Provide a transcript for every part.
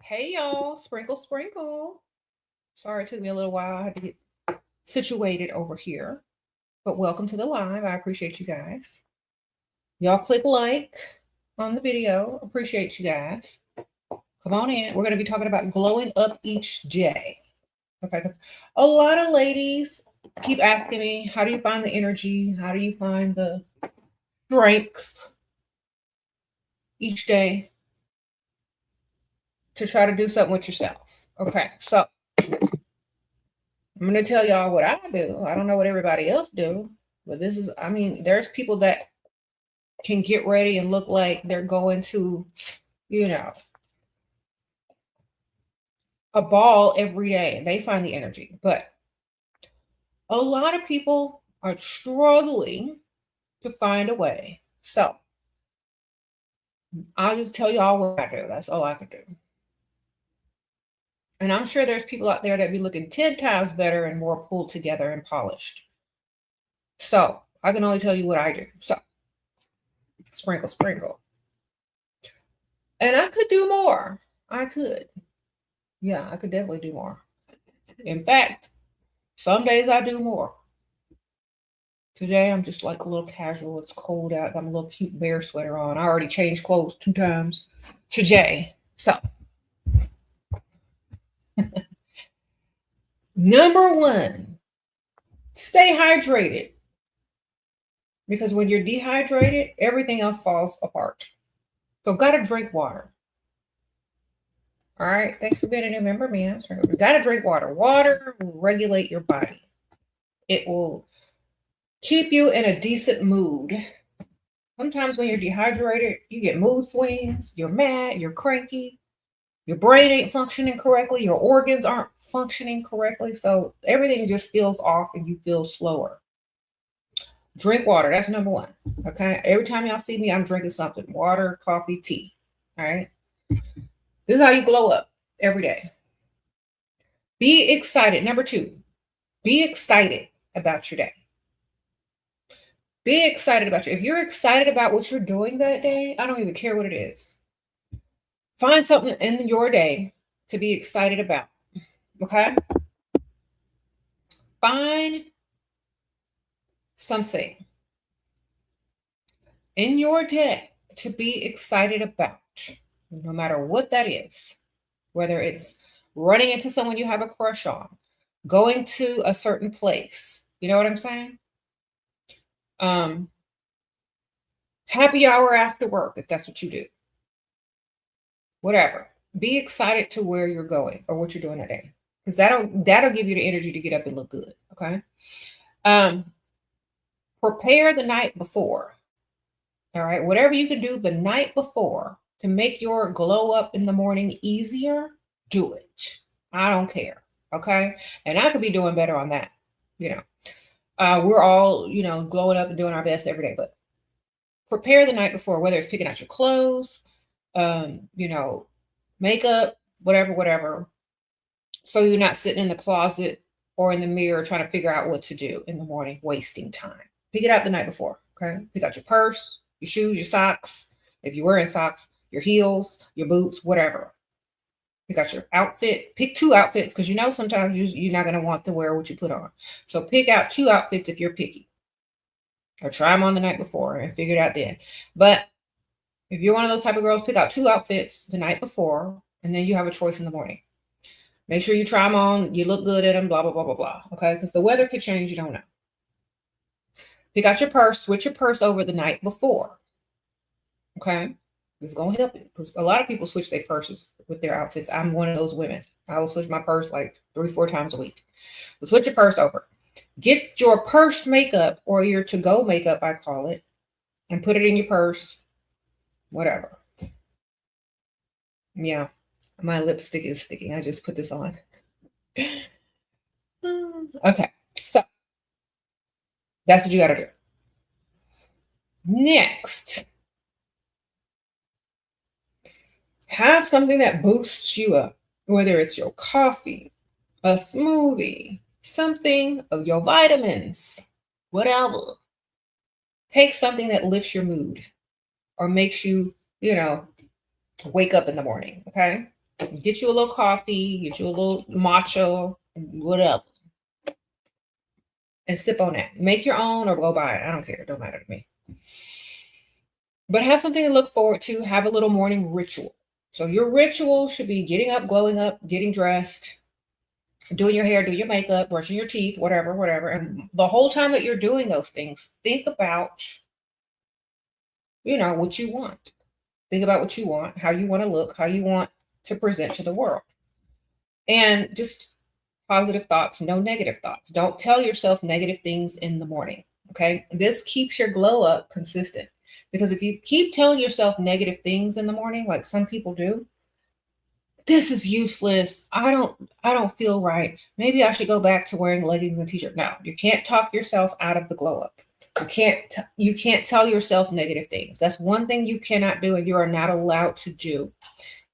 Hey y'all, sprinkle, sprinkle. Sorry, it took me a little while. I had to get situated over here. But welcome to the live. I appreciate you guys. Y'all click like on the video. Appreciate you guys. Come on in. We're going to be talking about glowing up each day. Okay. A lot of ladies keep asking me, how do you find the energy? How do you find the strength each day to try to do something with yourself? Okay. So I'm going to tell y'all what I do. I don't know what everybody else do, but this is, there's people that can get ready and look like they're going to, a ball every day and they find the energy. But a lot of people are struggling to find a way. So I'll just tell y'all what I do. That's all I can do. And I'm sure there's people out there that be looking 10 times better and more pulled together and polished. So I can only tell you what I do. So sprinkle, sprinkle. And I could do more. I could. Yeah, I could definitely do more. In fact, some days I do more. Today I'm just like a little casual. It's cold out. Got my little cute bear sweater on. I already changed clothes 2 times today. So number 1, stay hydrated. Because when you're dehydrated, everything else falls apart. So gotta drink water. All right. Thanks for being a new member, man. You gotta drink water. Water will regulate your body. It will keep you in a decent mood. Sometimes when you're dehydrated, you get mood swings, you're mad, you're cranky, your brain ain't functioning correctly, your organs aren't functioning correctly. So everything just feels off and you feel slower. Drink water. That's number 1. Okay. Every time y'all see me, I'm drinking something: water, coffee, tea. All right. This is how you glow up every day. Be excited. Number 2, be excited about your day. Be excited about you. If you're excited about what you're doing that day, I don't even care what it is. Find something in your day to be excited about. Okay? Find something in your day to be excited about, no matter what that is. Whether it's running into someone you have a crush on, going to a certain place. You know what I'm saying? Happy hour after work, if that's what you do. Whatever. Be excited to where you're going or what you're doing that day. Because that'll give you the energy to get up and look good. Okay. Prepare the night before. All right. Whatever you can do the night before to make your glow up in the morning easier, do it. I don't care. Okay. And I could be doing better on that. We're all, glowing up and doing our best every day, but prepare the night before, whether it's picking out your clothes, makeup, whatever. So you're not sitting in the closet or in the mirror trying to figure out what to do in the morning, wasting time. Pick it out the night before. Okay. Pick out your purse, your shoes, your socks. If you're wearing socks, your heels, your boots, whatever. Pick out your outfit. Pick 2 outfits because sometimes you're not going to want to wear what you put on. So pick out 2 outfits if you're picky. Or try them on the night before and figure it out then. But if you're one of those type of girls, pick out 2 outfits the night before, and then you have a choice in the morning. Make sure you try them on. You look good at them, blah, blah, blah, blah, blah. Okay? Because the weather could change. You don't know. Pick out your purse. Switch your purse over the night before. Okay? It's going to help you. Because a lot of people switch their purses with their outfits. I'm one of those women. I will switch my purse like 3-4 times a week. So switch your purse over. Get your purse makeup or your to-go makeup, I call it, and put it in your purse. Whatever. Yeah. My lipstick is sticking. I just put this on. Okay. So that's what you got to do. Next, have something that boosts you up, whether it's your coffee, a smoothie, something of your vitamins, whatever. Take something that lifts your mood or makes you, wake up in the morning. Okay. Get you a little coffee, get you a little matcha, whatever, and sip on that. Make your own or go buy it. I don't care. It don't matter to me. But have something to look forward to. Have a little morning ritual. So your ritual should be getting up, glowing up, getting dressed, doing your hair, doing your makeup, brushing your teeth, whatever, whatever. And the whole time that you're doing those things, think about, what you want. Think about what you want, how you want to look, how you want to present to the world. And just positive thoughts, no negative thoughts. Don't tell yourself negative things in the morning. Okay. This keeps your glow up consistent. Because if you keep telling yourself negative things in the morning, like some people do, this is useless. I don't feel right. Maybe I should go back to wearing leggings and t-shirt. No, you can't talk yourself out of the glow up. You can't tell yourself negative things. That's one thing you cannot do and you are not allowed to do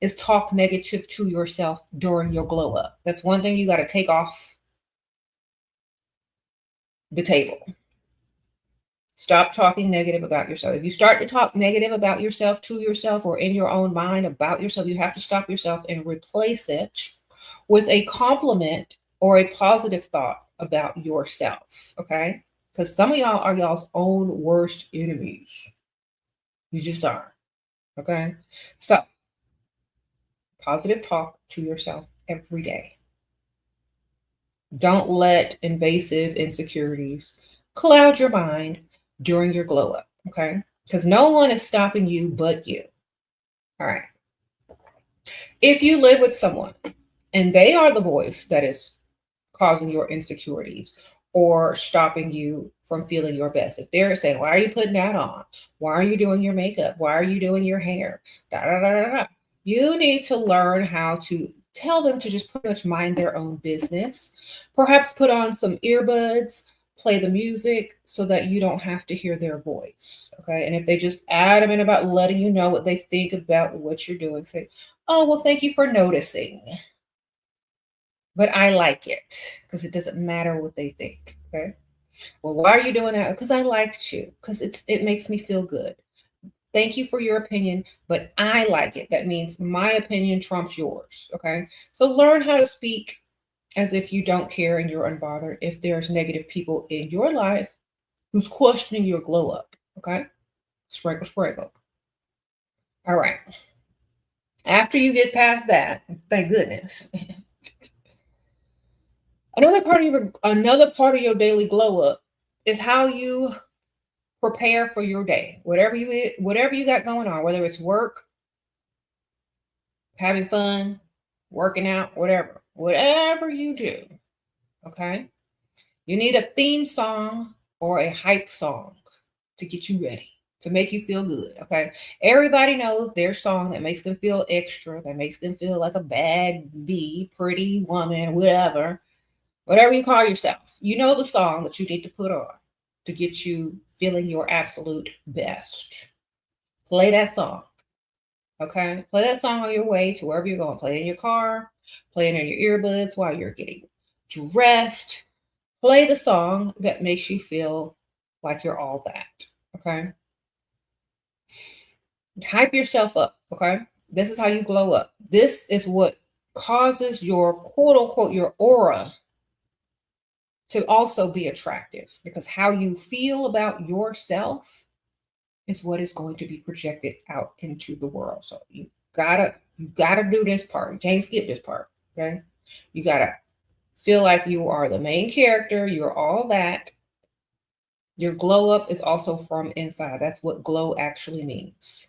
is talk negative to yourself during your glow up. That's one thing you got to take off the table. Stop talking negative about yourself. If you start to talk negative about yourself to yourself or in your own mind about yourself, you have to stop yourself and replace it with a compliment or a positive thought about yourself. Okay? Because some of y'all are y'all's own worst enemies. You just are. Okay? So, positive talk to yourself every day. Don't let invasive insecurities cloud your mind during your glow up, okay? Because no one is stopping you but you. All right. If you live with someone and they are the voice that is causing your insecurities or stopping you from feeling your best, if they're saying, why are you putting that on? Why are you doing your makeup? Why are you doing your hair? Da, da, da, da, da. You need to learn how to tell them to just pretty much mind their own business. Perhaps put on some earbuds, play the music so that you don't have to hear their voice. Okay. And if they just adamant about letting you know what they think about what you're doing, say, oh, well, thank you for noticing. But I like it because it doesn't matter what they think. Okay. Well, why are you doing that? Because I like to, because it makes me feel good. Thank you for your opinion, but I like it. That means my opinion trumps yours. Okay. So learn how to speak as if you don't care and you're unbothered if there's negative people in your life who's questioning your glow up. Okay. Sprinkle, sprinkle. All right. After you get past that, thank goodness. Another part of your daily glow up is how you prepare for your day. Whatever you got going on, whether it's work, having fun, working out, whatever you do, okay? You need a theme song or a hype song to get you ready, to make you feel good, okay? Everybody knows their song that makes them feel extra, that makes them feel like a bad bee, pretty woman, whatever you call yourself. You know the song that you need to put on to get you feeling your absolute best. Play that song. Okay? Play that song on your way to wherever you're going. Play it in your car, play it in your earbuds while you're getting dressed. Play the song that makes you feel like you're all that. Okay? Hype yourself up. Okay? This is how you glow up. This is what causes your quote unquote, your aura to also be attractive, because how you feel about yourself is what is going to be projected out into the world. So you gotta do this part. You can't skip this part. Okay. You gotta feel like you are the main character. You're all that. Your glow up is also from inside. That's what glow actually means.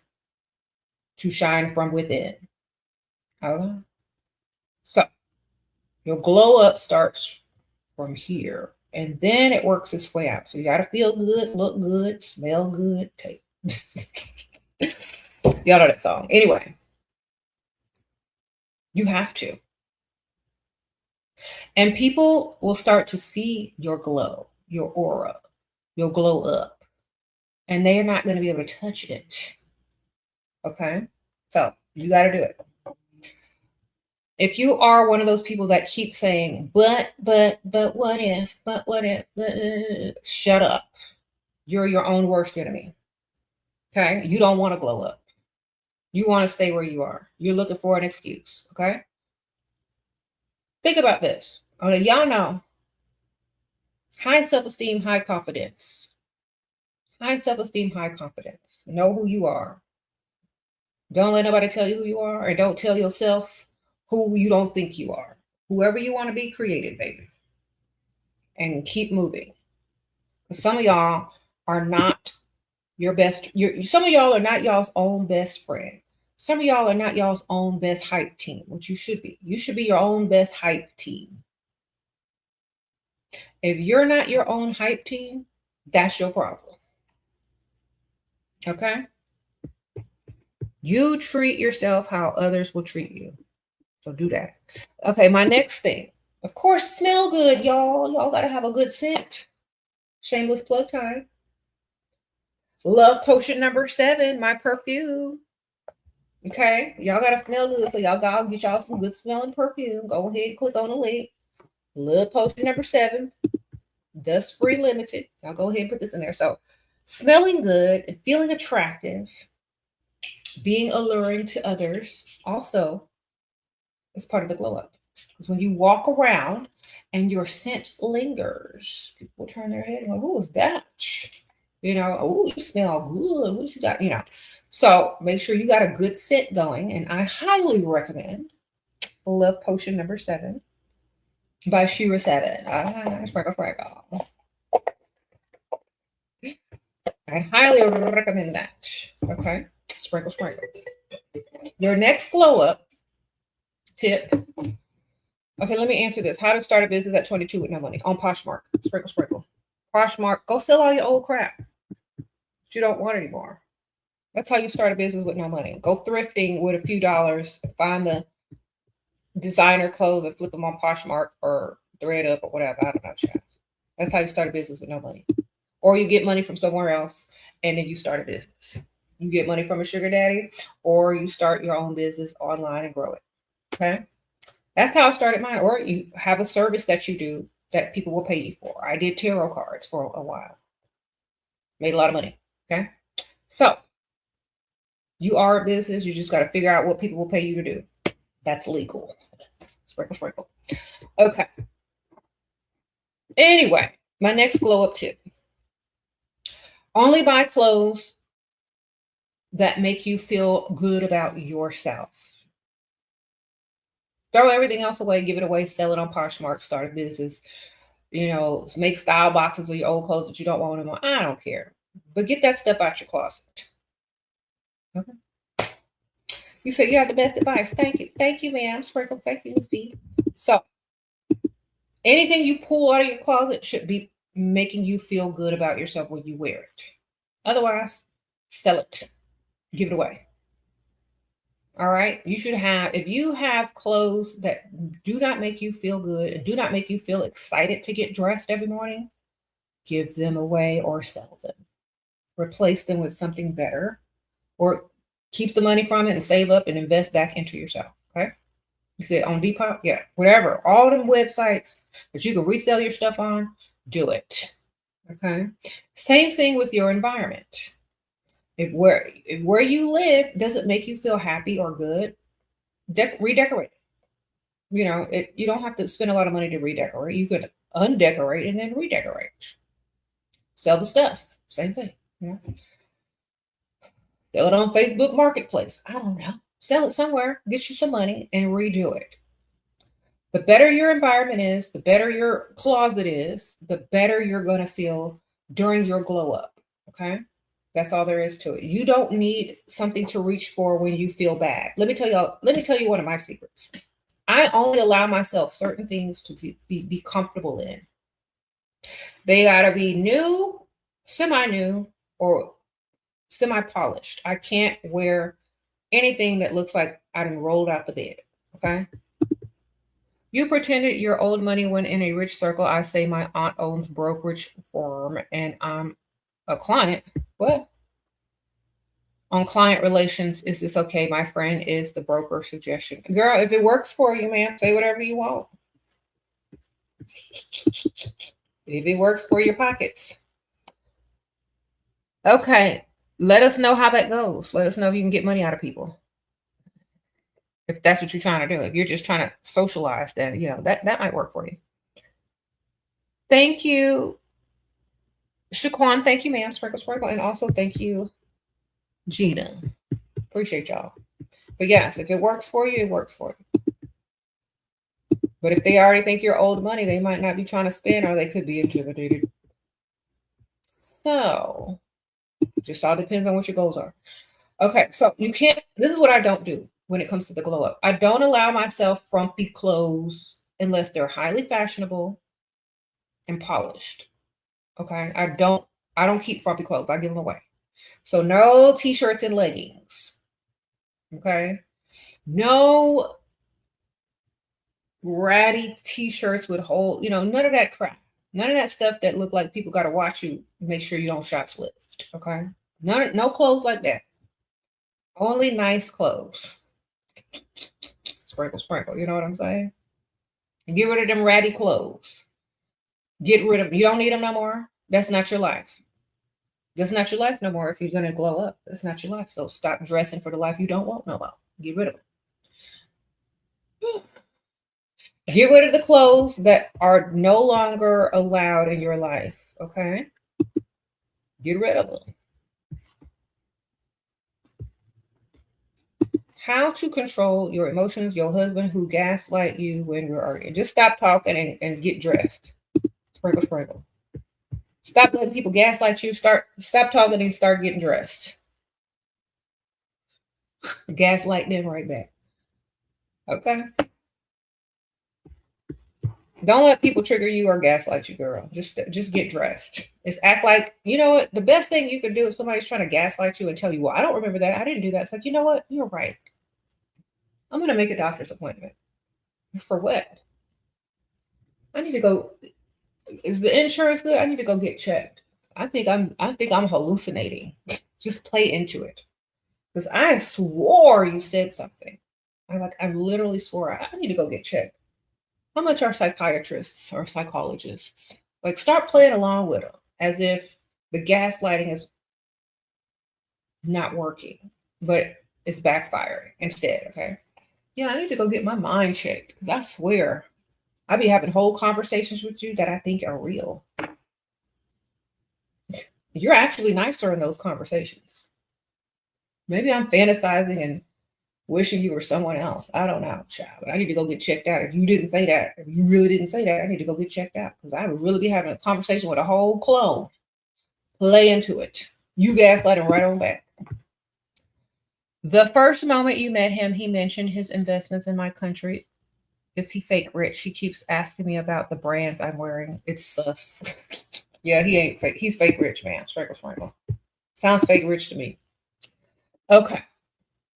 To shine from within. Okay. So your glow up starts from here, and then it works its way out. So you got to feel good, look good, smell good. Y'all know that song. Anyway, you have to. And people will start to see your glow, your aura, your glow up, and they are not going to be able to touch it. Okay? So you got to do it. If you are one of those people that keep saying, but what if, shut up. You're your own worst enemy. Okay? You don't want to glow up. You want to stay where you are. You're looking for an excuse, okay? Think about this. Okay, y'all know high self-esteem, high confidence. High self-esteem, high confidence. Know who you are. Don't let nobody tell you who you are, or don't tell yourself who you don't think you are. Whoever you want to be, create it, baby. And keep moving. Some of y'all are not your best. Some of y'all are not y'all's own best friend. Some of y'all are not y'all's own best hype team, which you should be. You should be your own best hype team. If you're not your own hype team, that's your problem. Okay? You treat yourself how others will treat you. So do that. Okay, my next thing. Of course, smell good, y'all. Y'all got to have a good scent. Shameless plug time. Love potion number 7, my perfume. Okay, y'all got to smell good. So y'all got to get y'all some good smelling perfume. Go ahead and click on the link. Love potion number 7. Dust free limited. Y'all go ahead and put this in there. So smelling good and feeling attractive, being alluring to others also is part of the glow up. Because when you walk around and your scent lingers, people turn their head and go, who is that? You know, oh, you smell good. What you got? You know. So make sure you got a good scent going. And I highly recommend Love Potion number 7 by Sheraseven. Sprinkle. I highly recommend that. Okay. Sprinkle. Your next glow up tip. Okay, let me answer this. How to start a business at 22 with no money on Poshmark. Sprinkle. Poshmark. Go sell all your old crap that you don't want anymore. That's how you start a business with no money. Go thrifting with a few dollars. Find the designer clothes and flip them on Poshmark or ThredUp or whatever. I don't know, chat. That's how you start a business with no money. Or you get money from somewhere else and then you start a business. You get money from a sugar daddy or you start your own business online and grow it. Okay? That's how I started mine. Or you have a service that you do that people will pay you for. I did tarot cards for a while. Made a lot of money. Okay? So, you are a business. You just got to figure out what people will pay you to do. That's legal. Sprinkle. Okay. Anyway, my next glow up tip. Only buy clothes that make you feel good about yourself. Throw everything else away, give it away, sell it on Poshmark, start a business, you know, make style boxes of your old clothes that you don't want anymore. I don't care. But get that stuff out your closet. Okay. You said you have the best advice. Thank you. Thank you, ma'am. Sprinkle. Thank you, Ms. B. So anything you pull out of your closet should be making you feel good about yourself when you wear it. Otherwise, sell it. Give it away. All right. You should have, if you have clothes that do not make you feel good and do not make you feel excited to get dressed every morning, give them away or sell them. Replace them with something better or keep the money from it and save up and invest back into yourself. Okay. You said on Depop? Yeah. Whatever. All them websites that you can resell your stuff on, do it. Okay. Same thing with your environment. If where you live doesn't make you feel happy or good, redecorate. You know, you don't have to spend a lot of money to redecorate. You could undecorate and then redecorate. Sell the stuff. Same thing. You know? Sell it on Facebook Marketplace. I don't know. Sell it somewhere. Get you some money and redo it. The better your environment is, the better your closet is, the better you're going to feel during your glow up. Okay. That's all there is to it. You don't need something to reach for when you feel bad. Let me tell you one of my secrets. I only allow myself certain things to be comfortable in. They got to be new, semi-new, or semi-polished. I can't wear anything that looks like I done rolled out the bed. Okay. You pretended your old money when in a rich circle. I say my aunt owns brokerage firm and I'm a client. What? On client relations, is this okay? My friend is the broker suggestion. Girl, if it works for you, ma'am, say whatever you want. If it works for your pockets. Okay. Let us know how that goes. Let us know if you can get money out of people. If that's what you're trying to do. If you're just trying to socialize, then, that might work for you. Thank you, Shaquan. Thank you, ma'am. Sprinkle, sprinkle. And also thank you, Gina. Appreciate y'all. But yes, if it works for you, it works for you. But if they already think you're old money, they might not be trying to spend, or they could be intimidated. So just all depends on what your goals are. Okay, so this is what I don't do when it comes to the glow up. I don't allow myself frumpy clothes unless they're highly fashionable and polished. Okay, I don't keep frumpy clothes. I give them away. So no t-shirts and leggings. Okay, no ratty t-shirts with none of that crap. None of that stuff that look like people got to watch you, make sure you don't shoplift. Okay, no clothes like that. Only nice clothes. Sprinkle, sprinkle. You know what I'm saying? Get rid of them ratty clothes. Get rid of them. You don't need them no more. That's not your life. That's not your life no more if you're going to glow up. That's not your life. So stop dressing for the life you don't want no more. Get rid of them. Get rid of the clothes that are no longer allowed in your life. Okay? Get rid of them. How to control your emotions, your husband who gaslight you when we're arguing. Just stop talking and get dressed. Sprinkle, sprinkle. Stop letting people gaslight you. Stop talking and start getting dressed. Gaslight them right back. Okay? Don't let people trigger you or gaslight you, girl. Just get dressed. It's act like, you know what? The best thing you can do if somebody's trying to gaslight you and tell you, well, I don't remember that. I didn't do that. It's like, you know what? You're right. I'm going to make a doctor's appointment. For what? I need to go. Is the insurance good? I need to go get checked. I think I'm hallucinating. Just play into it. Because I swore you said something. I literally swore. I need to go get checked. How much are psychiatrists or psychologists? Like, start playing along with them as if the gaslighting is not working, but it's backfiring instead. Okay. Yeah, I need to go get my mind checked because I swear I be having whole conversations with you that I think are real. You're actually nicer in those conversations. Maybe I'm fantasizing and wishing you were someone else. I don't know, child. But I need to go get checked out. If you didn't say that, if you really didn't say that, I need to go get checked out because I would really be having a conversation with a whole clone. Play into it. You gaslight him right on back. The first moment you met him, he mentioned his investments in my country. Is he fake rich? He keeps asking me about the brands I'm wearing. It's sus. Yeah, he ain't fake. He's fake rich, man. Sprinkle, sprinkle. Sounds fake rich to me. Okay.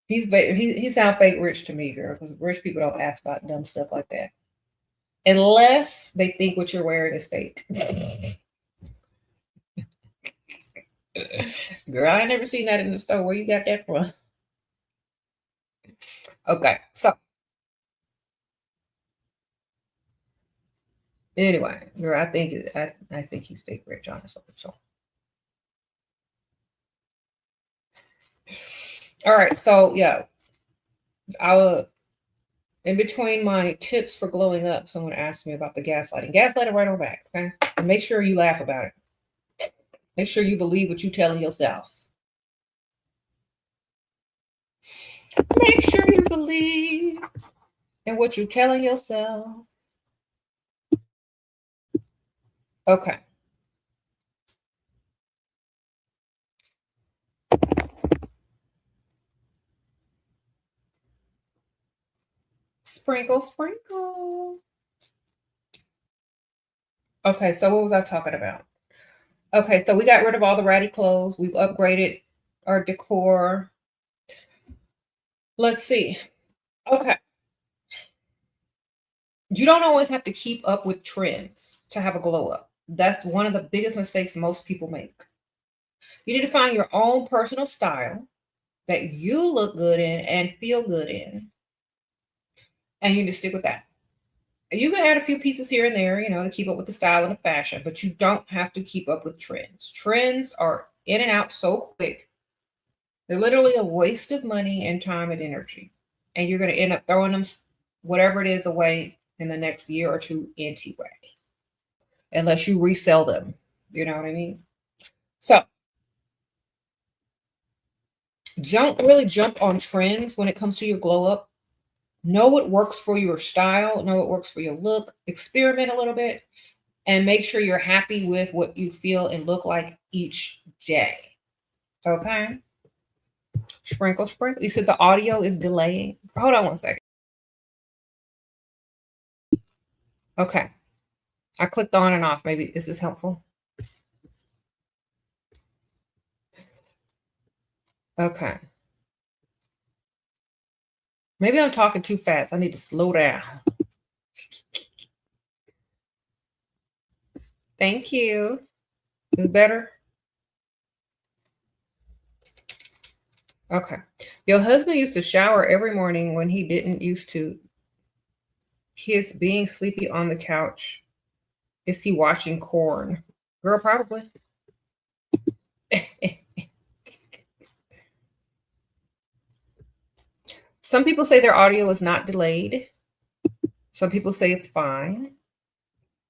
He sounds fake rich to me, girl, because rich people don't ask about dumb stuff like that. Unless they think what you're wearing is fake. Girl, I ain't never seen that in the store. Where you got that from? Okay, so anyway, girl, I think he's fake rich, honestly. So, all right, so yeah, in between my tips for glowing up, someone asked me about the gaslighting. Gaslight it right on back, okay? And make sure you laugh about it. Make sure you believe what you're telling yourself. Make sure you believe in what you're telling yourself. Okay. Sprinkle, sprinkle. Okay, so what was I talking about? Okay, so we got rid of all the ratty clothes. We've upgraded our decor. Let's see. Okay. You don't always have to keep up with trends to have a glow up. That's one of the biggest mistakes most people make. You need to find your own personal style that you look good in and feel good in. And you need to stick with that. You can add a few pieces here and there, to keep up with the style and the fashion, but you don't have to keep up with trends. Trends are in and out so quick. They're literally a waste of money and time and energy. and you're going to end up throwing them, whatever it is, away in the next year or two anyway, unless you resell them. You know what I mean? So don't really jump on trends when it comes to your glow up. Know what works for your style, know what works for your look, experiment a little bit, and make sure you're happy with what you feel and look like each day. Okay? Sprinkle, sprinkle. You said the audio is delaying. Hold on one second. Okay. I clicked on and off. Maybe is this helpful? Okay. Maybe I'm talking too fast. I need to slow down. Thank you. Is it better? Okay. Your husband used to shower every morning when he didn't used to. His being sleepy on the couch. Is he watching corn? Girl, probably. Some people say their audio is not delayed. Some people say it's fine.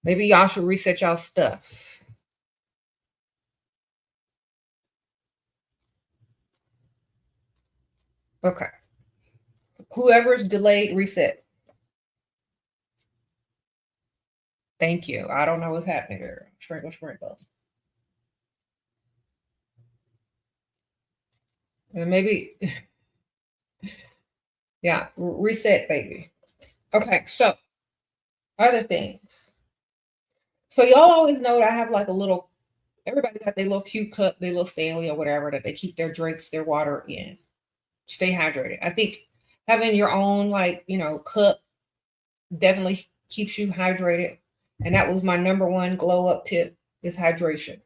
Maybe y'all should reset y'all stuff. Okay. Whoever's delayed, reset. Thank you. I don't know what's happening here. Sprinkle, sprinkle. And maybe, yeah, reset, baby. Okay, so other things. So y'all always know that I have like a little, everybody got their little cute cup, their little Stanley or whatever that they keep their drinks, their water in. Stay hydrated. I think having your own, like, cup definitely keeps you hydrated. And that was my number one glow up tip, is hydration.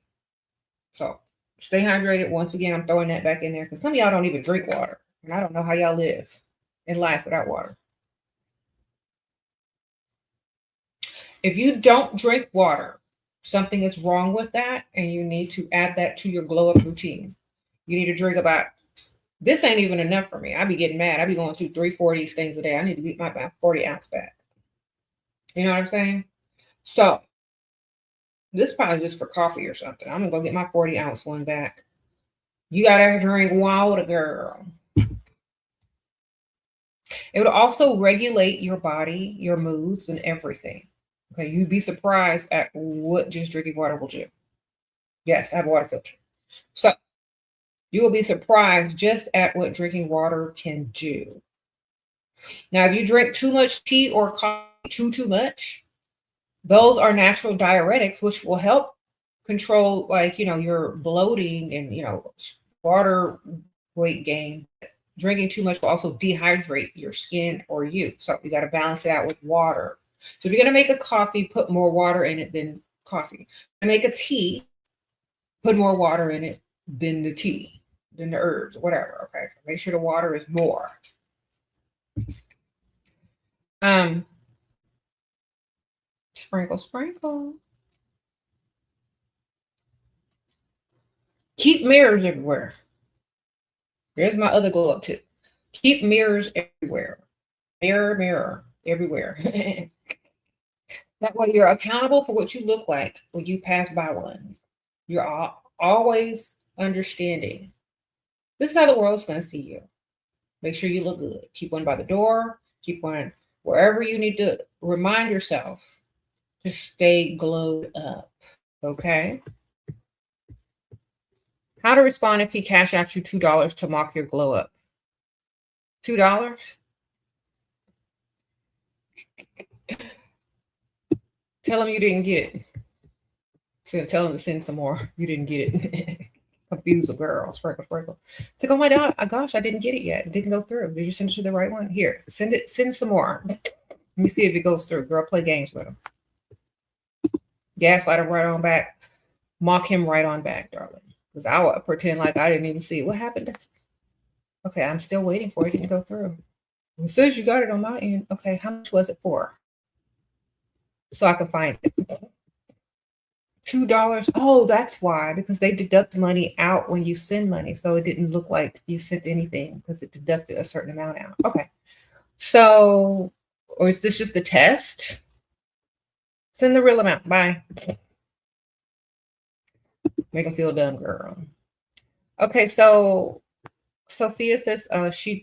So stay hydrated. Once again, I'm throwing that back in there because some of y'all don't even drink water. And I don't know how y'all live in life without water. If you don't drink water, something is wrong with that, and you need to add that to your glow up routine. You need to drink about, this ain't even enough for me. I be getting mad. I be going through 3-4 these things a day. I need to get my 40 ounce back. You know what I'm saying? So this is probably just for coffee or something. I'm gonna go get my 40 ounce one back. You gotta drink water, girl. It would also regulate your body, your moods, and everything. Okay, you'd be surprised at what just drinking water will do. Yes, I have a water filter. So you will be surprised just at what drinking water can do. Now, if you drink too much tea or coffee too much, those are natural diuretics, which will help control, like, your bloating and, water weight gain. Drinking too much will also dehydrate your skin or you. So you got to balance it out with water. So if you're going to make a coffee, put more water in it than coffee. And make a tea, put more water in it than the tea, than the herbs, whatever. Okay, so make sure the water is more. Sprinkle, sprinkle. Keep mirrors everywhere. Here's my other glow up tip. Keep mirrors everywhere. Mirror, mirror, everywhere. That way you're accountable for what you look like when you pass by one. You're always understanding. This is how the world's going to see you. Make sure you look good. Keep one by the door. Keep one wherever you need to remind yourself to stay glowed up. Okay? How to respond if he cash outs you $2 to mock your glow up. $2? Tell him you didn't get it. So tell him to send some more. You didn't get it. Confuse a girl. Sprinkle, sprinkle. It's like, oh my God, gosh, I didn't get it yet. It didn't go through. Did you send it to the right one? Here, send some more. Let me see if it goes through. Girl, play games with him. Gaslight him right on back. Mock him right on back, darling. Because I would pretend like I didn't even see it. What happened? Okay, I'm still waiting for it. It didn't go through. It says you got it on my end. Okay, how much was it for? So I can find it. $2. Oh, that's why. Because they deduct money out when you send money. So it didn't look like you sent anything because it deducted a certain amount out. Okay. So, or is this just the test? Send the real amount. Bye. Make them feel dumb, girl. Okay, so Sophia says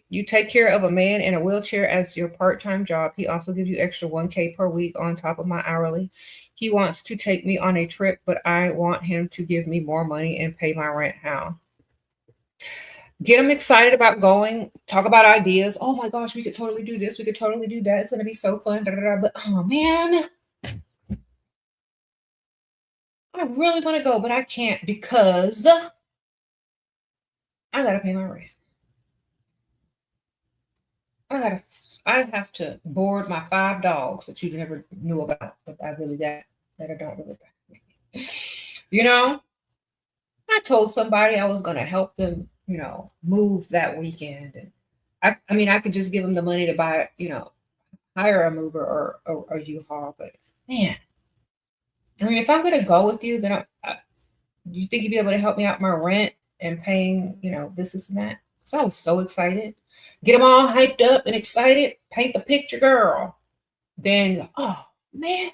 you take care of a man in a wheelchair as your part-time job. He also gives you extra 1K per week on top of my hourly. He wants to take me on a trip, but I want him to give me more money and pay my rent. How? Get him excited about going. Talk about ideas. Oh my gosh, we could totally do this. We could totally do that. It's gonna be so fun. Da, da, da. But oh man, I really want to go, but I can't because I gotta pay my rent. I have to board my 5 dogs that you never knew about, but I really that I don't really you know, I told somebody I was gonna help them, move that weekend. And I mean I could just give them the money to buy, hire a mover or a U-Haul, but man, I mean if I'm gonna go with you, then you think you'd be able to help me out my rent and paying, this and that? So I was so excited. Get them all hyped up and excited. Paint the picture, girl. Then, oh man,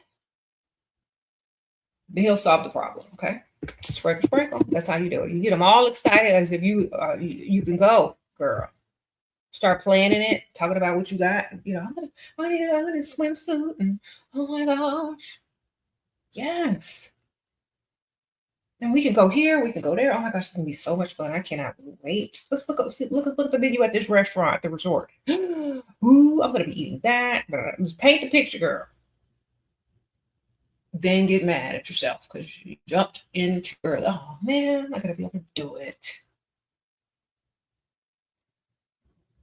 then he'll solve the problem. Okay, sprinkle, sprinkle. That's how you do it. You get them all excited as if you can go, girl. Start planning it, talking about what you got. I'm gonna swimsuit, and oh my gosh, yes. And we can go here, we can go there. Oh my gosh, it's gonna be so much fun. I cannot wait. Let's look at the menu at this restaurant, the resort. Ooh, I'm gonna be eating that. Just paint the picture, girl. Then get mad at yourself because you jumped into early. Oh man, I gotta be able to do it.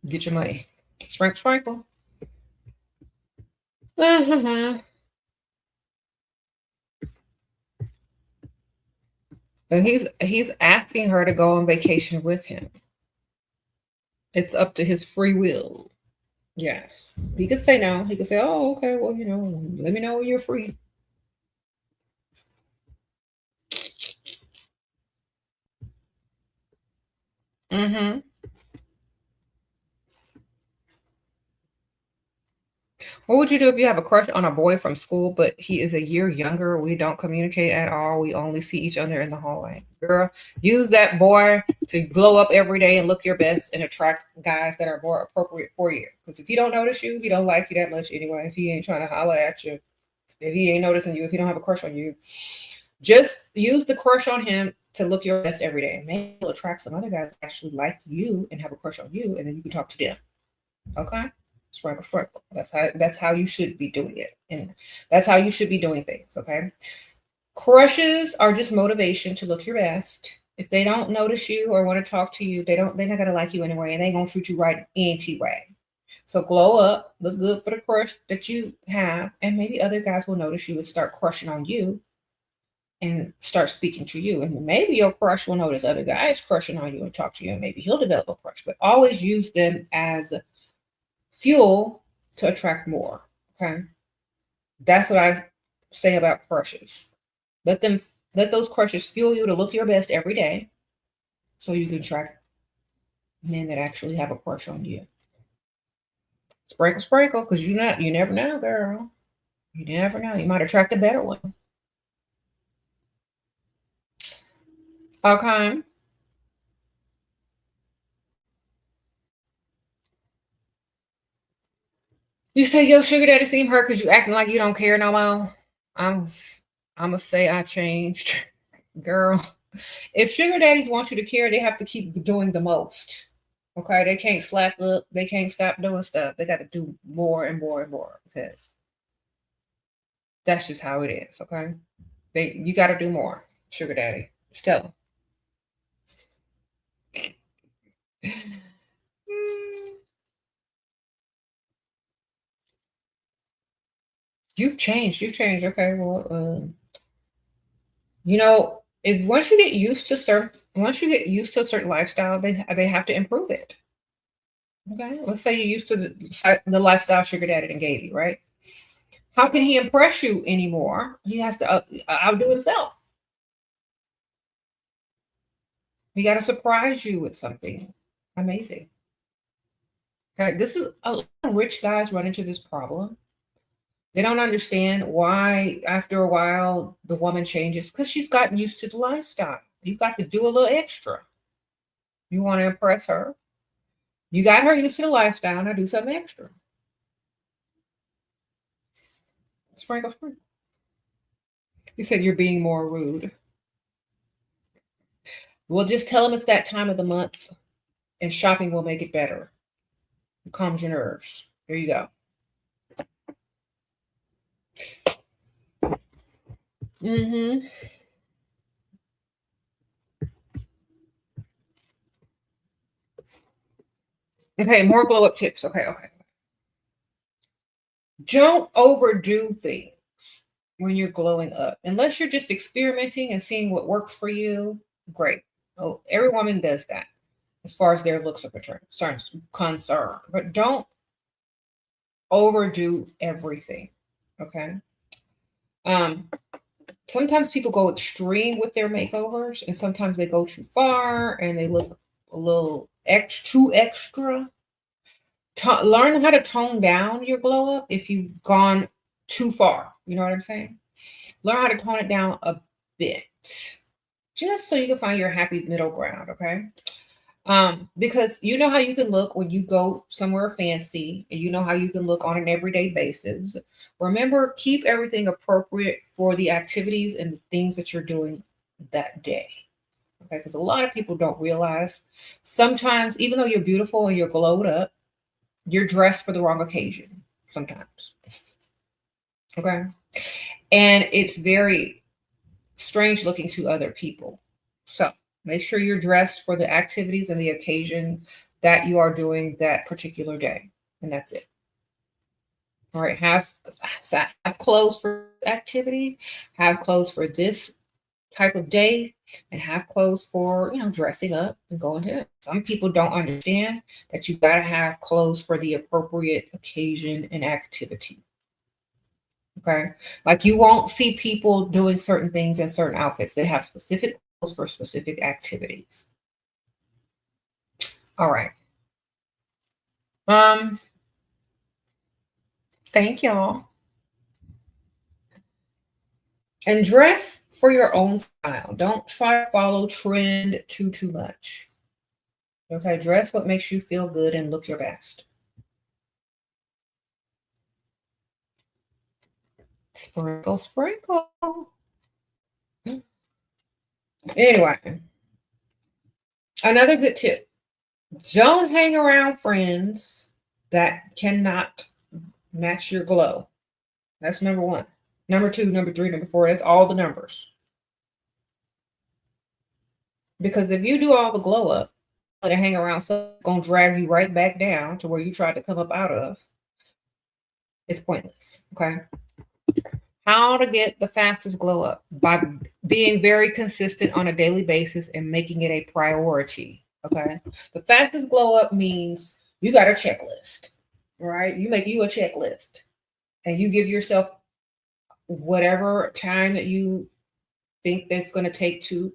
Get your money. Sprinkle, sprinkle. And he's asking her to go on vacation with him. It's up to his free will. Yes. He could say no. He could say, oh, okay, well, let me know when you're free. Mm-hmm. What would you do if you have a crush on a boy from school, but he is a year younger? We don't communicate at all. We only see each other in the hallway. Girl, use that boy to glow up every day and look your best and attract guys that are more appropriate for you. Because if he don't notice you, he don't like you that much anyway. If he ain't trying to holler at you, if he ain't noticing you, if he don't have a crush on you, just use the crush on him to look your best every day. Maybe he'll attract some other guys that actually like you and have a crush on you, and then you can talk to them. Okay? Sprinkle, sprinkle. That's how you should be doing it. And that's how you should be doing things. Okay. Crushes are just motivation to look your best. If they don't notice you or want to talk to you, they're not gonna like you anyway, and they ain't gonna treat you right anyway. So glow up, look good for the crush that you have, and maybe other guys will notice you and start crushing on you and start speaking to you. And maybe your crush will notice other guys crushing on you and talk to you, and maybe he'll develop a crush. But always use them as fuel to attract more. Okay. That's what I say about crushes. Let them let those crushes fuel you to look your best every day so you can attract men that actually have a crush on you. Sprinkle, sprinkle, because you never know, girl. You never know. You might attract a better one. Okay. You say your sugar daddy seem hurt because you acting like you don't care no more. I'm I'm gonna say I changed, girl. If sugar daddies want you to care, they have to keep doing the most. Okay, they can't slack up. They can't stop doing stuff. They got to do more and more and more because that's just how it is. Okay, you got to do more, sugar daddy. Just tell them. You've changed. You've changed. Okay, well, if once you get used to a certain lifestyle, they have to improve it. Okay, let's say you're used to the lifestyle sugar daddy and gave you, right? How can he impress you anymore? He has to outdo himself. He got to surprise you with something amazing. Okay, this is a lot of rich guys run into this problem. They don't understand why, after a while, the woman changes because she's gotten used to the lifestyle. You got to do a little extra. You want to impress her. You got her used to the lifestyle. Now do something extra. Sprinkle, sprinkle. You said you're being more rude. Well, just tell them it's that time of the month and shopping will make it better. It calms your nerves. There you go. Mm-hmm. Okay, more glow up tips. Okay, okay. Don't overdo things when you're glowing up. Unless you're just experimenting and seeing what works for you, great. Oh, every woman does that as far as their looks are concerned. But don't overdo everything. Okay. Um, Sometimes people go extreme with their makeovers, and sometimes they go too far and they look a little too extra. Learn how to tone down your glow up if you've gone too far. You know what I'm saying? Learn how to tone it down a bit, just so you can find your happy middle ground. Okay. Because you know how you can look when you go somewhere fancy, and you know how you can look on an everyday basis. Remember, keep everything appropriate for the activities and the things that you're doing that day. Okay, because a lot of people don't realize sometimes, even though you're beautiful and you're glowed up, you're dressed for the wrong occasion sometimes. Okay. And it's very strange looking to other people. So make sure you're dressed for the activities and the occasion that you are doing that particular day. And that's it. All right. Have clothes for activity, have clothes for this type of day, and have clothes for, dressing up and going to it. Some people don't understand that you got to have clothes for the appropriate occasion and activity. Okay. Like you won't see people doing certain things in certain outfits. They have specific clothes for specific activities. All right. Um, Thank y'all. And dress for your own style. Don't try to follow trend too much. Okay, dress what makes you feel good and look your best. Sprinkle, sprinkle. Anyway, another good tip. Don't hang around friends that cannot match your glow. That's number one. Number two, number three, number four, that's all the numbers. Because if you do all the glow up and hang around, so it's going to drag you right back down to where you tried to come up out of, it's pointless. Okay. How to get the fastest glow up? By being very consistent on a daily basis and making it a priority. Okay. The fastest glow up means you got a checklist, right? You make you a checklist and you give yourself whatever time that you think that's going to take to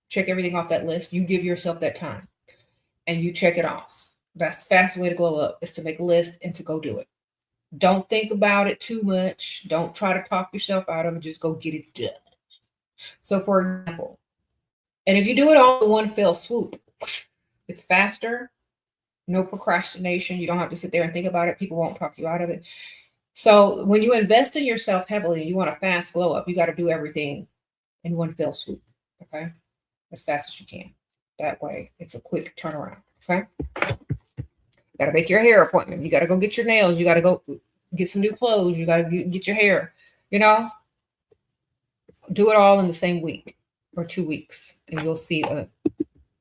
check everything off that list. You give yourself that time and you check it off. That's the fastest way to glow up, is to make a list and to go do it. Don't think about it too much. Don't try to talk yourself out of it. Just go get it done. So, for example, and if you do it all in one fell swoop, it's faster. No procrastination. You don't have to sit there and think about it. People won't talk you out of it. So, when you invest in yourself heavily and you want a fast glow up, you got to do everything in one fell swoop. Okay. As fast as you can. That way, it's a quick turnaround. Okay. Got to make your hair appointment. You got to go get your nails. You got to go get some new clothes. You got to get your hair. Do it all in the same week or 2 weeks, and you'll see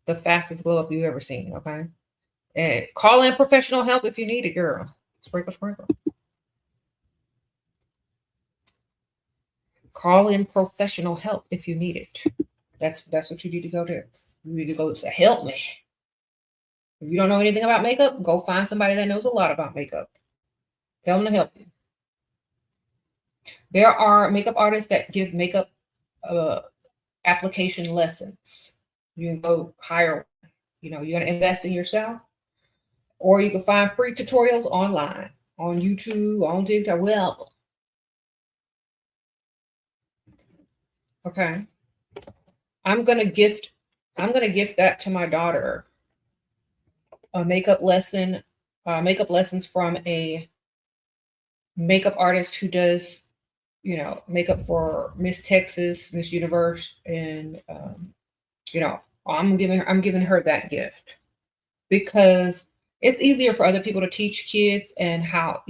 the fastest glow up you've ever seen. Okay. And call in professional help if you need it, girl. Sprinkle, sprinkle. Call in professional help if you need it. That's what you need to go to. You need to go to help me. If you don't know anything about makeup, go find somebody that knows a lot about makeup. Tell them to help you. There are makeup artists that give makeup application lessons. You can go hire, you're going to invest in yourself. Or you can find free tutorials online, on YouTube, on TikTok, wherever. Okay. I'm gonna gift that to my daughter. A makeup lessons from a makeup artist who does, makeup for Miss Texas, Miss Universe, and I'm giving her that gift because it's easier for other people to teach kids and how,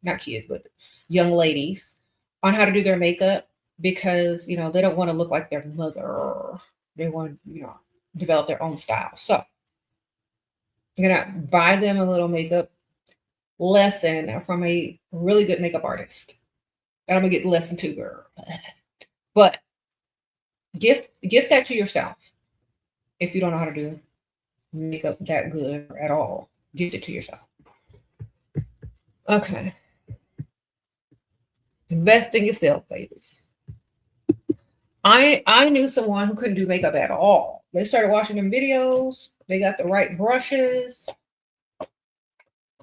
not kids, but young ladies on how to do their makeup because, they don't want to look like their mother. They want to, develop their own style. So I'm going to buy them a little makeup lesson from a really good makeup artist. And I'm going to get the lesson too, girl. But gift that to yourself if you don't know how to do makeup that good at all. Gift it to yourself. Okay. Invest in yourself, baby. I knew someone who couldn't do makeup at all. They started watching them videos. They got the right brushes.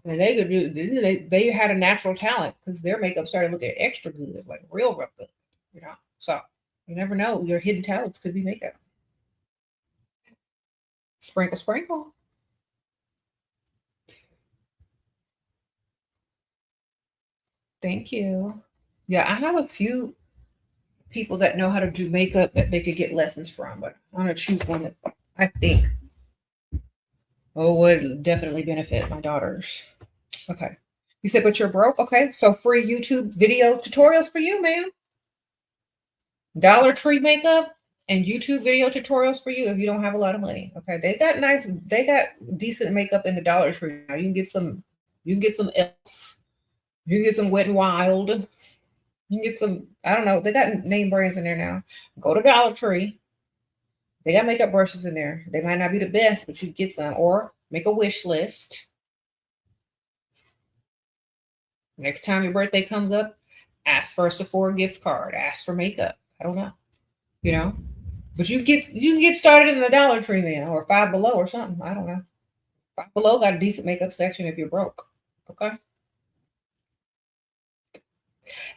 And they could do. They had a natural talent because their makeup started looking extra good, like real good. So you never know. Your hidden talents could be makeup. Sprinkle, sprinkle. Thank you. Yeah, I have a few people that know how to do makeup that they could get lessons from, but I'm gonna choose one that I think would definitely benefit my daughters. Okay. You said, but you're broke? Okay. So free YouTube video tutorials for you, ma'am. Dollar Tree makeup and YouTube video tutorials for you if you don't have a lot of money. Okay. They got decent makeup in the Dollar Tree. Now you can get some else. You can get some Wet and Wild. You can get some, I don't know. They got name brands in there now. Go to Dollar Tree. They got makeup brushes in there. They might not be the best, but you get some. Or make a wish list. Next time your birthday comes up, ask for a Sephora gift card. Ask for makeup. I don't know. But you can get started in the Dollar Tree, man, or Five Below or something. I don't know. Five Below got a decent makeup section if you're broke. Okay.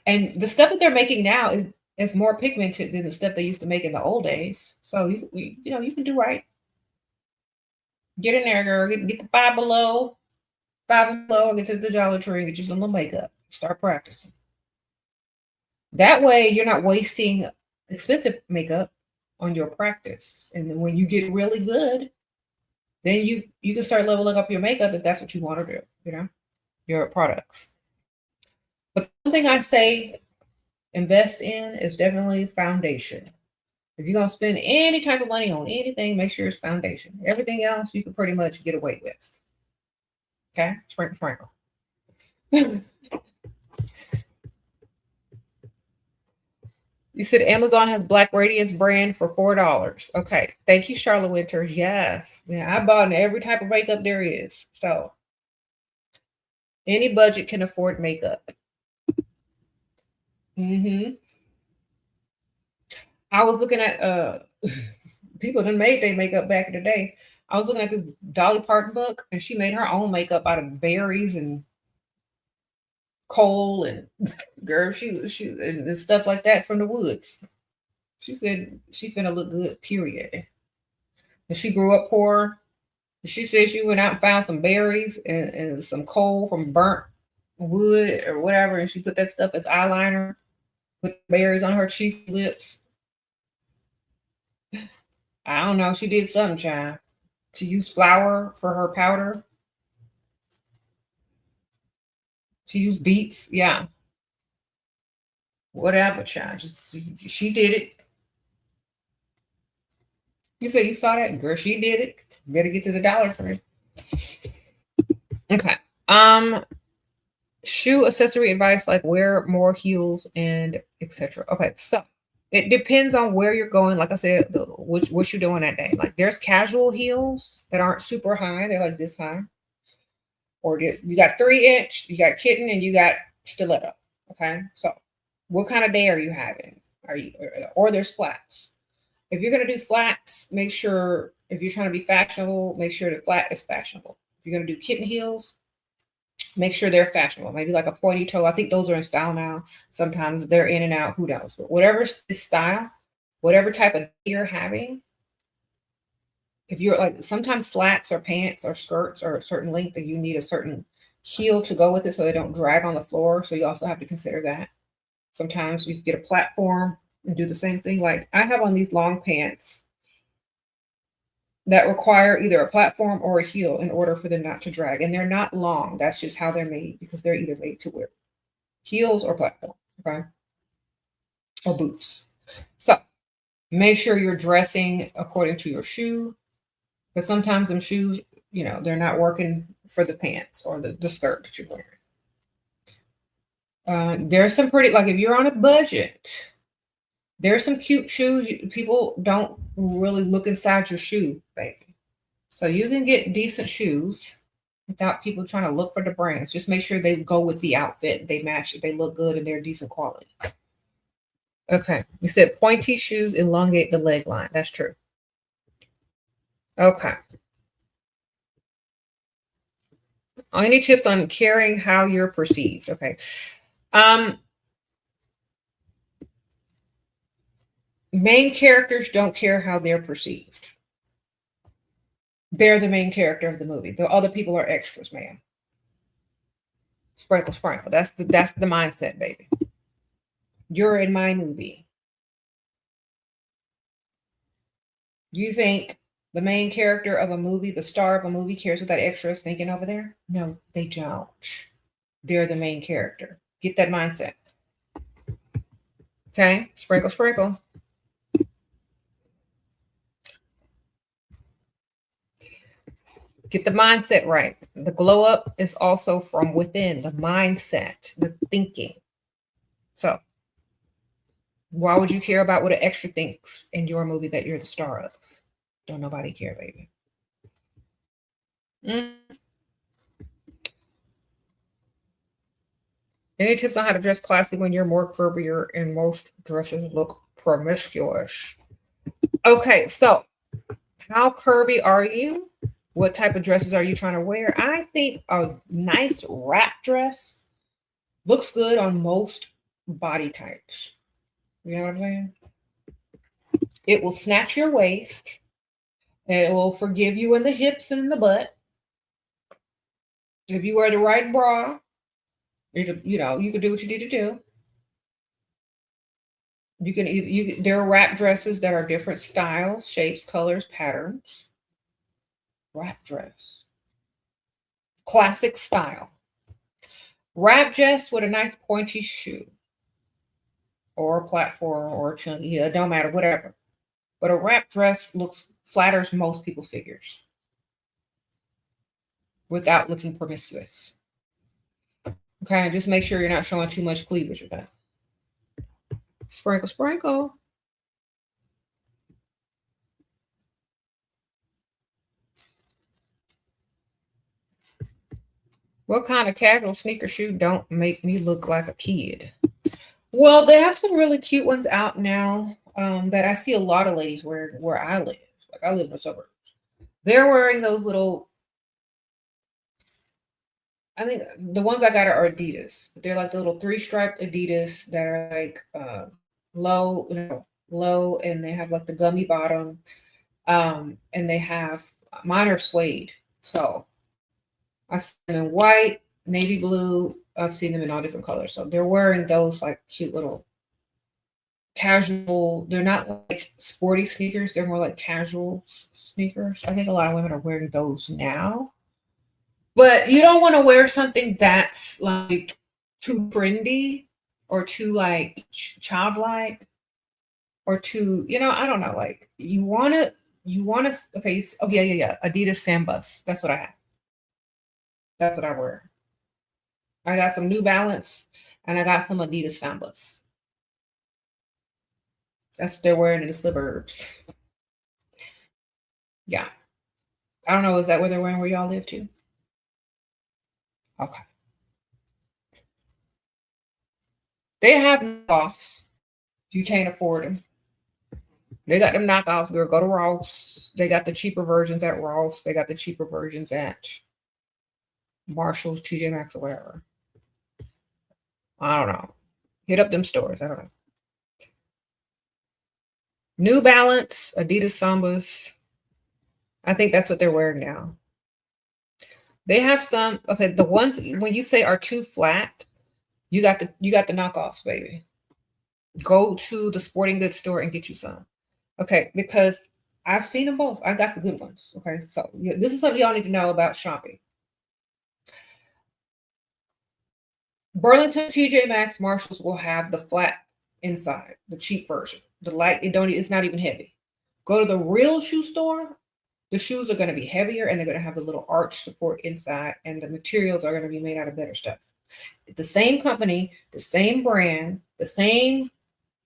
And the stuff that they're making now is more pigmented than the stuff they used to make in the old days. So you can do right. Get in there, girl. Get the Five Below, get to the Dollar Tree, get you some little makeup. Start practicing. That way, you're not wasting expensive makeup on your practice. And then when you get really good, then you can start leveling up your makeup if that's what you want to do. Your products. But one thing I say invest in is definitely foundation. If you're gonna spend any type of money on anything, make sure it's foundation. Everything else you can pretty much get away with. Okay, sprinkle. You said Amazon has Black Radiance brand for $4. Okay, thank you, Charlotte Winters. Yes, yeah, I bought in every type of makeup there is. So any budget can afford makeup. I was looking at people that made their makeup back in the day. I was looking at this Dolly Parton book, and she made her own makeup out of berries and coal and girl, she and stuff like that from the woods. She said she finna look good, period. And she grew up poor. She said she went out and found some berries and some coal from burnt wood or whatever, and she put that stuff as eyeliner, put berries on her cheek lips. I don't know. She did something, child. She used flour for her powder. She used beets. Yeah. Whatever, child. She did it. You said you saw that? Girl, she did it. Better get to the Dollar Tree. Okay. Shoe accessory advice, like wear more heels and etc. Okay, so it depends on where you're going. Like I said, what you're doing that day. Like there's casual heels that aren't super high. They're like this high. Or you got 3-inch, you got kitten, and you got stiletto. Okay, so what kind of day are you having? Or there's flats. If you're gonna do flats, make sure if you're trying to be fashionable, make sure the flat is fashionable. If you're going to do kitten heels, make sure they're fashionable. Maybe like a pointy toe. I think those are in style now. Sometimes they're in and out. Who knows? But whatever style, whatever type of you're having, if you're like, sometimes slacks or pants or skirts are a certain length and you need a certain heel to go with it so they don't drag on the floor. So you also have to consider that. Sometimes you can get a platform and do the same thing. Like I have on these long pants that require either a platform or a heel in order for them not to drag. And they're not long. That's just how they're made because they're either made to wear heels or platform, okay? Or boots. So make sure you're dressing according to your shoe because sometimes them shoes, you know, they're not working for the pants or the skirt that you're wearing. There's some pretty, like if you're on a budget, there's some cute shoes. People don't really look inside your shoe, baby. So you can get decent shoes without people trying to look for the brands. Just make sure they go with the outfit. They match it. They look good and they're decent quality. Okay. We said pointy shoes elongate the leg line. That's true. Okay. Any tips on caring how you're perceived? Okay. Main characters don't care how they're perceived. They're the main character of the movie. The other people are extras, ma'am. Sprinkle, sprinkle. That's the mindset, baby. You're in my movie. You think the main character of a movie, the star of a movie, cares what that extra is thinking over there? No, they don't. They're the main character. Get that mindset. Okay? Sprinkle, sprinkle. Get the mindset right. The glow up is also from within, the mindset, the thinking. So, why would you care about what an extra thinks in your movie that you're the star of? Don't nobody care, baby. Any tips on how to dress classy when you're more curvier and most dresses look promiscuous? Okay, so how curvy are you? What type of dresses are you trying to wear? I think a nice wrap dress looks good on most body types. You know what I'm saying? It will snatch your waist. And it will forgive you in the hips and in the butt. If you wear the right bra, you can do what you need to do. There are wrap dresses that are different styles, shapes, colors, patterns. Wrap dress. Classic style. Wrap dress with a nice pointy shoe. Or a platform or a chunky. It don't matter, whatever. But a wrap dress flatters most people's figures. Without looking promiscuous. Okay, just make sure you're not showing too much cleavage with that. Sprinkle, sprinkle. What kind of casual sneaker shoe don't make me look like a kid? Well, they have some really cute ones out now that I see a lot of ladies wearing where I live. Like I live in the suburbs. They're wearing those little, I think the ones I got are Adidas. They're like the little 3-striped Adidas that are like low, and they have like the gummy bottom. And they have mine are suede. So I see them in white, navy blue. I've seen them in all different colors. So they're wearing those like cute little casual. They're not like sporty sneakers. They're more like casual sneakers. I think a lot of women are wearing those now. But you don't want to wear something that's like too trendy or too like childlike or too, I don't know. Like you want to, okay. Oh yeah. Adidas Sambas. That's what I have. That's what I wear. I got some New Balance and I got some Adidas Sambas. That's what they're wearing in the suburbs. Yeah. I don't know. Is that what they're wearing where y'all live too? Okay. They have knockoffs. You can't afford them. They got them knockoffs, girl. Go to Ross. They got the cheaper versions at Ross. They got the cheaper versions at Marshalls, TJ Maxx, or whatever. I don't know. Hit up them stores. I don't know. New Balance, Adidas Sambas. I think that's what they're wearing now. They have some. Okay, the ones when you say are too flat, you got the knockoffs, baby. Go to the sporting goods store and get you some. Okay, because I've seen them both. I got the good ones. Okay, so this is something y'all need to know about shopping. Burlington, TJ Maxx, Marshalls will have the flat inside, the cheap version. The light, it's not even heavy. Go to the real shoe store. The shoes are going to be heavier and they're going to have the little arch support inside, and the materials are going to be made out of better stuff. The same company, the same brand, the same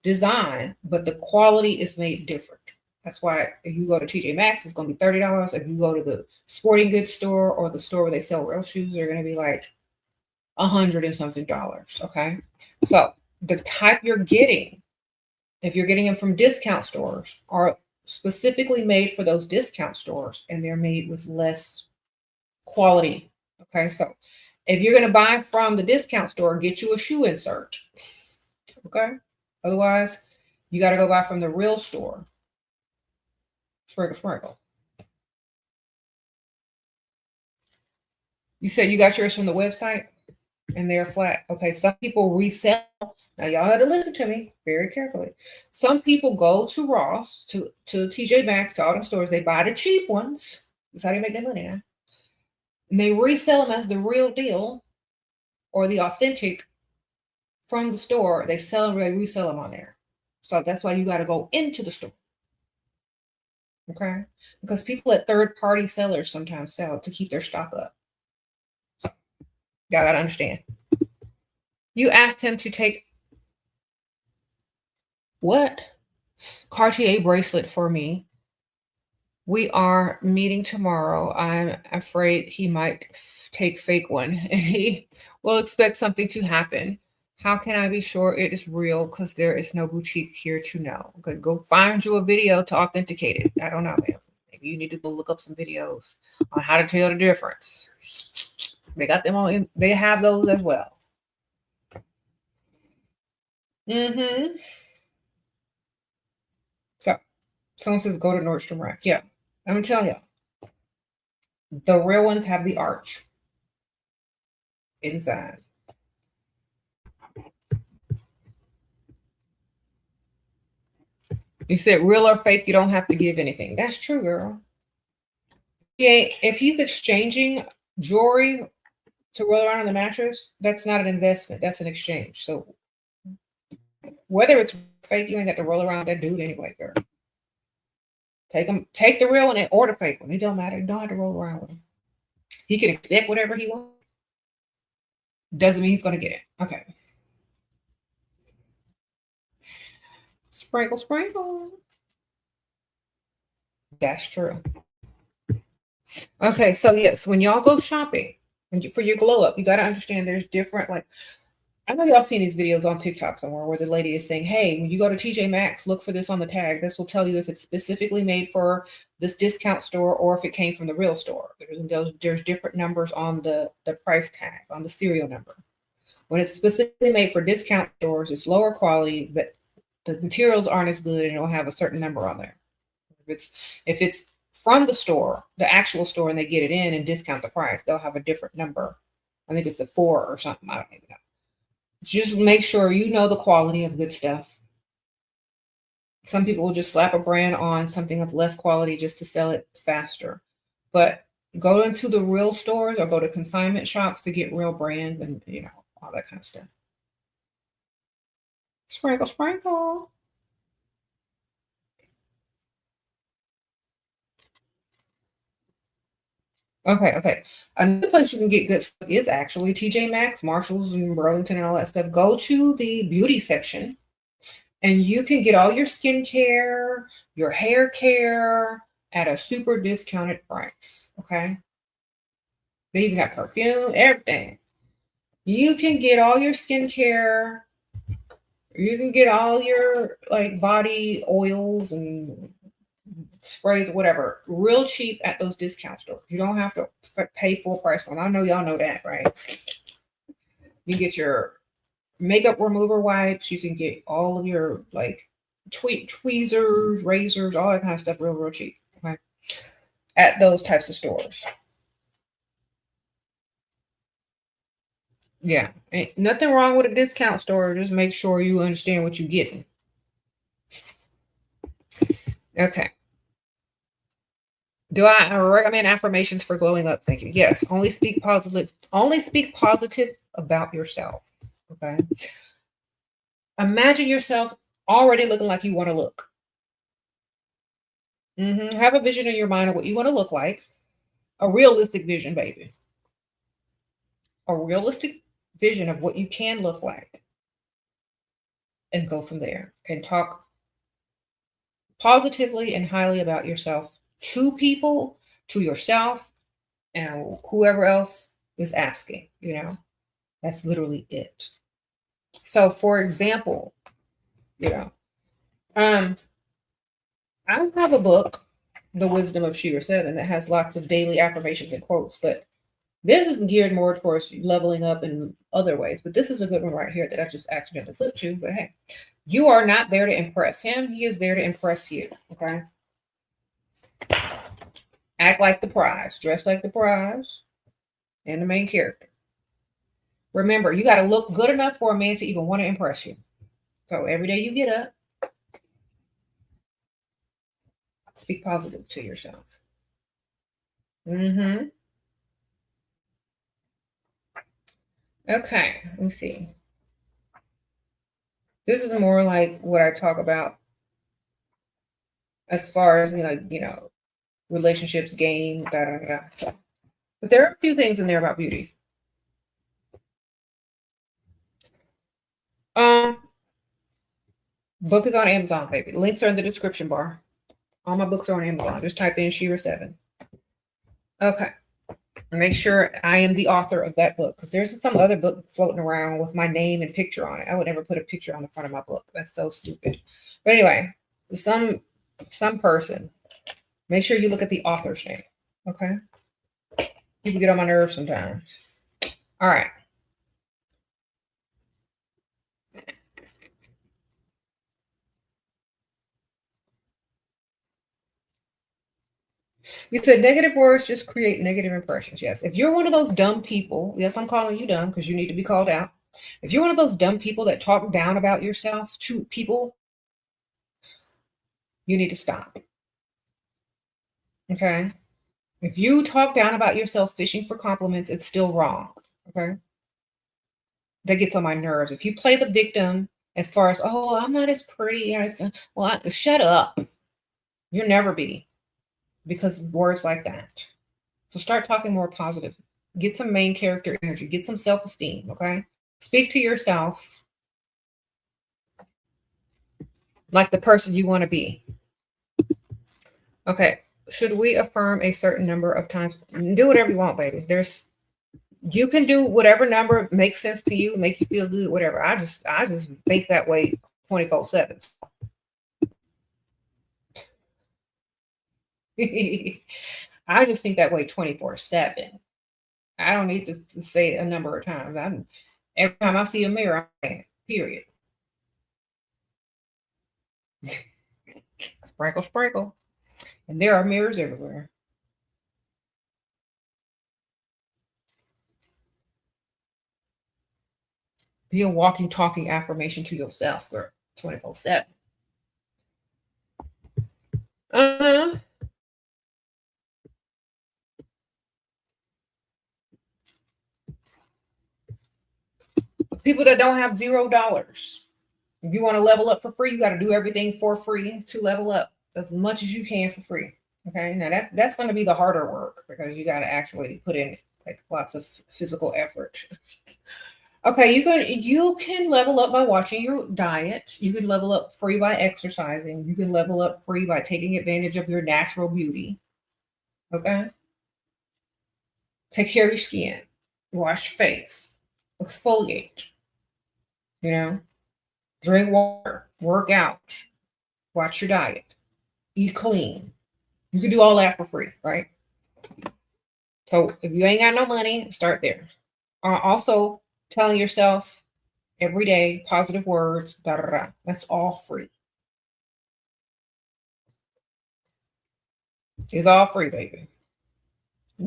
design, but the quality is made different. That's why if you go to TJ Maxx, it's going to be $30. If you go to the sporting goods store or the store where they sell real shoes, they're going to be like $100 and something. Okay. So the type you're getting, if you're getting them from discount stores, are specifically made for those discount stores, and they're made with less quality. Okay. So if you're going to buy from the discount store, get you a shoe insert. Okay. Otherwise, you got to go buy from the real store. Sprinkle. You said you got yours from the website and they're flat. Okay, some people resell. Now, y'all have to listen to me very carefully. Some people go to Ross, to TJ Maxx, to all the stores. They buy the cheap ones. That's how they make their money now. And they resell them as the real deal or the authentic from the store. They resell them on there. So that's why you got to go into the store. Okay? Because people at third-party sellers sometimes sell to keep their stock up. So y'all got to understand. You asked him to take what? Cartier bracelet for me. We are meeting tomorrow. I'm afraid he might take fake one and he will expect something to happen. How can I be sure it is real? Because there is no boutique here to know. Okay, go find you a video to authenticate it. I don't know, man. Maybe you need to go look up some videos on how to tell the difference. They got them on. They have those as well. So someone says go to Nordstrom Rack. Yeah, I'm gonna tell you. The real ones have the arch inside. You said real or fake, you don't have to give anything. That's true, girl. Yeah, if he's exchanging jewelry to roll around on the mattress, that's not an investment. That's an exchange. So whether it's fake, you ain't got to roll around that dude anyway, girl. Take the real one or the fake one. It don't matter. You don't have to roll around with him. He can expect whatever he wants. Doesn't mean he's going to get it. Okay. Sprinkle. That's true. Okay, so yes, when y'all go shopping for your glow up, you got to understand there's different, like, I know y'all seen these videos on TikTok somewhere where the lady is saying, hey, when you go to TJ Maxx, look for this on the tag. This will tell you if it's specifically made for this discount store or if it came from the real store. There's different numbers on the price tag, on the serial number. When it's specifically made for discount stores, it's lower quality, but the materials aren't as good and it'll have a certain number on there. If it's from the store, the actual store, and they get it in and discount the price, they'll have a different number. I think it's a 4 or something. I don't even know. Just make sure you know the quality of good stuff. Some people will just slap a brand on something of less quality just to sell it faster. But go into the real stores or go to consignment shops to get real brands and, all that kind of stuff. Sprinkle. Okay. Another place you can get good stuff is actually TJ Maxx, Marshalls, and Burlington and all that stuff. Go to the beauty section and you can get all your skincare, your hair care at a super discounted price. Okay. They even got perfume, everything. You can get all your skincare. You can get all your like body oils and sprays, whatever, real cheap at those discount stores. You don't have to pay full price for them. I know y'all know that, right? You get your makeup remover wipes. You can get all of your like tweezers, razors, all that kind of stuff real cheap. Okay? At those types of stores. Yeah. Ain't nothing wrong with a discount store. Just make sure you understand what you're getting. Okay. Do I recommend affirmations for glowing up? Thank you. Yes. Only speak positive. Only speak positive about yourself. Okay. Imagine yourself already looking like you want to look. Have a vision in your mind of what you want to look like. A realistic vision, baby. A realistic vision of what you can look like. And go from there. And talk positively and highly about yourself to people, to yourself, and whoever else is asking, you know. That's literally it. So for example, you know, I have a book, The Wisdom of Sheraseven, that has lots of daily affirmations and quotes, but this is geared more towards leveling up in other ways. But this is a good one right here that I just accidentally flipped to. But hey, you are not there to impress him. He is there to impress you. Okay. Act like the prize, dress like the prize, and the main character. Remember, you got to look good enough for a man to even want to impress you. So every day you get up, speak positive to yourself. Okay, let me see. This is more like what I talk about as far as like, you know, relationships, game, da da da. But there are a few things in there about beauty. Book is on Amazon, baby. Links are in the description bar. All my books are on Amazon. Just type in Sheraseven. Okay. Make sure I am the author of that book, because there's some other book floating around with my name and picture on it. I would never put a picture on the front of my book. That's so stupid. But anyway, some person, make sure you look at the author's name. Okay. People get on my nerves sometimes. All right. You said negative words just create negative impressions. Yes. If you're one of those dumb people, yes, I'm calling you dumb because you need to be called out. If you're one of those dumb people that talk down about yourself to people, you need to stop. Okay. If you talk down about yourself fishing for compliments, it's still wrong. Okay. That gets on my nerves. If you play the victim as far as, oh, I'm not as pretty as, well, shut up. You'll never be, because of words like that. So start talking more positive. Get some main character energy. Get some self-esteem, okay? Speak to yourself like the person you want to be. Okay. Should we affirm a certain number of times? Do whatever you want, baby. You can do whatever number makes sense to you, make you feel good, whatever. I just think that way 24/7. I just think that way 24/7. I don't need to say a number of times. Every time I see a mirror, period. Sprinkle, sprinkle. And there are mirrors everywhere. Be a walking, talking affirmation to yourself, girl. 24/7. Uh-huh. People that don't have $0. If you want to level up for free, you got to do everything for free to level up as much as you can for free. Okay. Now that's going to be the harder work, because you got to actually put in like lots of physical effort. Okay, you can level up by watching your diet. You can level up free by exercising. You can level up free by taking advantage of your natural beauty. Okay. Take care of your skin. Wash your face. Exfoliate. You know, drink water. Work out. Watch your diet. Eat clean. You can do all that for free, right? So if you ain't got no money, start there. Also, telling yourself every day positive words, da da da. That's all free. It's all free, baby.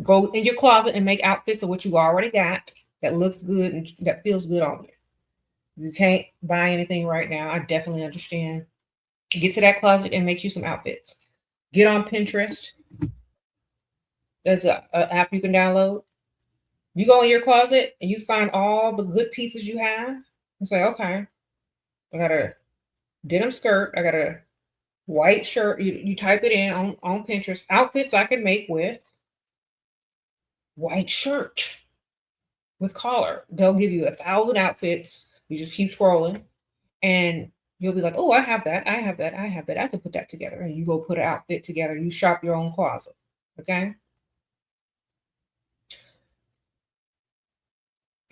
Go in your closet and make outfits of what you already got that looks good and that feels good on you. You can't buy anything right now. I definitely understand. Get to that closet and make you some outfits. Get on Pinterest. There's an app you can download. You go in your closet and you find all the good pieces you have and say, okay, I got a denim skirt. I got a white shirt. You type it in on Pinterest. Outfits I can make with white shirt with collar. They'll give you 1,000 outfits. You just keep scrolling and you'll be like, oh, I have that. I have that. I have that. I can put that together. And you go put an outfit together. You shop your own closet. Okay.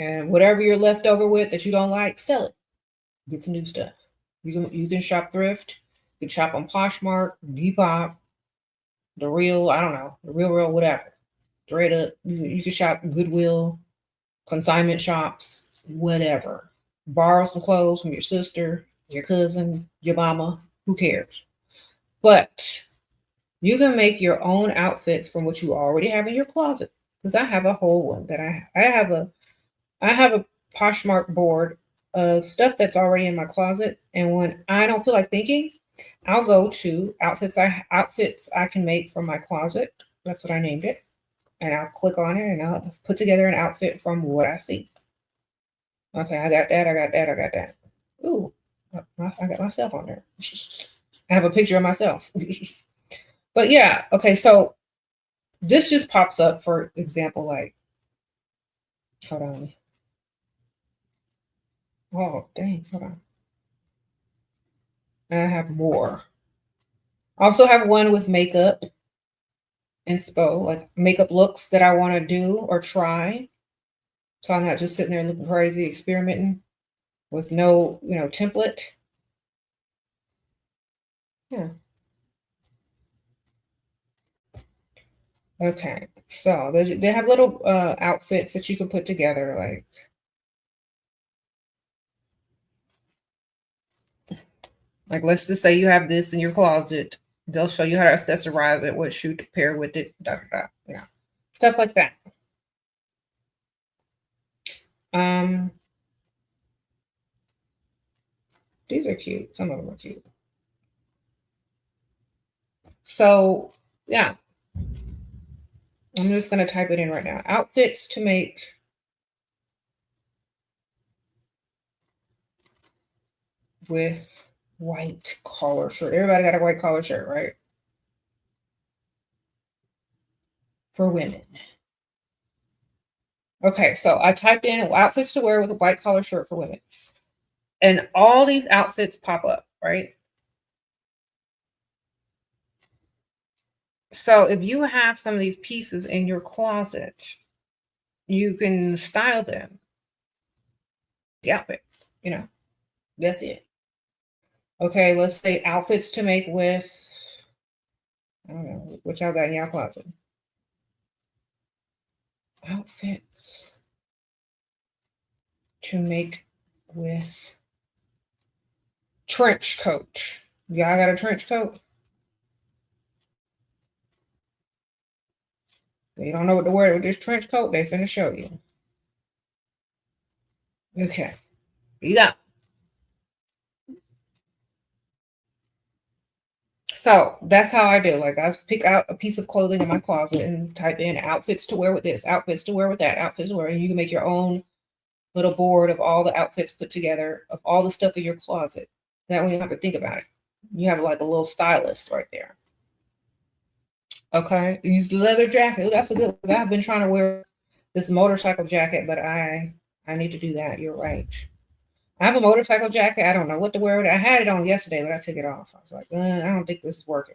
And whatever you're left over with that you don't like, sell it. Get some new stuff. You can shop thrift. You can shop on Poshmark, Depop, the Real, I don't know, the Real, whatever. Straight up. You can shop Goodwill, consignment shops, whatever. Borrow some clothes from your sister, your cousin, your mama, who cares? But you can make your own outfits from what you already have in your closet. Because I have a whole one that I have a Poshmark board of stuff that's already in my closet. And when I don't feel like thinking, I'll go to outfits I can make from my closet. That's what I named it. And I'll click on it and I'll put together an outfit from what I see. Okay, I got that, I got that, I got that. Ooh, I got myself on there. I have a picture of myself. But yeah, okay, so this just pops up, for example, like, hold on. Oh, dang, hold on. I have more. I also have one with makeup inspo, like makeup looks that I want to do or try. So I'm not just sitting there looking crazy, experimenting with no, template. Yeah. Okay. So they have little outfits that you can put together, like let's just say you have this in your closet. They'll show you how to accessorize it, what shoe to pair with it, da da da, stuff like that. Um, these are cute. Some of them are cute. So yeah, I'm just gonna type it in right now. Outfits to make with white collar shirt. Everybody got a white collar shirt, right? For women. Okay, so I typed in outfits to wear with a white collar shirt for women. And all these outfits pop up, right? So if you have some of these pieces in your closet, you can style them. The outfits, that's it. Okay, let's say outfits to make with, I don't know, what y'all got in y'all closet. Outfits to make with trench coat. Y'all got a trench coat? They don't know what to wear with this trench coat. They finna show you. Okay. Yeah. So that's how I do. Like I pick out a piece of clothing in my closet and type in outfits to wear with this, outfits to wear with that, outfits to wear, and you can make your own little board of all the outfits put together of all the stuff in your closet. That way you don't have to think about it. You have like a little stylist right there. Okay. Use the leather jacket. Ooh, that's a good one. I've been trying to wear this motorcycle jacket, but I need to do that. You're right. I have a motorcycle jacket. I don't know what to wear with it. I had it on yesterday, but I took it off. I was like, I don't think this is working.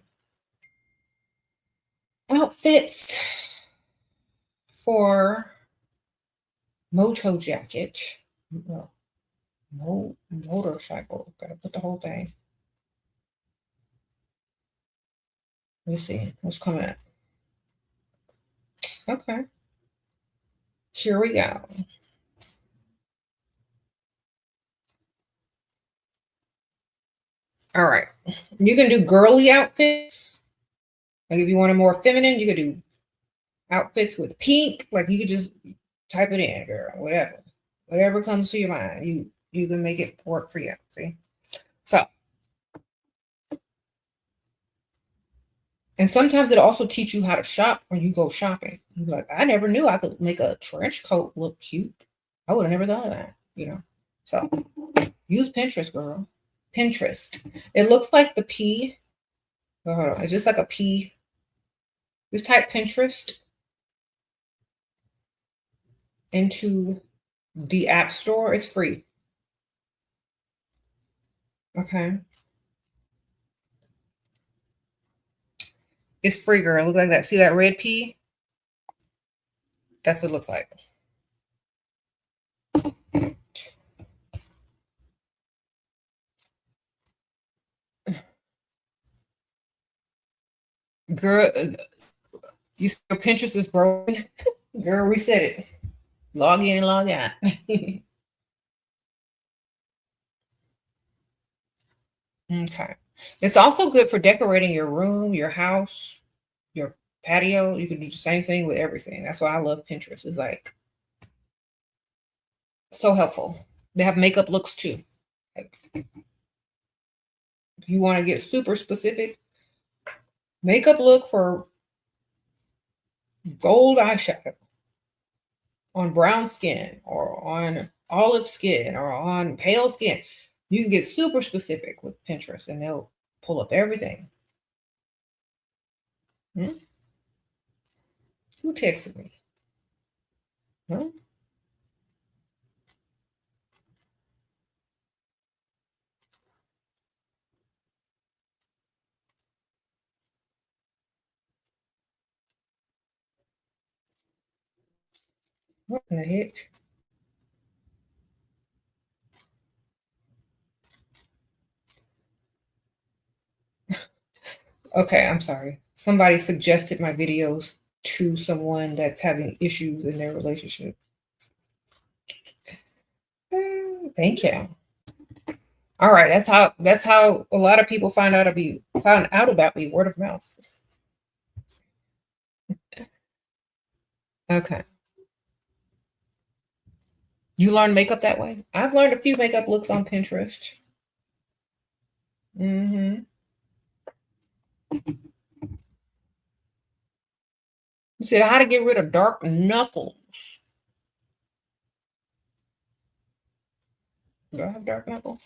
Outfits for moto jacket. No, motorcycle. Gotta put the whole thing. Let's see what's coming up. Okay. Here we go. All right. You can do girly outfits. Like if you want a more feminine, you could do outfits with pink. Like you could just type it in, girl. Whatever. Whatever comes to your mind. You can make it work for you. See? So, and sometimes it'll also teach you how to shop when you go shopping. You're like, I never knew I could make a trench coat look cute. I would have never thought of that, you know. So use Pinterest, girl. Pinterest. It looks like the P. Oh, hold on. It's just like a P. Just type Pinterest into the App Store. It's free. Okay. It's free, girl. Look like that. See that red P? That's what it looks like. Girl, you your Pinterest is broken. Girl, reset it. Log in and log out. Okay. It's also good for decorating your room, your house, your patio. You can do the same thing with everything. That's why I love Pinterest. It's like so helpful. They have makeup looks too. Like, if you want to get super specific, makeup look for gold eyeshadow on brown skin or on olive skin or on pale skin. You can get super specific with Pinterest and they'll pull up everything. Hmm? Who texted me? Huh? What in the heck? Okay, I'm sorry. Somebody suggested my videos to someone that's having issues in their relationship. Thank you. All right, that's how a lot of people found out about me, word of mouth. Okay. You learn makeup that way? I've learned a few makeup looks on Pinterest. Mm-hmm. You said how to get rid of dark knuckles. Do I have dark knuckles?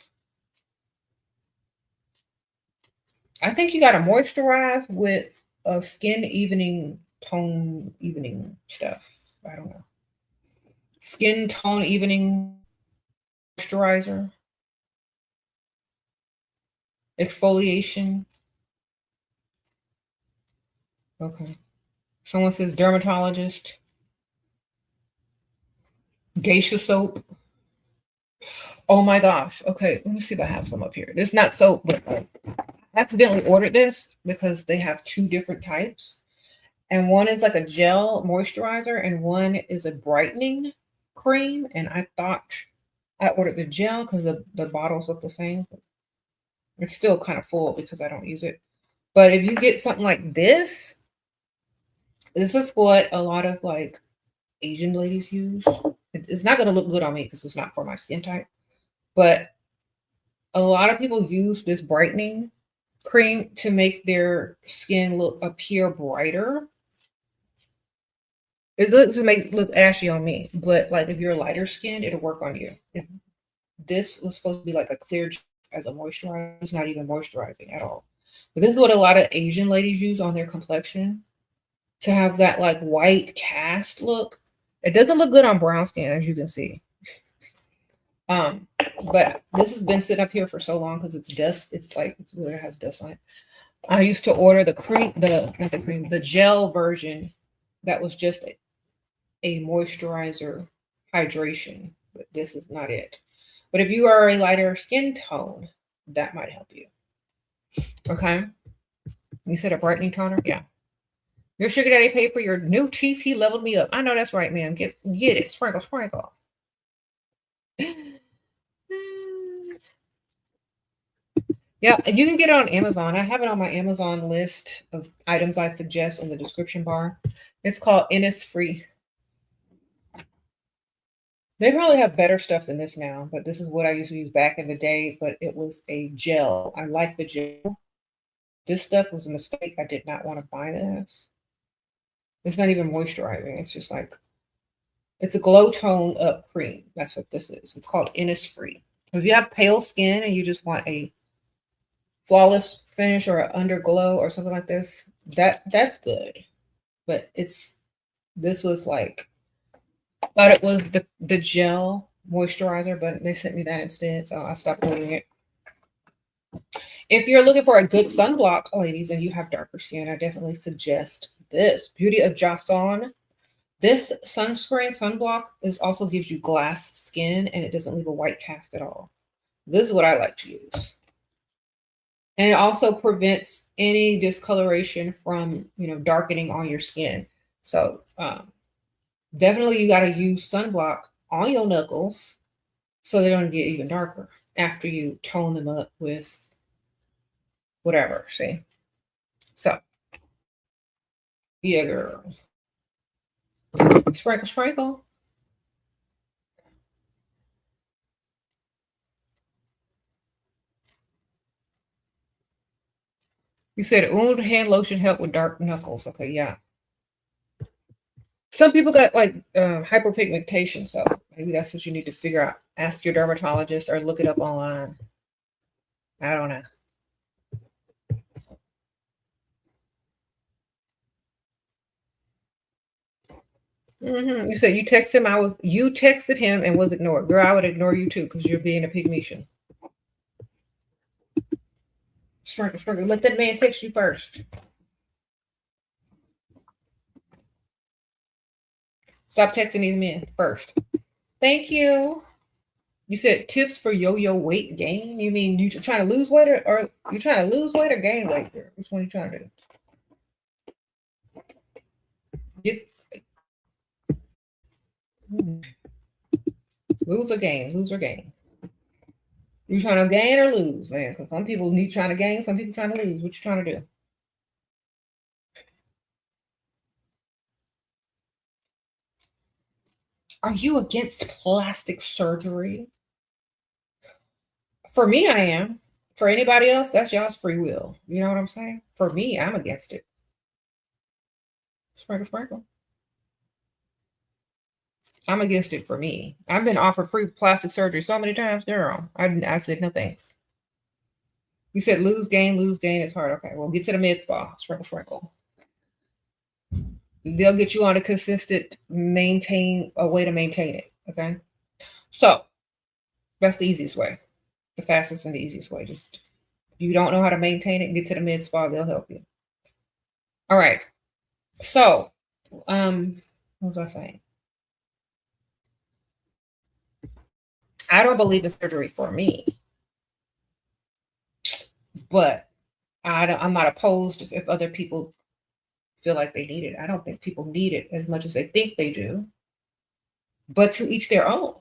I think you got to moisturize with a skin evening tone evening stuff. I don't know. Skin tone evening moisturizer, exfoliation. Okay. Someone says dermatologist, geisha soap. Oh my gosh. Okay, let me see if I have some up here. It's not soap, but I accidentally ordered this because they have two different types. And one is like a gel moisturizer, and one is a brightening cream. And I thought I ordered the gel because the bottles look the same. It's still kind of full because I don't use it. But if you get something like this is what a lot of like Asian ladies use. It's not going to look good on me because it's not for my skin type. But a lot of people use this brightening cream to make their skin appear brighter. It looks to make look ashy on me, but like if you're lighter skinned, it'll work on you. This was supposed to be like a clear as a moisturizer. It's not even moisturizing at all. But this is what a lot of Asian ladies use on their complexion to have that like white cast look. It doesn't look good on brown skin, as you can see. But this has been sitting up here for so long because it's dust. It has dust on it. I used to order the cream, not the cream, the gel version that was just a moisturizer hydration, but this is not it. But if you are a lighter skin tone, that might help you. Okay. You said a brightening toner? Yeah. Your sugar daddy paid for your new teeth. He leveled me up. I know that's right, man. Get it. Sprinkle, sprinkle. Yeah, you can get it on Amazon. I have it on my Amazon list of items I suggest in the description bar. It's called Innisfree. They probably have better stuff than this now, but this is what I used to use back in the day. But it was a gel. I like the gel. This stuff was a mistake. I did not want to buy this. It's not even moisturizing. It's just like, it's a glow tone up cream. That's what this is. It's called Innisfree. If you have pale skin and you just want a flawless finish or an underglow or something like this, that's good. But this was like, thought it was the gel moisturizer, but they sent me that instead, so I stopped ordering it. If you're looking for a good sunblock, ladies, and you have darker skin, I definitely suggest this Beauty of Jason. This sunscreen sunblock also gives you glass skin, and it doesn't leave a white cast at all. This is what I like to use. And it also prevents any discoloration from, darkening on your skin. So definitely you got to use sunblock on your knuckles so they don't get even darker after you tone them up with whatever, see? So, yeah, girl. Sprinkle, sprinkle. You said oud hand lotion help with dark knuckles. Okay, yeah. Some people got like hyperpigmentation, so maybe that's what you need to figure out. Ask your dermatologist or look it up online. I don't know. You said you texted him. You texted him and was ignored. Girl, I would ignore you too because you're being a pygmation. Sprinkle, sprinkle. Let that man text you first. Stop texting these men first. Thank you. You said tips for yo-yo weight gain. You mean you trying to lose weight or you trying to lose weight or gain weight? Which one are you trying to do? Lose or gain? Lose or gain? You trying to gain or lose, man? Because some people need trying to gain, some people trying to lose. What you trying to do? Are you against plastic surgery? For me, I am. For anybody else, that's y'all's free will. You know what I'm saying? For me, I'm against it. Sprinkle, sprinkle. I'm against it for me. I've been offered free plastic surgery so many times, girl. I said no thanks. You said lose, gain, it's hard. Okay, well, get to the med spa. Sprinkle, sprinkle. They'll get you on a consistent a way to maintain it. Okay. So that's the easiest way. The fastest and the easiest way. Just if you don't know how to maintain it, get to the med spa, they'll help you. All right. So, what was I saying? I don't believe in surgery for me, but I'm not opposed if other people feel like they need it. I don't think people need it as much as they think they do, but to each their own.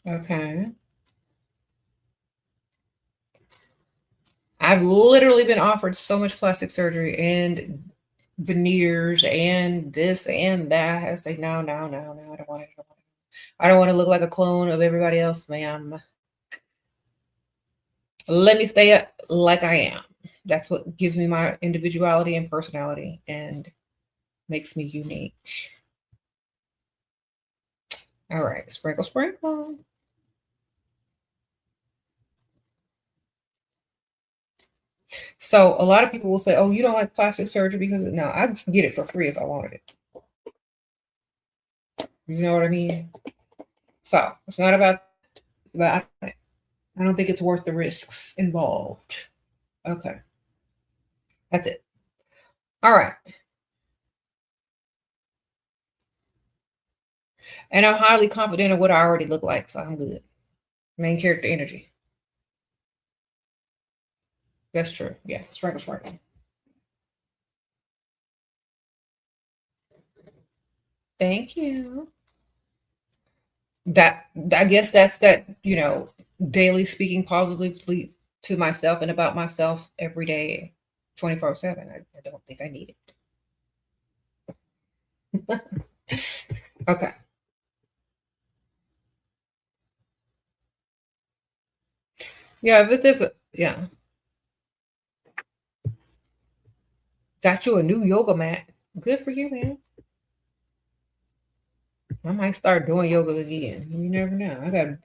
Okay. I've literally been offered so much plastic surgery and veneers and this and that. I say, no, no, no, no, I don't want it. I don't want to look like a clone of everybody else, ma'am. Let me stay like I am. That's what gives me my individuality and personality and makes me unique. All right, sprinkle, sprinkle. So a lot of people will say, oh, you don't like plastic surgery because no, I can get it for free if I wanted it. You know what I mean? So it's not about, but I don't think it's worth the risks involved. Okay. That's it. All right. And I'm highly confident in what I already look like, so I'm good. Main character energy. That's true. Yeah. Sprinkle, sprinkle. Thank you. That I guess that's that, daily speaking positively to myself and about myself every day, 24/7. I don't think I need it. Okay. Yeah, if there's a yeah. Got you a new yoga mat. Good for you, man. I might start doing yoga again. You never know.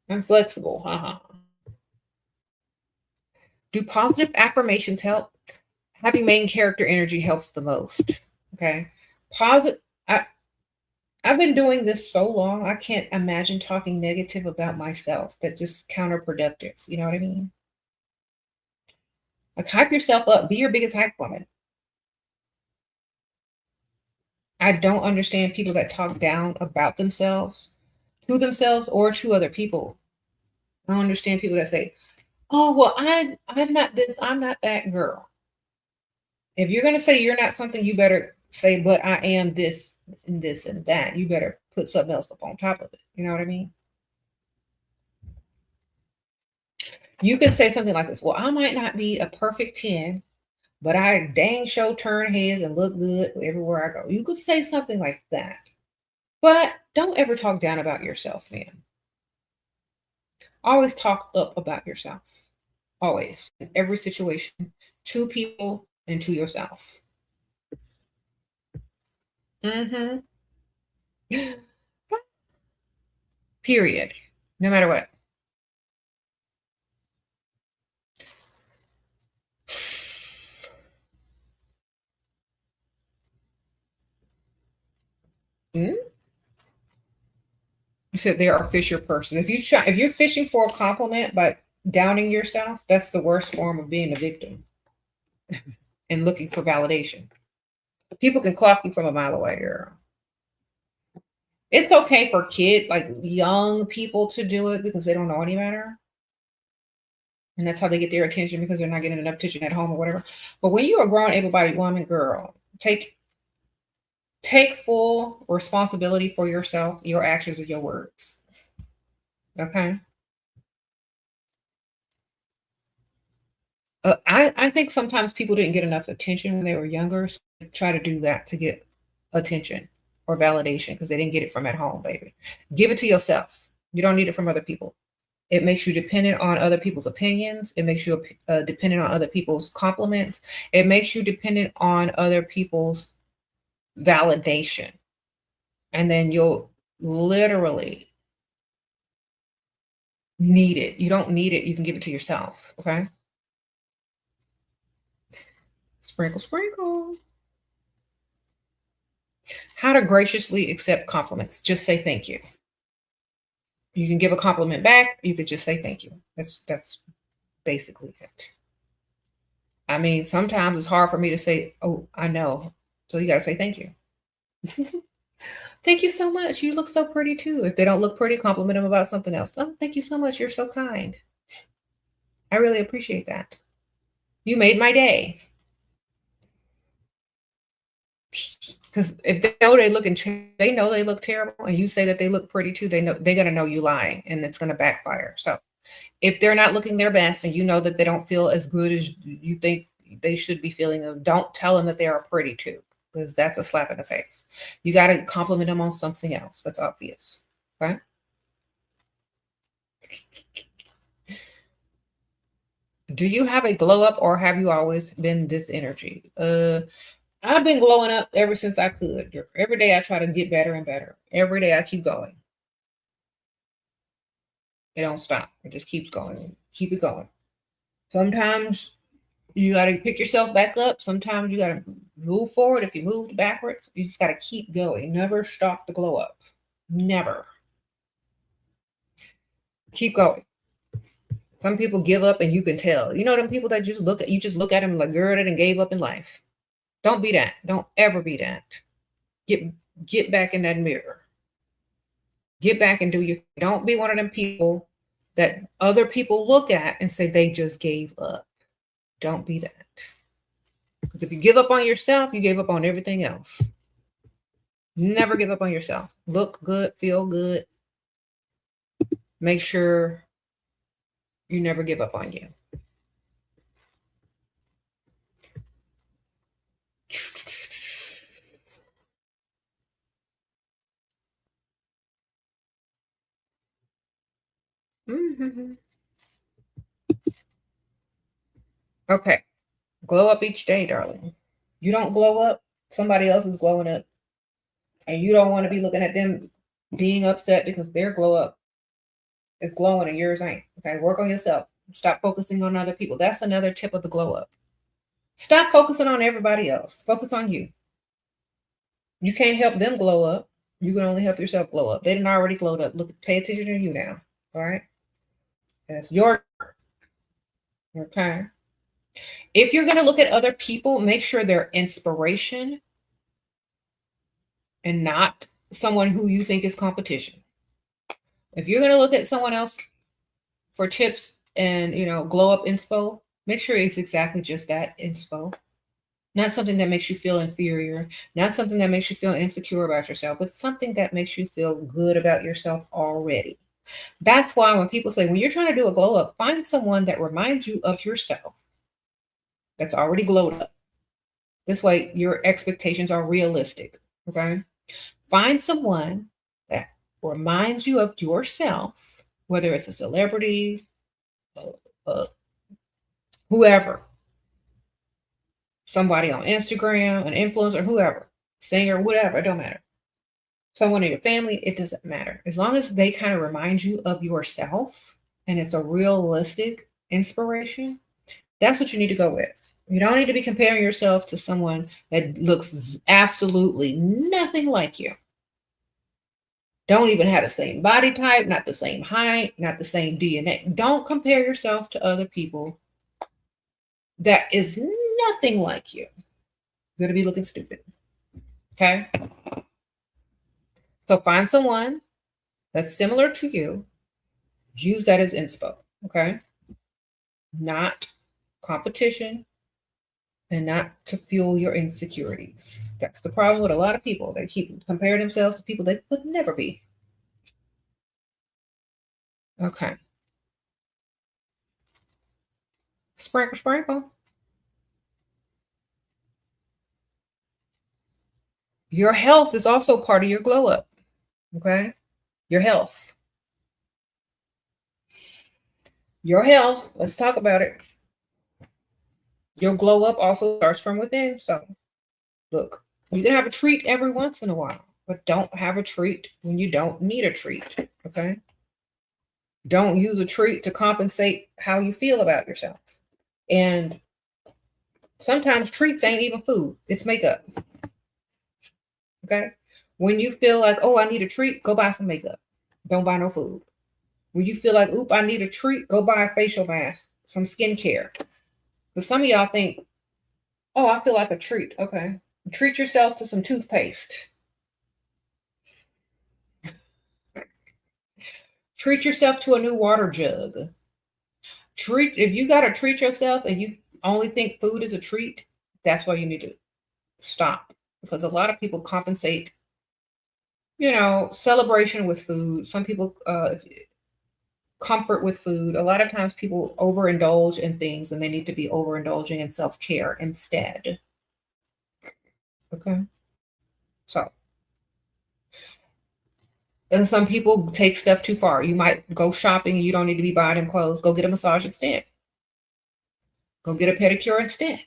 I'm flexible. Haha. Do positive affirmations help? Having main character energy helps the most. Okay. Positive I've been doing this so long, I can't imagine talking negative about myself. That's just counterproductive. You know what I mean? Like hype yourself up. Be your biggest hype woman. I don't understand people that talk down about themselves, to themselves or to other people. I don't understand people that say, "Oh, well, I'm not this, I'm not that girl." If you're gonna say you're not something, you better say, "But I am this and this and that." You better put something else up on top of it. You know what I mean? You can say something like this. Well, I might not be a perfect 10, but I dang show turn heads and look good everywhere I go. You could say something like that. But don't ever talk down about yourself, man. Always talk up about yourself. Always. In every situation. To people and to yourself. Mm-hmm. Period. No matter what. Mm? You said they are a fisher person. If you're fishing for a compliment by downing yourself, that's the worst form of being a victim and looking for validation. People can clock you from a mile away, girl. It's okay for kids, like young people, to do it because they don't know any better. And that's how they get their attention because they're not getting enough attention at home or whatever. But when you're a grown, able-bodied woman, girl, take full responsibility for yourself, your actions, and your words. Okay. I think sometimes people didn't get enough attention when they were younger. So they try to do that to get attention or validation because they didn't get it from at home, baby. Give it to yourself. You don't need it from other people. It makes you dependent on other people's opinions. It makes you dependent on other people's compliments. It makes you dependent on other people's validation. And then you'll literally need it. You don't need it. You can give it to yourself. Okay. Sprinkle, sprinkle. How to graciously accept compliments. Just say thank you. You can give a compliment back. You could just say thank you. That's basically it. I mean, sometimes it's hard for me to say, "Oh, I know." So you got to say thank you. Thank you so much. You look so pretty too. If they don't look pretty, compliment them about something else. Oh, thank you so much. You're so kind. I really appreciate that. You made my day. Because if they know they know they look terrible, and you say that they look pretty too, they know they're gonna know you lying, and it's gonna backfire. So if they're not looking their best, and you know that they don't feel as good as you think they should be feeling, don't tell them that they are pretty too, because that's a slap in the face. You got to compliment them on something else. That's obvious. Okay. Do you have a glow up, or have you always been this energy? I've been glowing up ever since I could. Every day I try to get better and better. Every day I keep going. It don't stop. It just keeps going. Keep it going. Sometimes you got to pick yourself back up. Sometimes you got to move forward. If you moved backwards, you just got to keep going. Never stop the glow up. Never. Keep going. Some people give up and you can tell. You know them people that just look at them like, girl, they done gave up in life. Don't be that. Don't ever be that. Get get back in that mirror. Get back and do your, don't be one of them people that other people look at and say they just gave up. Don't be that. Because if you give up on yourself, you gave up on everything else. Never give up on yourself. Look good, feel good. Make sure you never give up on you. Mm-hmm. Okay. Glow up each day, darling. You don't glow up, somebody else is glowing up. And you don't want to be looking at them being upset because their glow up is glowing and yours ain't. Okay. Work on yourself. Stop focusing on other people. That's another tip of the glow up. Stop focusing on everybody else. Focus on you. You can't help them glow up. You can only help yourself glow up. They didn't already glowed up. Look, pay attention to you now. All right. That's your turn. Okay. If you're going to look at other people, make sure they're inspiration and not someone who you think is competition. If you're going to look at someone else for tips and, glow up inspo, make sure it's exactly just that, inspo. Not something that makes you feel inferior, not something that makes you feel insecure about yourself, but something that makes you feel good about yourself already. That's why when people say, when you're trying to do a glow up, find someone that reminds you of yourself that's already glowed up. This way, your expectations are realistic. Okay. Find someone that reminds you of yourself, whether it's a celebrity, whoever, somebody on Instagram, an influencer, whoever, singer, whatever, it don't matter. Someone in your family, it doesn't matter. As long as they kind of remind you of yourself and it's a realistic inspiration, that's what you need to go with. You don't need to be comparing yourself to someone that looks absolutely nothing like you. Don't even have the same body type, not the same height, not the same DNA. Don't compare yourself to other people that is nothing like you. You're going to be looking stupid. Okay? So find someone that's similar to you. Use that as inspo. Okay? Not competition and not to fuel your insecurities. That's the problem with a lot of people. They keep comparing themselves to people they could never be. Okay. Sprinkle, sprinkle. Your health is also part of your glow up. Okay? Your health. Your health, let's talk about it. Your glow up also starts from within. So, look, you can have a treat every once in a while, but don't have a treat when you don't need a treat. Okay? Don't use a treat to compensate how you feel about yourself. And sometimes treats ain't even food, it's makeup. Okay? When you feel like, oh, I need a treat, go buy some makeup. Don't buy no food. When you feel like, oop, I need a treat, go buy a facial mask, some skincare. Because some of y'all think, oh, I feel like a treat. Okay. Treat yourself to some toothpaste. Treat yourself to a new water jug. If you got to treat yourself and you only think food is a treat, that's why you need to stop. Because a lot of people compensate, celebration with food. Some people, comfort with food. A lot of times people overindulge in things and they need to be overindulging in self-care instead. Okay. So, and some people take stuff too far. You might go shopping and you don't need to be buying them clothes. Go get a massage instead. Go get a pedicure instead.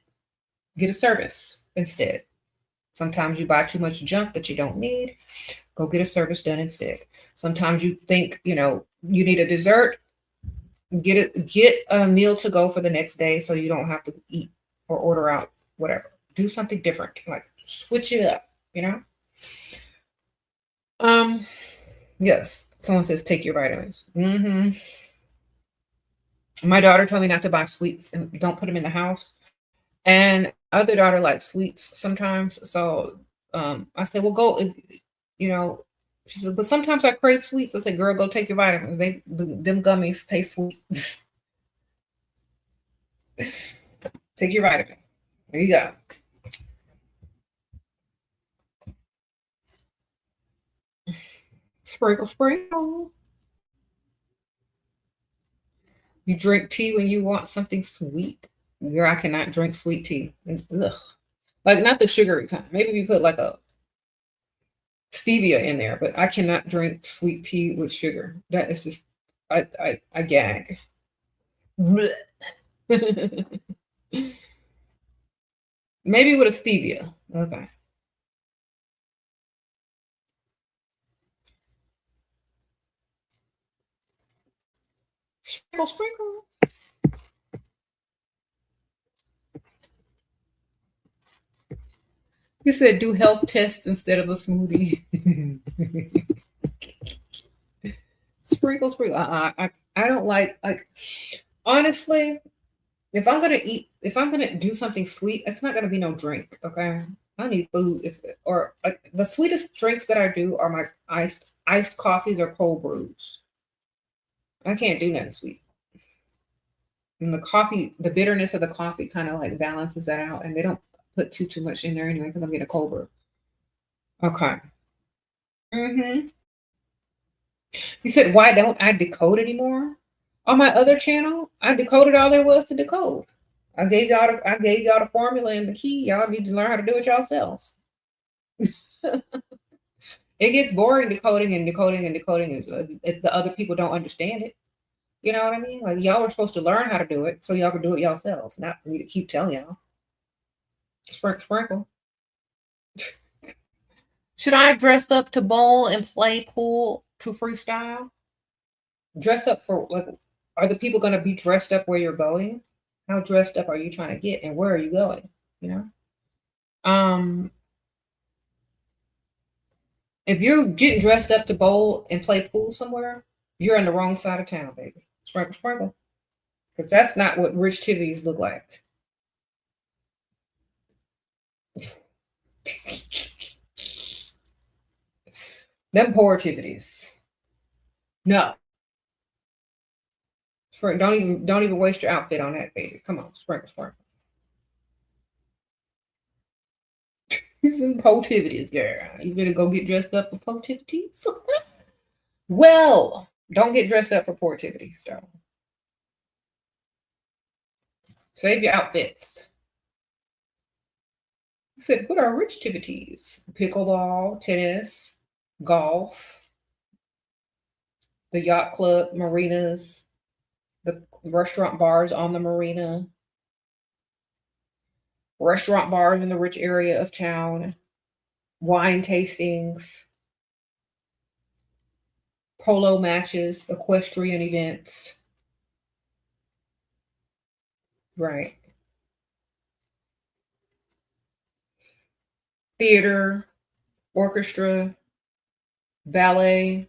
Get a service instead. Sometimes you buy too much junk that you don't need. Go get a service done instead. Sometimes you think, you need a dessert. Get a meal to go for the next day so you don't have to eat or order out, whatever. Do something different. Like switch it up, Yes, someone says take your vitamins. My daughter told me not to buy sweets and don't put them in the house. And other daughter likes sweets sometimes. So I said, well, go, She said, but sometimes I crave sweets. I said, girl, go take your vitamins. Them gummies taste sweet. Take your vitamin. There you go. Sprinkle, sprinkle. You drink tea when you want something sweet. Girl, I cannot drink sweet tea. Ugh. Like not the sugary kind. Maybe if you put like a stevia in there, but I cannot drink sweet tea with sugar. That is just I gag. Maybe with a stevia. Okay. Sprinkle, sprinkle. You said do health tests instead of a smoothie. Sprinkle, sprinkle. I don't like honestly, if I'm gonna do something sweet, it's not gonna be no drink. Okay. I need food if or like the sweetest drinks that I do are my iced coffees or cold brews. I can't do nothing sweet. And the coffee, the bitterness of the coffee kind of like balances that out. And they don't put too much in there anyway because I'm getting a cold brew. Okay. Hmm. You said why don't I decode anymore? On my other channel, I decoded all there was to decode. I gave y'all the formula and the key. Y'all need to learn how to do it yourselves. It gets boring decoding and decoding and decoding if the other people don't understand it. You know what I mean? Like y'all were supposed to learn how to do it so y'all could do it yourselves, not for me to keep telling y'all. Sprinkle, sprinkle. Should I dress up to bowl and play pool to freestyle? Dress up for like, are the people going to be dressed up where you're going? How dressed up are you trying to get, and where are you going? You know, if you're getting dressed up to bowl and play pool somewhere, you're on the wrong side of town, baby. Sprinkle, sprinkle, because that's not what rich tivities look like. Them poor tivities. No, don't even waste your outfit on that, baby. Come on, sprinkle, sprinkle. Some potivities, girl. You better go get dressed up for potivities. Well, don't get dressed up for potivities, though. Save your outfits. I said, what are rich activities? Pickleball, tennis, golf, the yacht club, marinas, the restaurant bars on the marina, restaurant bars in the rich area of town, wine tastings, polo matches, equestrian events. Right. Theater, orchestra, ballet,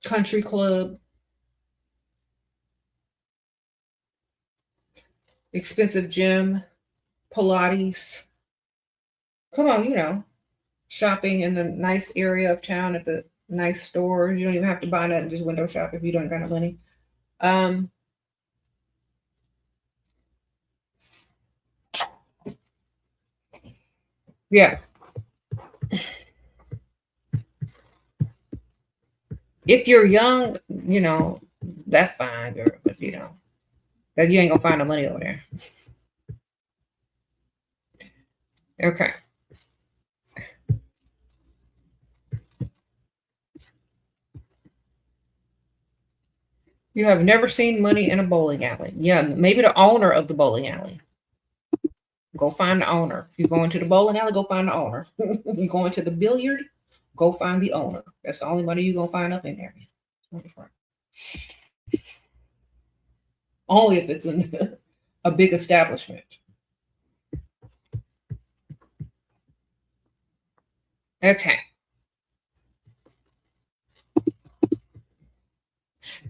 country club, expensive gym, Pilates. Come on, shopping in the nice area of town at the nice stores. You don't even have to buy nothing, just window shop if you don't got no money. Um, yeah. If you're young, that's fine, girl. But that you ain't gonna find no money over there. Okay. You have never seen money in a bowling alley. Yeah, maybe the owner of the bowling alley. Go find the owner. If you go into the bowling alley, go find the owner. You go into the billiard, go find the owner. That's the only money you're gonna find up in there. Only if it's in a big establishment. Okay.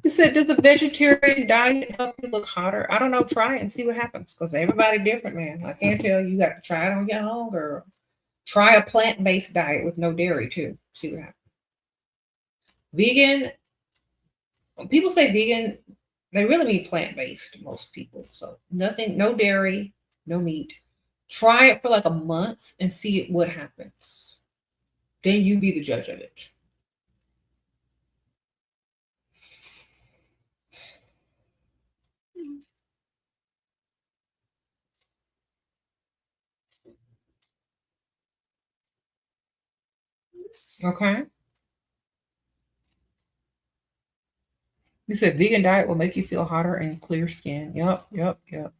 You said said, does the vegetarian diet help you look hotter? I don't know. Try it and see what happens. Because everybody different, man. I can't tell you. You got to try it on your own, girl. Try a plant-based diet with no dairy too. See what happens. Vegan. When people say vegan, they really mean plant-based, most people. So nothing, no dairy, no meat. Try it for like a month and see what happens. Then you be the judge of it. Okay. You said vegan diet will make you feel hotter and clear skin. Yep, yep, yep.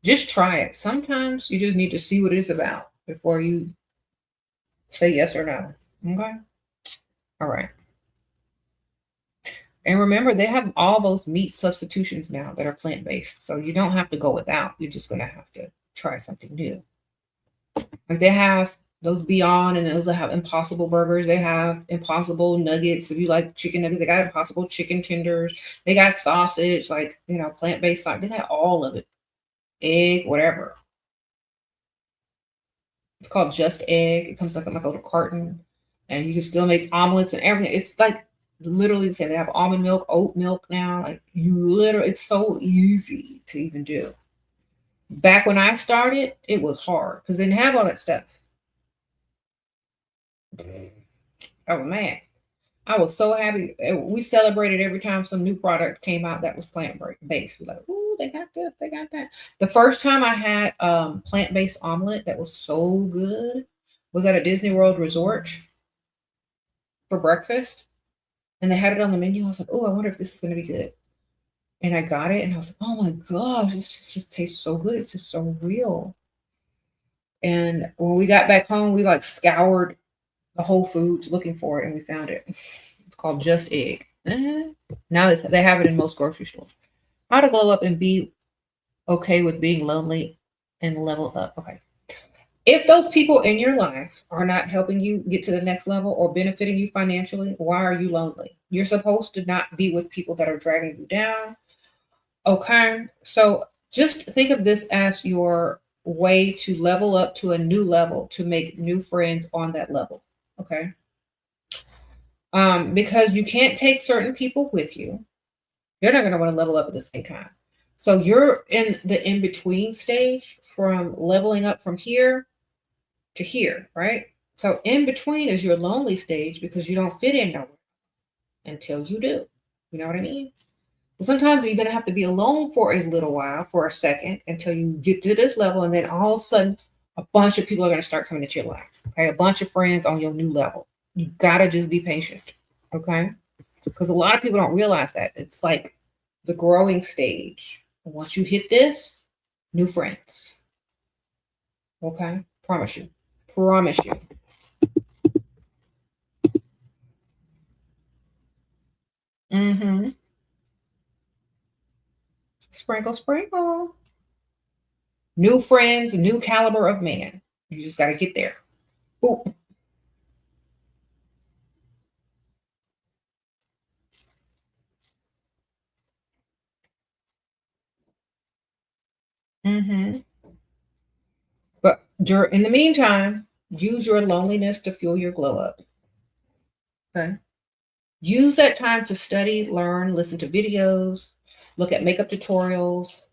Just try it. Sometimes you just need to see what it's about before you say yes or no. Okay. All right. And remember, they have all those meat substitutions now that are plant based. So you don't have to go without. You're just going to have to try something new. Like they have those Beyond and those that have Impossible burgers. They have Impossible nuggets. If you like chicken nuggets, they got Impossible chicken tenders. They got sausage, like, plant based. They got all of it. Egg, whatever. It's called Just Egg. It comes like a little carton, and you can still make omelets and everything. It's like literally the same. They have almond milk, oat milk now. Like it's so easy to even do. Back when I started, it was hard because they didn't have all that stuff. Oh man, I was so happy. We celebrated every time some new product came out that was plant based. We're like, ooh, they got this, they got that. The first time I had plant based omelet that was so good was at a Disney World resort for breakfast, and they had it on the menu. I was like, oh, I wonder if this is going to be good. And I got it, and I was like, oh my gosh, it just tastes so good. It's just so real. And when we got back home, we like scoured the Whole Foods looking for it, and we found it. It's called Just Egg. Now they have it in most grocery stores. How to glow up and be okay with being lonely and level up. Okay. If those people in your life are not helping you get to the next level or benefiting you financially, why are you lonely? You're supposed to not be with people that are dragging you down. Okay. So just think of this as your way to level up to a new level, to make new friends on that level. Okay. Because you can't take certain people with you. They're not going to want to level up at the same time. So you're in the in-between stage from leveling up from here to here, right? So in between is your lonely stage because you don't fit in nowhere until you do. You know what I mean? Well, sometimes you're going to have to be alone for a little while, for a second, until you get to this level. And then all of a sudden, a bunch of people are going to start coming into your life. Okay. A bunch of friends on your new level. You got to just be patient. Okay. Because a lot of people don't realize that. It's like the growing stage. Once you hit this, new friends. Okay. Promise you. Promise you. Mm-hmm. Sprinkle, sprinkle. New friends, new caliber of man. You just got to get there. Boop. Mm-hmm. But in the meantime, use your loneliness to fuel your glow up. Okay. Use that time to study, learn, listen to videos, look at makeup tutorials,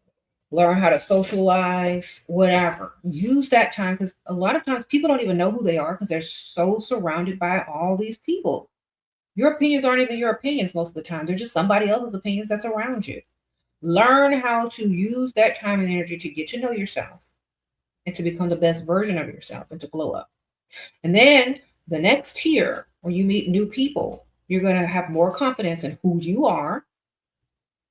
learn how to socialize, whatever. Use that time because a lot of times people don't even know who they are because they're so surrounded by all these people. Your opinions aren't even your opinions most of the time. They're just somebody else's opinions that's around you. Learn how to use that time and energy to get to know yourself and to become the best version of yourself and to glow up. And then the next tier, when you meet new people, you're going to have more confidence in who you are,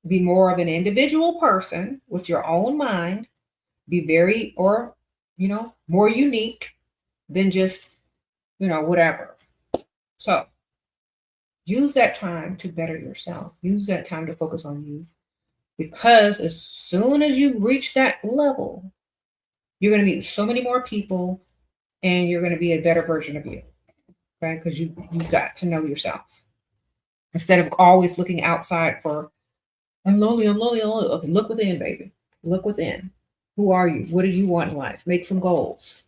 be more of an individual person with your own mind, be very, or, more unique than just, whatever. So use that time to better yourself. Use that time to focus on you. Because as soon as you reach that level, you're going to meet so many more people and you're going to be a better version of you. Okay? Because you got to know yourself. Instead of always looking outside for I'm lonely, I'm lonely, I'm lonely. Okay, look within, baby. Look within. Who are you? What do you want in life? Make some goals.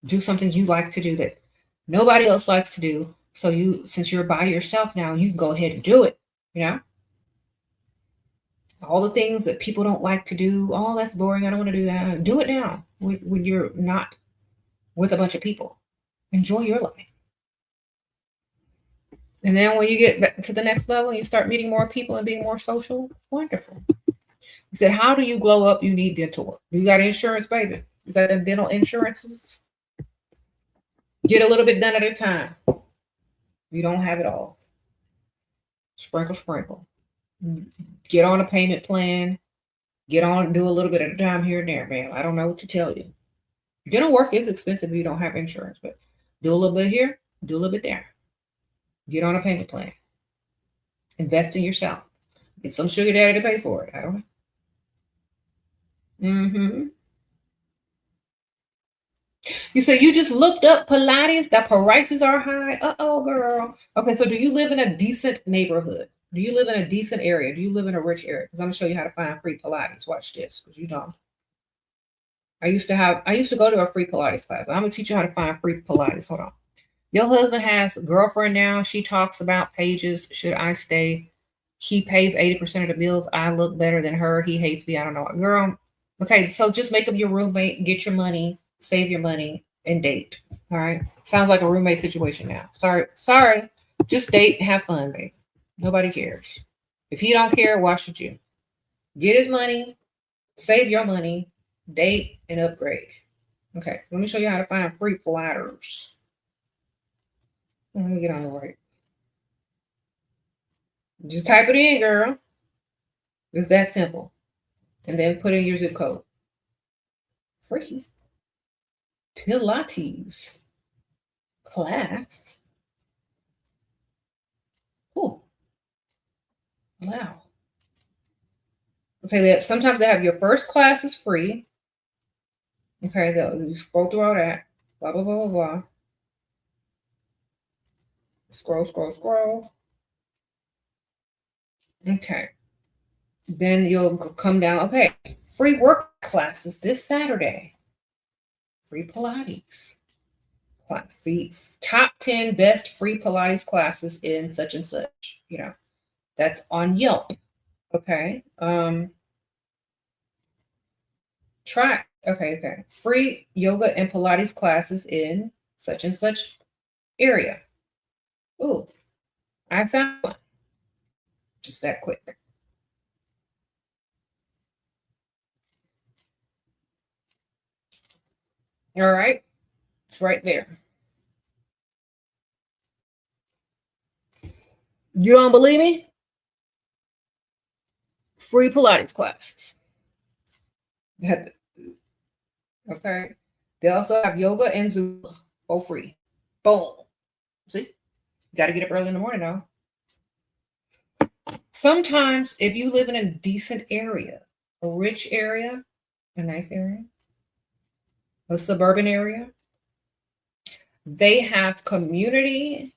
Do something you like to do that nobody else likes to do. So since you're by yourself now, you can go ahead and do it. You know, all the things that people don't like to do. Oh, that's boring. I don't want to do that. Do it now when you're not with a bunch of people. Enjoy your life. And then when you get back to the next level, you start meeting more people and being more social. Wonderful. He said, how do you glow up? You need dental work. You got insurance, baby. You got them dental insurances. Get a little bit done at a time. You don't have it all. Sprinkle, sprinkle. Get on a payment plan. Get on, do a little bit at a time here and there, man. I don't know what to tell you. Dental work is expensive if you don't have insurance, but do a little bit here, do a little bit there. Get on a payment plan. Invest in yourself. Get some sugar daddy to pay for it. I don't know. You say you just looked up Pilates, that prices are high. Uh-oh, girl. Okay, so do you live in a decent neighborhood? Do you live in a decent area? Do you live in a rich area? Because I'm gonna show you how to find free Pilates. Watch this, because you know. I used to go to a free Pilates class. I'm gonna teach you how to find free Pilates. Hold on. Your husband has a girlfriend now. She talks about pages. Should I stay? He pays 80% of the bills. I look better than her. He hates me. I don't know. Girl. Okay, so just make up your roommate, get your money, save your money, and date. All right. Sounds like a roommate situation now. Sorry. Just date and have fun, babe. Nobody cares. If he don't care, why should you? Get his money, save your money, date, and upgrade. Okay, let me show you how to find free Pilates. Let me get on the right. Just type it in, girl. It's that simple. And then put in your zip code. Free Pilates class. Oh, wow. Okay, sometimes they have your first class is free. Okay, you scroll through all that. Blah, blah, blah, blah, blah. Scroll. Okay. Then you'll come down. Okay, free work classes this Saturday. Free Pilates. Free top 10 best free Pilates classes in such and such. You know, that's on Yelp. Okay. Try. Okay. Free yoga and Pilates classes in such and such area. Ooh, I found one. Just that quick. All right. It's right there. You don't believe me? Free Pilates classes. Okay. They also have yoga and Zumba for free. Boom. See? You got to get up early in the morning, though. Sometimes, if you live in a decent area, a rich area, a nice area, a suburban area, they have community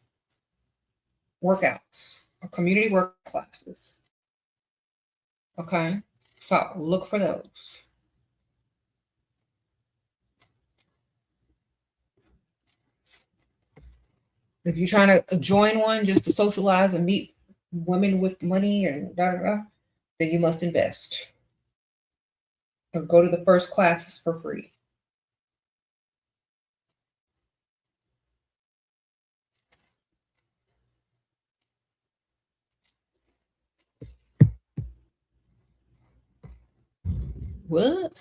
workouts or community work classes. Okay. So look for those. If you're trying to join one just to socialize and meet women with money and then you must invest. Or go to the first classes for free. What?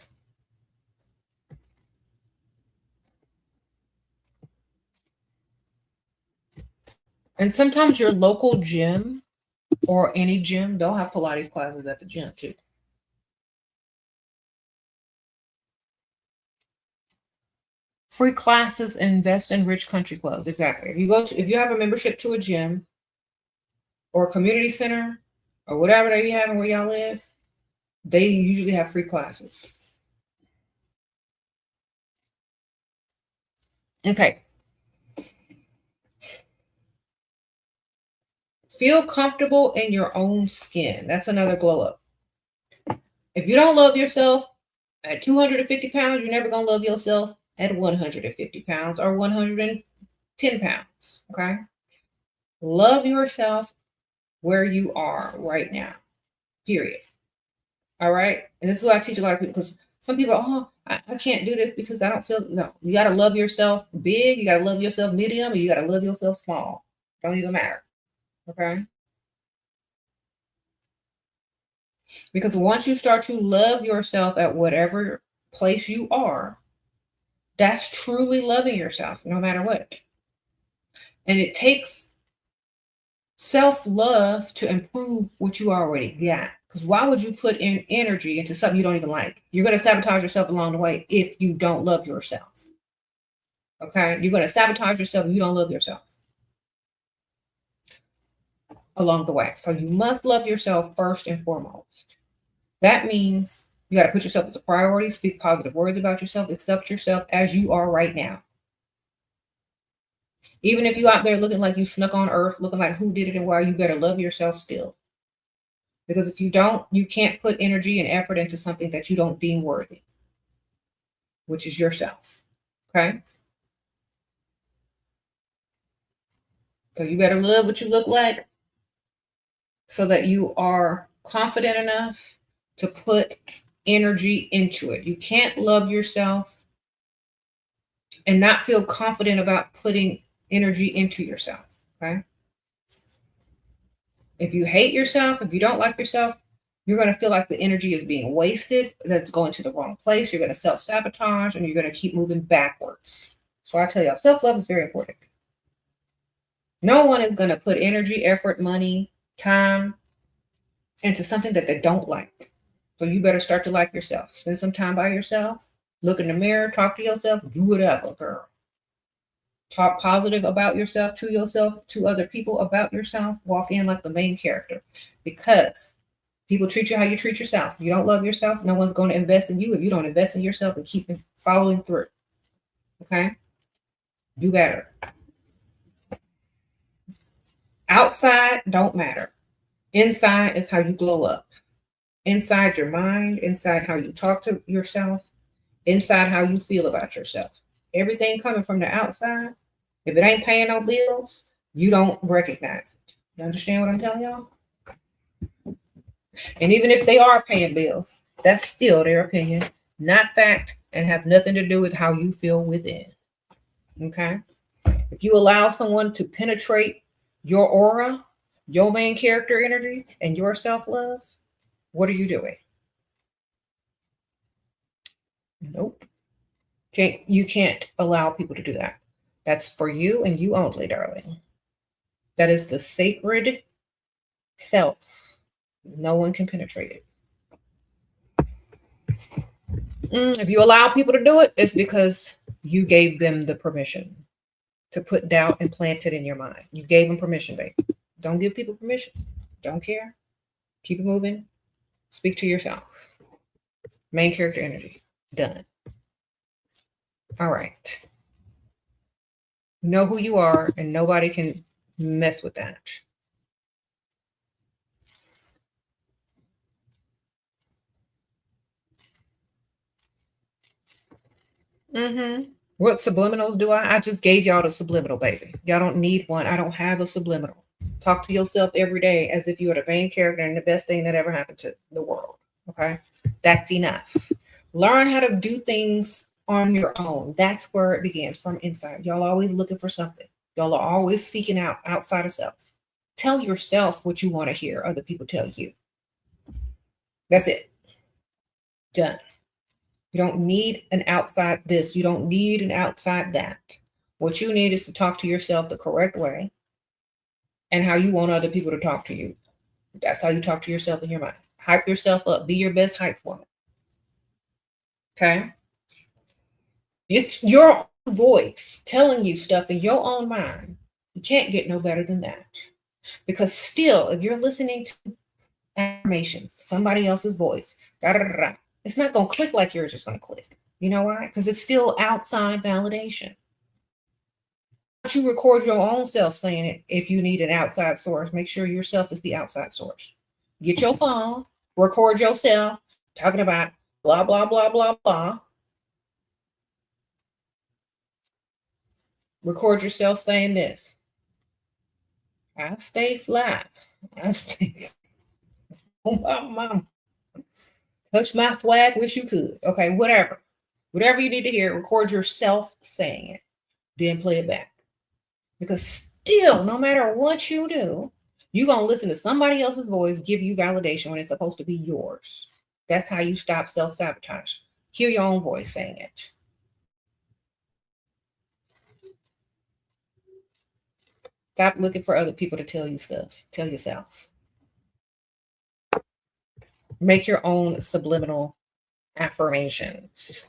And sometimes your local gym or any gym, they'll have Pilates classes at the gym too. Free classes, invest in rich country clubs. Exactly. If you have a membership to a gym or a community center or whatever they be having where y'all live, they usually have free classes. Okay. Feel comfortable in your own skin. That's another glow up. If you don't love yourself at 250 pounds, you're never going to love yourself at 150 pounds or 110 pounds. Okay. Love yourself where you are right now, period. All right. And this is what I teach a lot of people, because some people, oh, I can't do this because I don't feel, no, you got to love yourself big. You got to love yourself medium, and you got to love yourself small. Don't even matter. Okay. Because once you start to love yourself at whatever place you are, that's truly loving yourself no matter what. And it takes self-love to improve what you already got. Because why would you put in energy into something you don't even like? You're going to sabotage yourself along the way if you don't love yourself. Okay? You're going to sabotage yourself if you don't love yourself along the way. So you must love yourself first and foremost. That means you got to put yourself as a priority, speak positive words about yourself, accept yourself as you are right now. Even if you out there looking like you snuck on earth, looking like who did it and why, you better love yourself still. Because if you don't, you can't put energy and effort into something that you don't deem worthy, which is yourself. Okay? So you better love what you look like so that you are confident enough to put energy into it. You can't love yourself and not feel confident about putting energy into yourself. Okay? If you hate yourself, if you don't like yourself, you're going to feel like the energy is being wasted, that's going to the wrong place. You're going to self-sabotage, and you're going to keep moving backwards. So I tell you, self-love is very important. No one is going to put energy, effort, money, time into something that they don't like. So you better start to like yourself. Spend some time by yourself. Look in the mirror. Talk to yourself. Do whatever, girl. Talk positive about yourself, to other people about yourself. Walk in like the main character, because people treat you how you treat yourself. If you don't love yourself, no one's going to invest in you if you don't invest in yourself and keep following through. Okay? Do better. Outside don't matter. Inside is how you glow up. Inside your mind, inside how you talk to yourself, inside how you feel about yourself. Everything coming from the outside, if it ain't paying no bills, you don't recognize it. You understand what I'm telling y'all? And even if they are paying bills, that's still their opinion, not fact, and have nothing to do with how you feel within. Okay? If you allow someone to penetrate your aura, your main character energy, and your self-love, what are you doing? Nope. You can't allow people to do that. That's for you and you only, darling. That is the sacred self. No one can penetrate it. If you allow people to do it, it's because you gave them the permission to put doubt and plant it in your mind. You gave them permission, baby. Don't give people permission. Don't care. Keep it moving. Speak to yourself. Main character energy. Done. All right. You know who you are, and nobody can mess with that. What subliminals do I just gave y'all the subliminal, baby. Y'all don't need one. I don't have a subliminal. Talk to yourself every day as if you are the main character and the best thing that ever happened to the world. Okay? That's enough. Learn how to do things on your own. That's where it begins, from inside. Y'all always looking for something. Y'all are always seeking out outside of self. Tell yourself what you want to hear other people tell you. That's it. Done. You don't need an outside this. You don't need an outside that. What you need is to talk to yourself the correct way and how you want other people to talk to you. That's how you talk to yourself in your mind. Hype yourself up. Be your best hype woman. Okay? It's your voice telling you stuff in your own mind. You can't get no better than that. Because still, if you're listening to affirmations, somebody else's voice, it's not going to click like yours is going to click. You know why? Because it's still outside validation. you record your own self saying it if you need an outside source? Make sure yourself is the outside source. Get your phone, record yourself talking about blah, blah, blah, blah, blah. Record yourself saying this. I stay fly. I stay. Oh, my mom. Touch my swag, wish you could. Okay, whatever. Whatever you need to hear, record yourself saying it. Then play it back. Because still, no matter what you do, you're going to listen to somebody else's voice give you validation when it's supposed to be yours. That's how you stop self-sabotage. Hear your own voice saying it. Stop looking for other people to tell you stuff. Tell yourself. Make your own subliminal affirmations.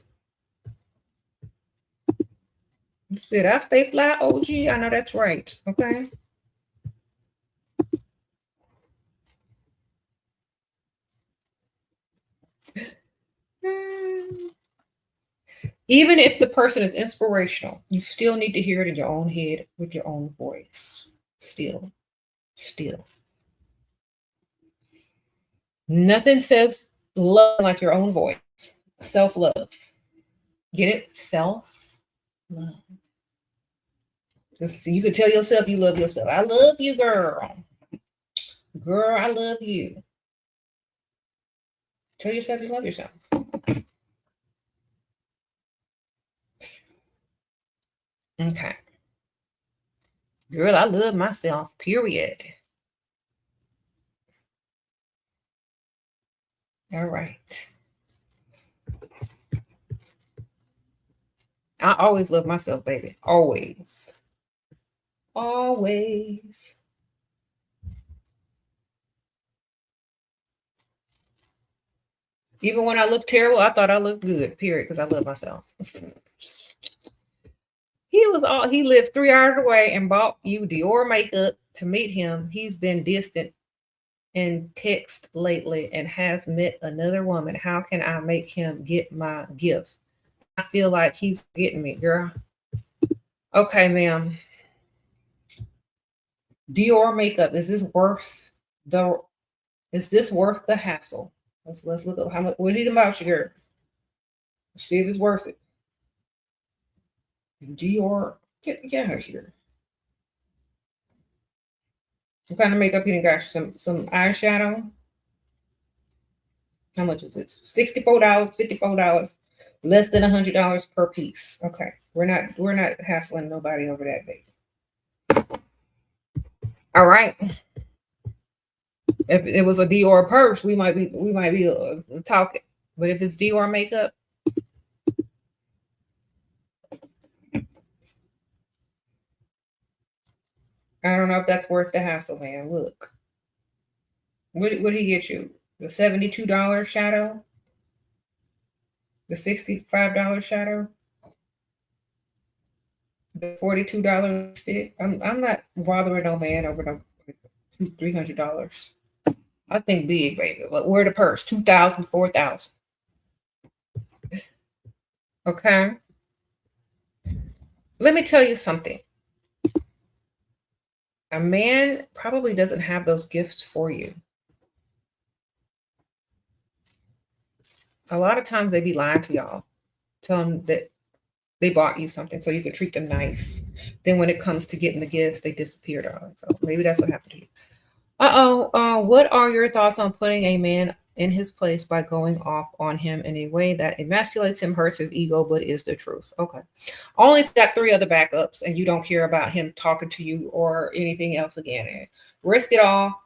You said, I stay fly, OG. I know that's right. Okay. Even if the person is inspirational, you still need to hear it in your own head with your own voice. Still. Nothing says love like your own voice. Self-love. Get it? Self-love. So you can tell yourself you love yourself. I love you, girl. Girl, I love you. Tell yourself you love yourself. Okay. Girl, I love myself, period. All right. I always love myself, baby. Always. Always. Even when I look terrible, I thought I looked good, period, because I love myself. He lived 3 hours away and bought you Dior makeup to meet him. He's been distant in text lately and has met another woman. How can I make him get my gifts? I feel like he's getting me, girl. Okay, ma'am. Dior makeup, is this worth the hassle? Let's look up how much. What is it about you, girl? Let's see if it's worth it. Dior, get out of here. What kind of makeup you got? Some eyeshadow. How much is it? $64, $54, less than $100 per piece. Okay, we're not hassling nobody over that, baby. All right. If it was a Dior purse, we might be talking. But if it's Dior makeup, I don't know if that's worth the hassle, man. Look, what did he get you? The $72 shadow, the $65 shadow, the $42 stick. I'm not bothering no man over no $300. I think big, baby. Look, where the purse? 2,000, 4,000. Okay. Let me tell you something. A man probably doesn't have those gifts for you. A lot of times they be lying to y'all. Tell them that they bought you something so you can treat them nice. Then when it comes to getting the gifts, they disappeared on. So maybe that's what happened to you. What are your thoughts on putting a man in his place by going off on him in a way that emasculates him, hurts his ego, but is the truth? Okay. Only if you got 3 other backups and you don't care about him talking to you or anything else again. Risk it all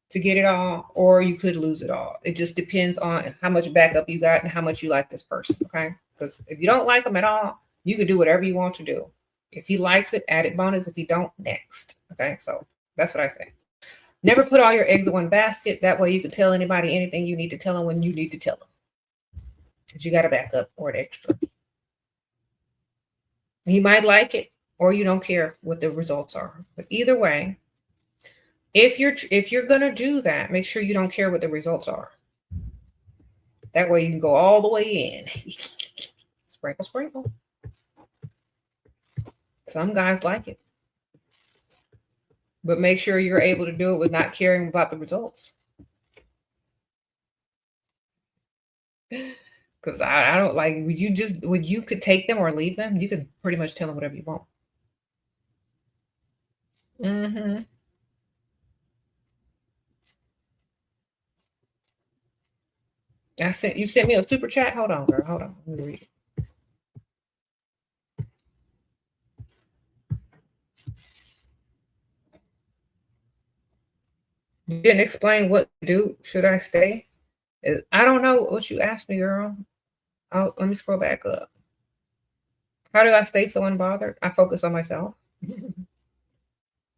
to get it all, or you could lose it all. It just depends on how much backup you got and how much you like this person, okay? Because if you don't like him at all, you can do whatever you want to do. If he likes it, added bonus. If he don't, next. Okay, so that's what I say. Never put all your eggs in one basket. That way you can tell anybody anything you need to tell them when you need to tell them. Because you got a backup or an extra. He might like it, or you don't care what the results are. But either way, if you're gonna do that, make sure you don't care what the results are. That way you can go all the way in. Sprinkle, sprinkle. Some guys like it. But make sure you're able to do it with not caring about the results. Because I don't like, would you could take them or leave them? You can pretty much tell them whatever you want. Mm-hmm. You sent me a super chat. Hold on, girl. Hold on. Let me read it. You didn't explain what to do. Should I stay? I don't know what you asked me, girl. Let me scroll back up. How do I stay so unbothered? I focus on myself.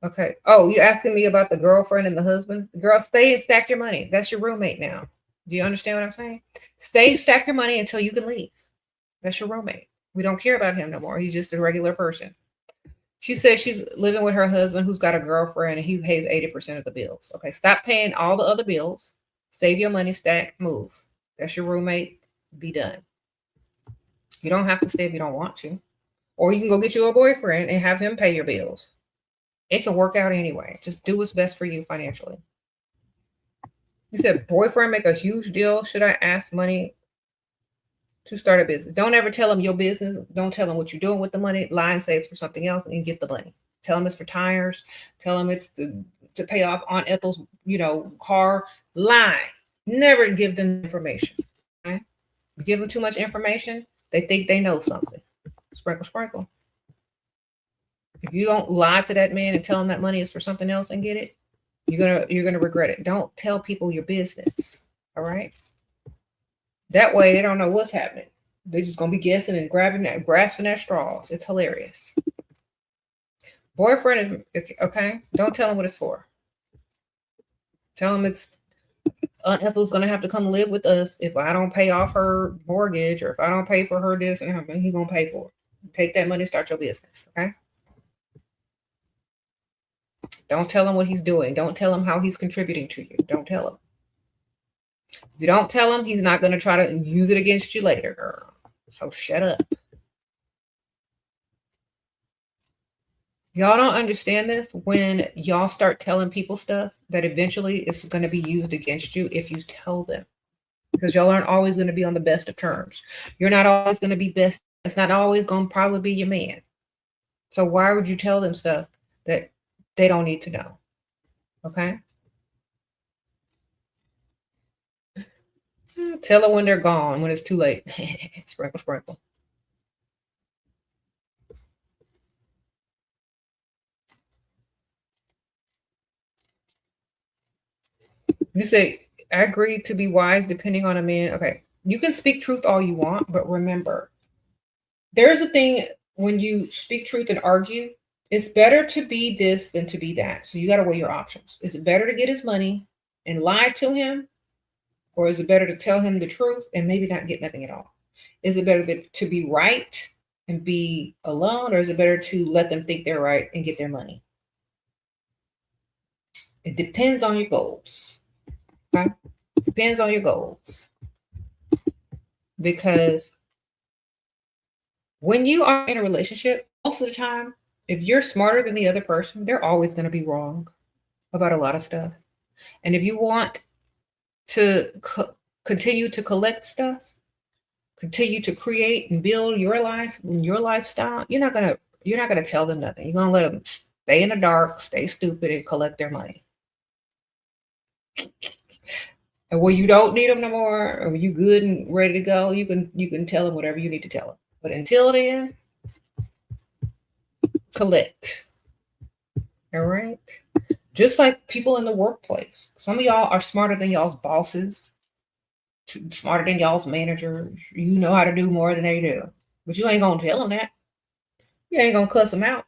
Okay. Oh, you asking me about the girlfriend and the husband? Girl, stay and stack your money. That's your roommate now. Do you understand what I'm saying? Stay, stack your money until you can leave. That's your roommate. We don't care about him no more. He's just a regular person. She says she's living with her husband who's got a girlfriend and he pays 80% of the bills. Okay, stop paying all the other bills. Save your money, stack, move. That's your roommate. Be done. You don't have to stay if you don't want to. Or you can go get you a boyfriend and have him pay your bills. It can work out anyway. Just do what's best for you financially. You said boyfriend make a huge deal. Should I ask money to start a business? Don't ever tell them your business. Don't tell them what you're doing with the money. Lie and say it's for something else and get the money. Tell them it's for tires. Tell them it's to pay off Aunt Ethel's, car. Lie. Never give them information. Okay? You give them too much information, they think they know something. Sprinkle, sprinkle. If you don't lie to that man and tell him that money is for something else and get it, you're gonna regret it. Don't tell people your business. All right. That way they don't know what's happening. They're just gonna be guessing and grasping at straws. It's hilarious. Boyfriend, okay. Don't tell him what it's for. Tell him it's Aunt Ethel's gonna have to come live with us if I don't pay off her mortgage or if I don't pay for her this and that. He's gonna pay for it. Take that money, start your business. Okay. Don't tell him what he's doing. Don't tell him how he's contributing to you. Don't tell him. If you don't tell him, he's not going to try to use it against you later, girl. So shut up. Y'all don't understand this when y'all start telling people stuff that eventually it's going to be used against you if you tell them. Because y'all aren't always going to be on the best of terms. You're not always going to be best. It's not always going to probably be your man. So why would you tell them stuff that they don't need to know? Okay? Tell them when they're gone, when it's too late. Sprinkle, sprinkle. You say, I agree to be wise depending on a man. Okay. You can speak truth all you want, but remember, there's a thing when you speak truth and argue, it's better to be this than to be that. So you got to weigh your options. Is it better to get his money and lie to him? Or is it better to tell him the truth and maybe not get nothing at all? Is it better to be right and be alone? Or is it better to let them think they're right and get their money? It depends on your goals. Okay? Depends on your goals. Because when you are in a relationship, most of the time, if you're smarter than the other person, they're always going to be wrong about a lot of stuff. And if you want to continue to collect stuff, continue to create and build your life and your lifestyle, you're not gonna tell them nothing. You're gonna let them stay in the dark, stay stupid, and collect their money. And when you don't need them no more, or you good and ready to go, you can tell them whatever you need to tell them. But until then, collect. All right. Just like people in the workplace. Some of y'all are smarter than y'all's bosses, smarter than y'all's managers. You know how to do more than they do. But you ain't going to tell them that. You ain't going to cuss them out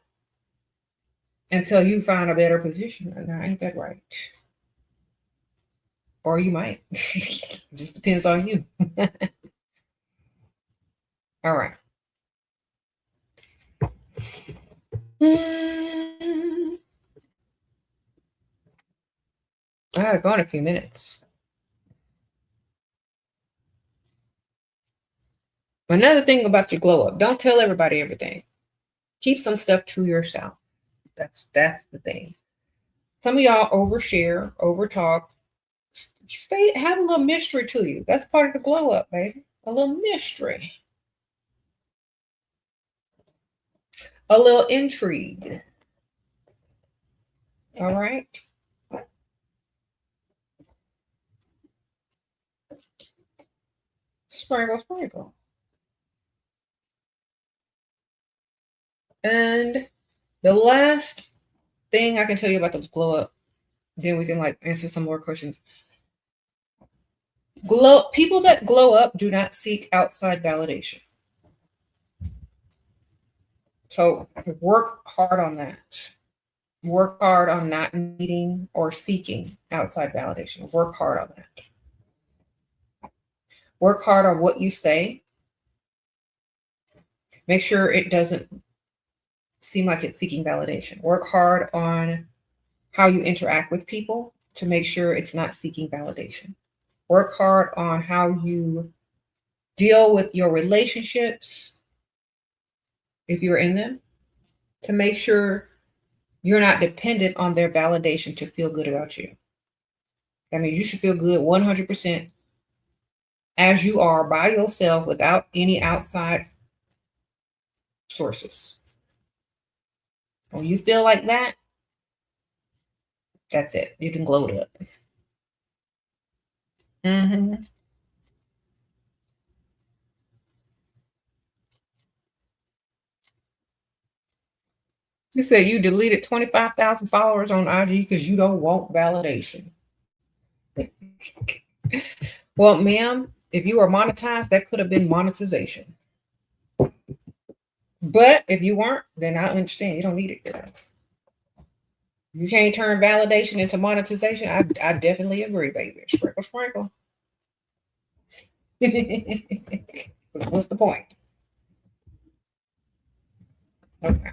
until you find a better position. Now, ain't that right? Or you might. Just depends on you. All right. I gotta go in a few minutes. Another thing about your glow up, don't tell everybody everything. Keep some stuff to yourself. That's the thing. Some of y'all overshare, overtalk. Stay, have a little mystery to you. That's part of the glow up, baby. A little mystery. A little intrigue. All right. Sprinkle, sprinkle. And the last thing I can tell you about the glow up, then we can like answer some more questions. People that glow up do not seek outside validation. So work hard on that. Work hard on not needing or seeking outside validation. Work hard on that. Work hard on what you say. Make sure it doesn't seem like it's seeking validation. Work hard on how you interact with people to make sure it's not seeking validation. Work hard on how you deal with your relationships, if you're in them, to make sure you're not dependent on their validation to feel good about you. That means you should feel good 100% as you are by yourself without any outside sources. When you feel like that, that's it. You can glow it up. Mm-hmm. You said you deleted 25,000 followers on IG because you don't want validation. Well, ma'am, if you are monetized, that could have been monetization. But if you weren't, then I understand. You don't need it, girl. You can't turn validation into monetization. I definitely agree, baby. Sprinkle, sprinkle. What's the point? Okay.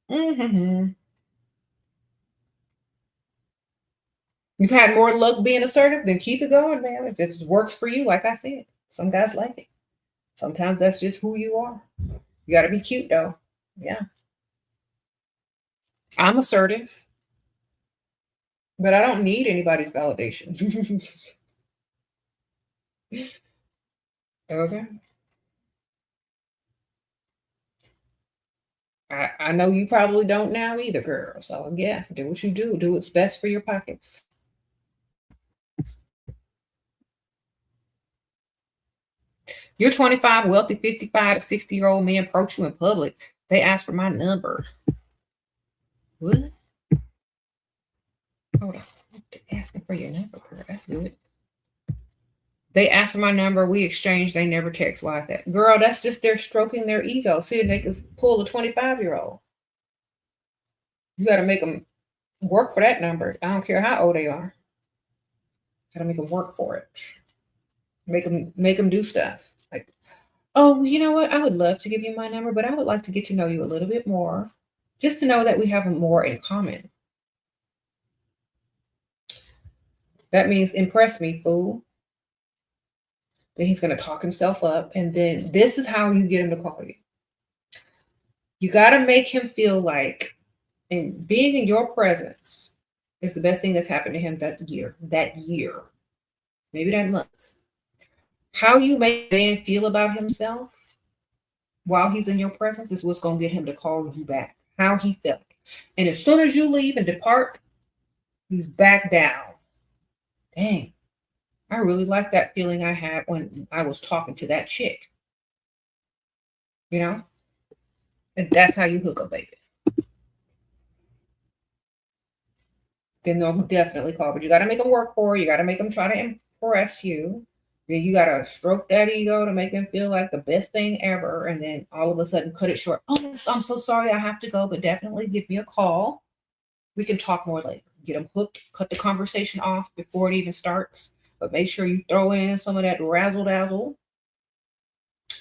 Mm-hmm. You've had more luck being assertive, then keep it going, man. If it works for you, like I said, some guys like it. Sometimes that's just who you are. You got to be cute, though. Yeah. I'm assertive, but I don't need anybody's validation. Okay. I know you probably don't now either, girl. So, yeah, do what you do. Do what's best for your pockets. You're 25, wealthy 55 to 60-year-old men approach you in public. They ask for my number. What? Hold on. They're asking for your number, girl. That's good. They ask for my number. We exchange. They never text. Why is that? Girl, that's just they're stroking their ego. See, they can pull a 25-year-old. You got to make them work for that number. I don't care how old they are. Got to make them work for it. Make them do stuff. Like, oh, you know what? I would love to give you my number, but I would like to get to know you a little bit more, just to know that we have more in common. That means impress me, fool. Then he's going to talk himself up. And then this is how you get him to call you. You got to make him feel like, and being in your presence is the best thing that's happened to him that year, maybe that month. How you make a man feel about himself while he's in your presence is what's going to get him to call you back. How he felt. And as soon as you leave and depart, he's back down. Dang. I really like that feeling I had when I was talking to that chick. You know? And that's how you hook up, baby. Then they'll definitely call. But you got to make them work for you. You got to make them try to impress you. Then you got to stroke that ego to make them feel like the best thing ever. And then all of a sudden cut it short. Oh, I'm so sorry. I have to go. But definitely give me a call. We can talk more later. Get them hooked. Cut the conversation off before it even starts. But make sure you throw in some of that razzle dazzle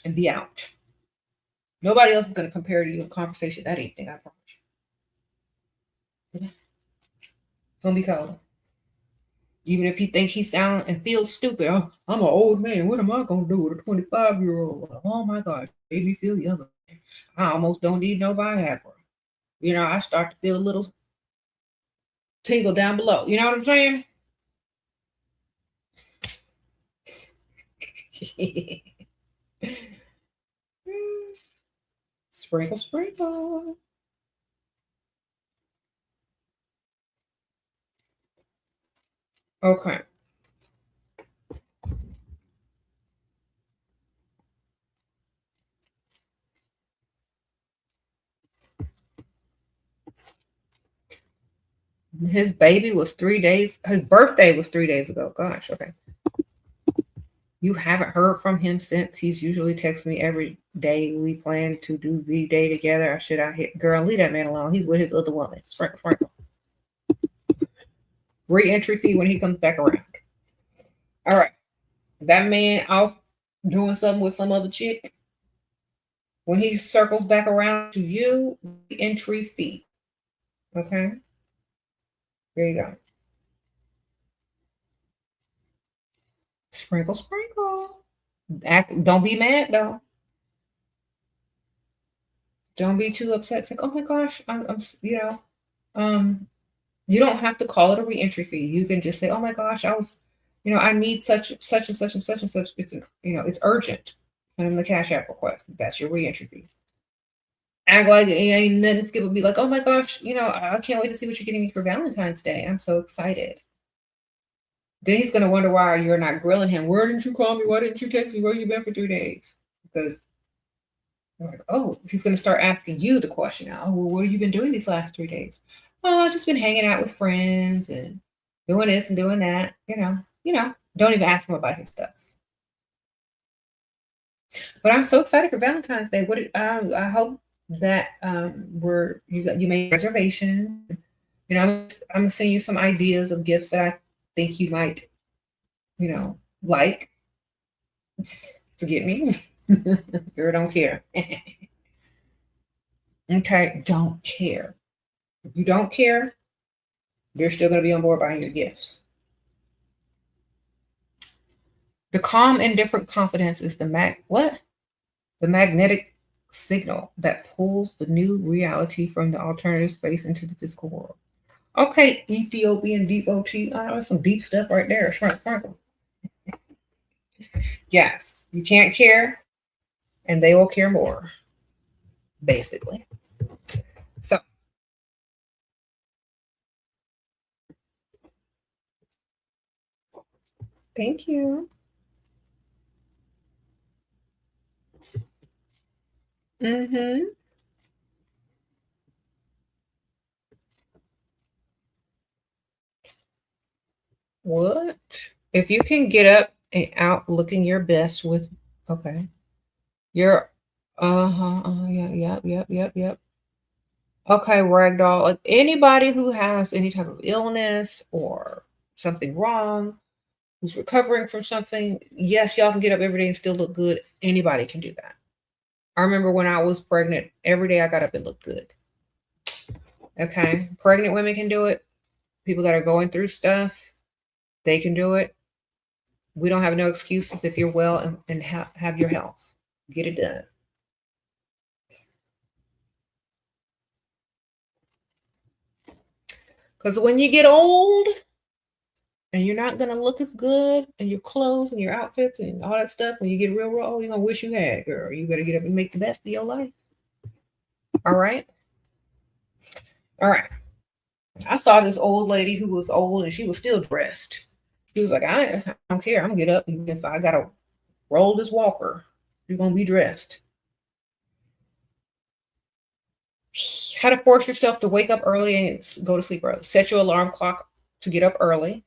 and be out. Nobody else is going to compare to you in conversation that evening, I promise you. It's going to be cold. Even if you think he sounds and feels stupid. Oh, I'm an old man. What am I going to do with a 25-year-old? Oh, my God. Made me feel younger. I almost don't need no Viagra. I start to feel a little tingle down below. You know what I'm saying? Sprinkle, sprinkle. Okay. His baby was 3 days. His birthday was 3 days ago. Gosh, okay. You haven't heard from him since. He's usually texts me every day. We plan to do V-Day together. Or should I hit girl? Leave that man alone. He's with his other woman. Sprinkle, sprinkle. Re-entry fee when he comes back around. All right. That man off doing something with some other chick. When he circles back around to you, re-entry fee. Okay. There you go. Sprinkle, sprinkle. Don't be mad though. Don't be too upset. It's like, oh my gosh, you don't have to call it a reentry fee. You can just say, oh my gosh, I need such and such and such and such. It's urgent. Send them the Cash App request. That's your reentry fee. Act like it ain't nothing. Skip will be like, oh my gosh, I can't wait to see what you're getting me for Valentine's Day. I'm so excited. Then he's gonna wonder why you're not grilling him. Where didn't you call me? Why didn't you text me? Where you been for 3 days? Because like, oh, he's gonna start asking you the question now. Oh, well, what have you been doing these last 3 days? Oh, I've just been hanging out with friends and doing this and doing that. Don't even ask him about his stuff. But I'm so excited for Valentine's Day. I hope that you made reservations. I'm gonna send you some ideas of gifts that I think you might, like. Forget me. Girl, don't care. Okay, don't care. If you don't care, they're still gonna be on board buying your gifts. The calm, indifferent confidence is the magnetic signal that pulls the new reality from the alternative space into the physical world. Okay, Ethiopian devotee. Oh, that's some deep stuff right there. Sprinkle. Yes, you can't care, and they will care more, basically. So, thank you. Mm-hmm. What? If you can get up and out looking your best with, okay, you're, yeah, yep. Okay, ragdoll. Like anybody who has any type of illness or something wrong, who's recovering from something, yes, y'all can get up every day and still look good. Anybody can do that. I remember when I was pregnant, every day I got up and looked good. Okay, pregnant women can do it. People that are going through stuff, they can do it. We don't have no excuses if you're well and have your health. Get it done. Because when you get old and you're not going to look as good in your clothes and your outfits and all that stuff, when you get real old, you're going to wish you had, girl. You better get up and make the best of your life. All right? All right. I saw this old lady who was old and she was still dressed. She was like, I don't care. I'm going to get up. And if I got to roll this walker, you're going to be dressed. How to force yourself to wake up early and go to sleep early. Set your alarm clock to get up early.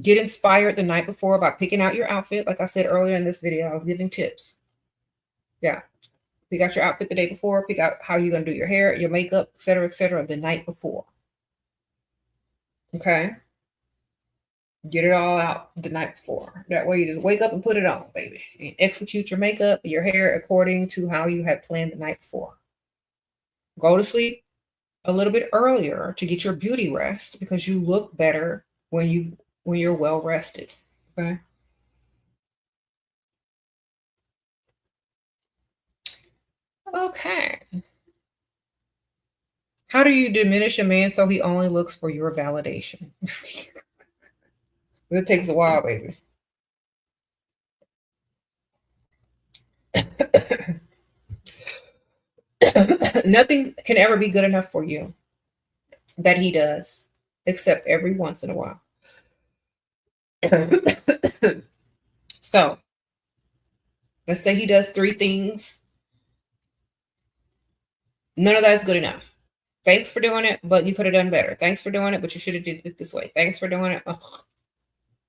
Get inspired the night before by picking out your outfit. Like I said earlier in this video, I was giving tips. Yeah. Pick out your outfit the day before. Pick out how you're going to do your hair, your makeup, etc., the night before. Okay. Get it all out the night before. That way you just wake up and put it on, baby. And execute your makeup, your hair according to how you had planned the night before. Go to sleep a little bit earlier to get your beauty rest because you look better when you're well rested. Okay. Okay. How do you diminish a man so he only looks for your validation? It takes a while, baby. Nothing can ever be good enough for you that he does, except every once in a while. So let's say he does 3 things. None of that is good enough. Thanks for doing it, but you could have done better. Thanks for doing it, but you should have did it this way. Thanks for doing it. Ugh,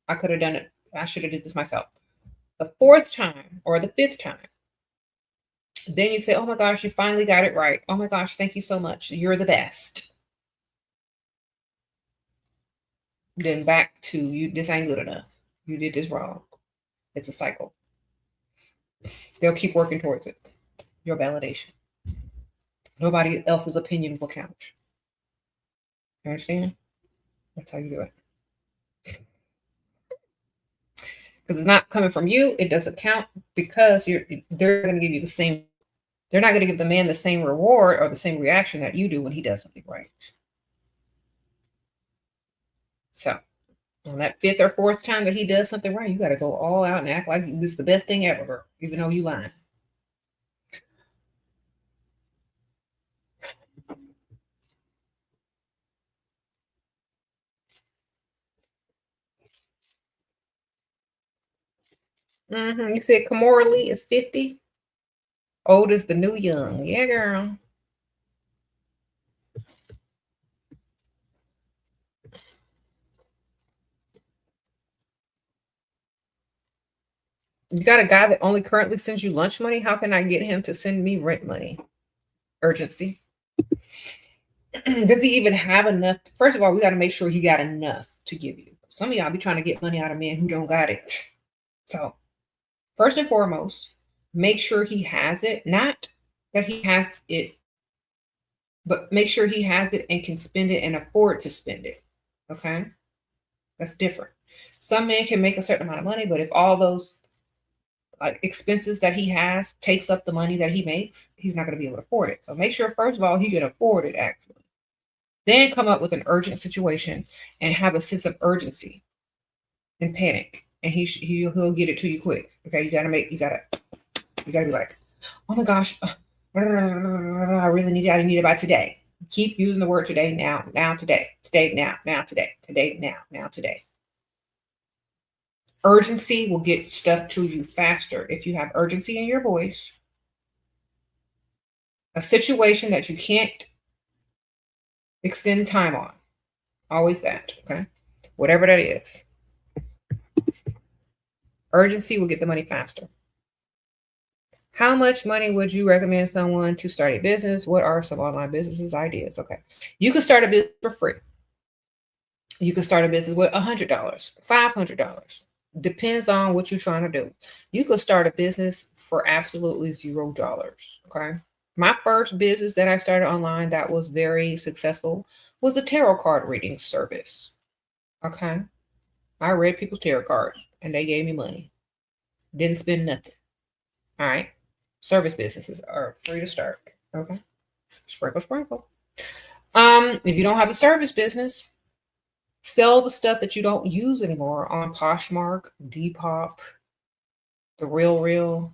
I could have done it. I should have did this myself. The 4th time or the 5th time, then you say, oh my gosh, you finally got it right. Oh my gosh, thank you so much. You're the best. Then back to you, this ain't good enough. You did this wrong. It's a cycle. They'll keep working towards it. Your validation. Nobody else's opinion will count. You understand? That's how you do it. Because it's not coming from you, it doesn't count because they're going to give you the same. They're not going to give the man the same reward or the same reaction that you do when he does something right. So on that 5th or 4th time that he does something right, you got to go all out and act like this is the best thing ever, girl, even though you lying. You said Kamora Lee is 50. Old is the new young. Yeah, girl. You got a guy that only currently sends you lunch money? How can I get him to send me rent money? Urgency. Does he even have enough? First of all, we got to make sure he got enough to give you. Some of y'all be trying to get money out of men who don't got it. So first and foremost, make sure he has it. Not that he has it, but make sure he has it and can spend it and afford to spend it. Okay? That's different. Some men can make a certain amount of money, but if all those expenses that he has takes up the money that he makes, he's not going to be able to afford it. So make sure, first of all, he can afford it, actually. Then come up with an urgent situation and have a sense of urgency and panic. And he'll get it to you quick. Okay, you gotta be like, oh my gosh, I really need it. I need it by today. Keep using the word today, now, today, today, now, today. Urgency will get stuff to you faster if you have urgency in your voice. A situation that you can't extend time on. Always that, okay? Whatever that is. Urgency will get the money faster. How much money would you recommend someone to start a business? What are some online businesses ideas? Okay. You can start a business for free. You can start a business with $100, $500. Depends on what you're trying to do. You could start a business for absolutely $0. Okay. My first business that I started online that was very successful was a tarot card reading service. Okay. I read people's tarot cards and they gave me money. Didn't spend nothing. All right. Service businesses are free to start. Okay. Sprinkle. If you don't have a service business, sell the stuff that you don't use anymore on Poshmark, Depop, The Real,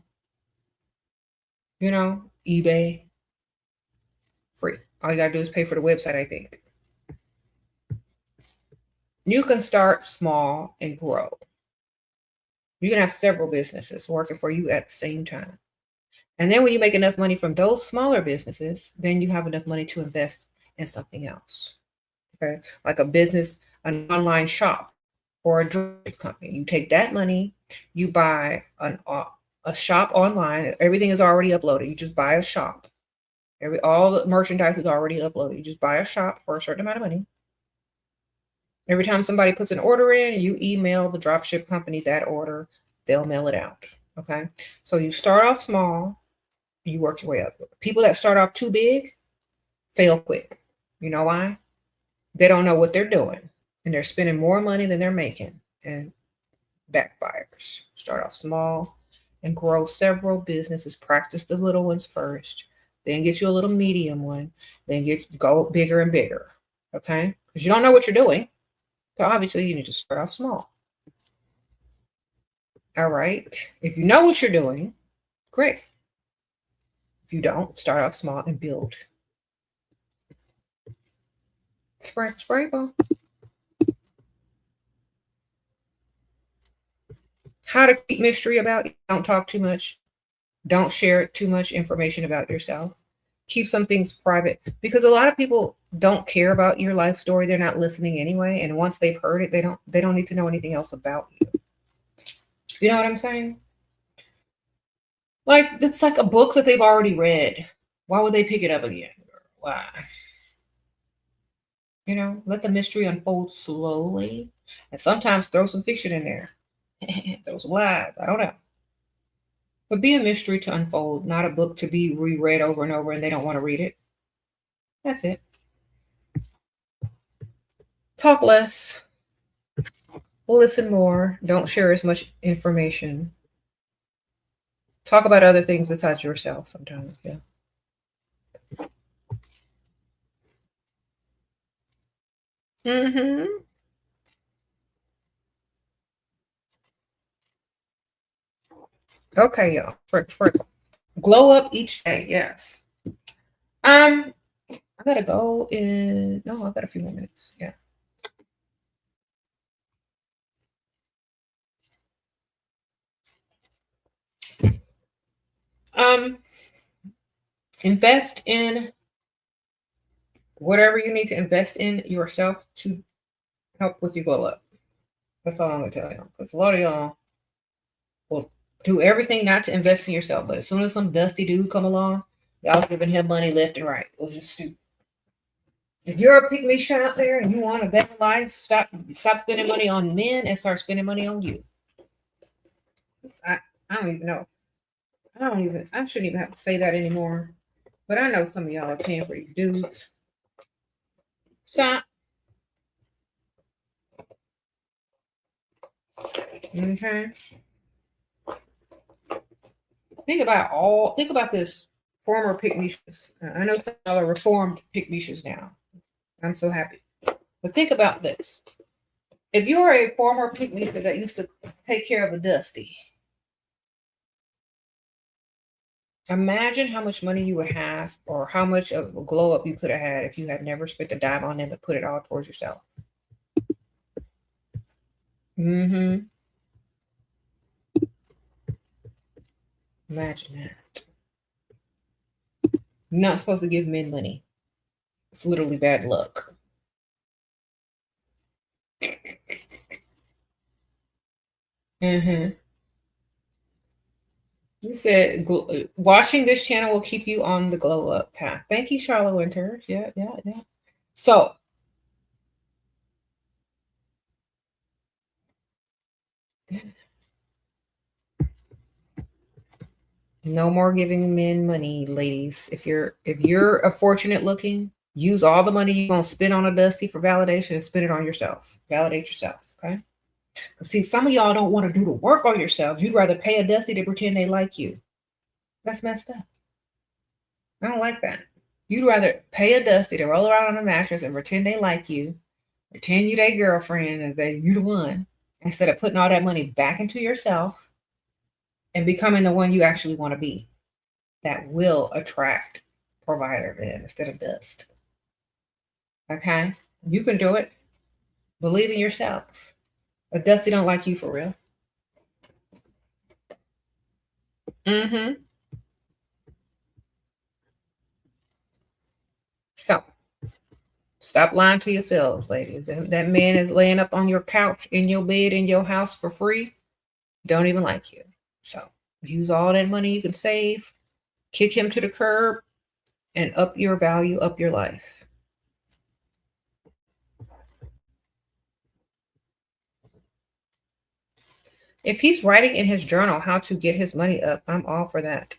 eBay. Free. All you gotta do is pay for the website, I think. You can start small and grow. You can have several businesses working for you at the same time. And then when you make enough money from those smaller businesses, then you have enough money to invest in something else. Okay. Like a business, an online shop or a dropship company. You take that money, you buy a shop online. Everything is already uploaded. You just buy a shop. All the merchandise is already uploaded. You just buy a shop for a certain amount of money. Every time somebody puts an order in, you email the dropship company that order. They'll mail it out. Okay. So you start off small, you work your way up. People that start off too big fail quick. You know why? They don't know what they're doing and they're spending more money than they're making and backfires. Start off small and grow several businesses. Practice the little ones first. then get you a little medium one, then go bigger and bigger. Okay? Because you don't know what you're doing. So obviously you need to start off small. All right. If you know what you're doing, great. If you don't, start off small and build. Sprinkle. How to keep mystery about you. Don't talk too much. Don't share too much information about yourself. Keep some things private because a lot of people don't care about your life story. They're not listening anyway. And once they've heard it, they don't need to know anything else about you. You know what I'm saying? Like it's like a book that they've already read. Why would they pick it up again? Why? You know, let the mystery unfold slowly. And sometimes throw some fiction in there. Throw some lies. I don't know. But be a mystery to unfold, not a book to be reread over and over and they don't want to read it. That's it. Talk less. Listen more. Don't share as much information. Talk about other things besides yourself sometimes. Yeah. Mm-hmm. Okay, y'all. Sprinkle. Glow up each day. Yes. I gotta go in. No, I got a few more minutes. Yeah. Um, invest in whatever you need to invest in yourself to help with your glow up. That's all I'm gonna tell y'all. Because a lot of y'all will do everything not to invest in yourself, but as soon as some dusty dude come along, y'all giving him money left and right. It was just stupid. If you're a pygmy shot out there and you want a better life, stop spending money on men and start spending money on you. I don't even know. I shouldn't even have to say that anymore. But I know some of y'all are paying for these dudes. Stop. Okay. Think about this former pygmies. I know some of y'all are reformed pygmies now. I'm so happy. But think about this. If you're a former pygmy that used to take care of a dusty, imagine how much money you would have or how much of a glow up you could have had if you had never spent a dime on them and put it all towards yourself. Mm-hmm. Imagine that. You're not supposed to give men money. It's literally bad luck. Mm-hmm. You said watching this channel will keep you on the glow up path. Thank you, Charlotte Winter. Yeah. So, no more giving men money, ladies. If you're a fortunate looking, use all the money you're gonna spend on a dusty for validation and spend it on yourself. Validate yourself, okay? See, some of y'all don't want to do the work on yourselves. You'd rather pay a dusty to pretend they like you. That's messed up. I don't like that. You'd rather pay a dusty to roll around on a mattress and pretend they like you, pretend you their girlfriend and that you the one, instead of putting all that money back into yourself and becoming the one you actually want to be. That will attract provider men instead of dust. Okay? You can do it. Believe in yourself. A dusty don't like you for real. Mm-hmm. So stop lying to yourselves, ladies. That man is laying up on your couch in your bed in your house for free. Don't even like you. So use all that money you can save, kick him to the curb, and up your value, up your life. If he's writing in his journal how to get his money up, I'm all for that.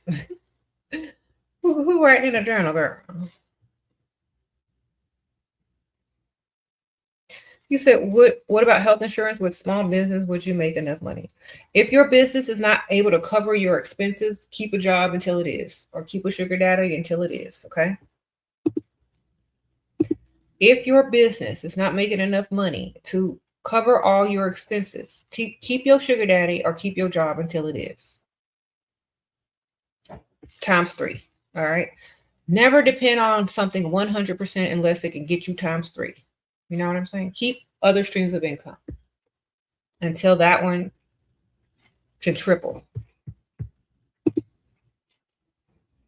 who writing in a journal, girl? You said, what about health insurance with small business? Would you make enough money? If your business is not able to cover your expenses, keep a job until it is, or keep a sugar daddy until it is, okay? If your business is not making enough money to cover all your expenses, keep your sugar daddy or keep your job until it is. Times 3, all right? Never depend on something 100% unless it can get you times 3. You know what I'm saying? Keep other streams of income until that one can triple.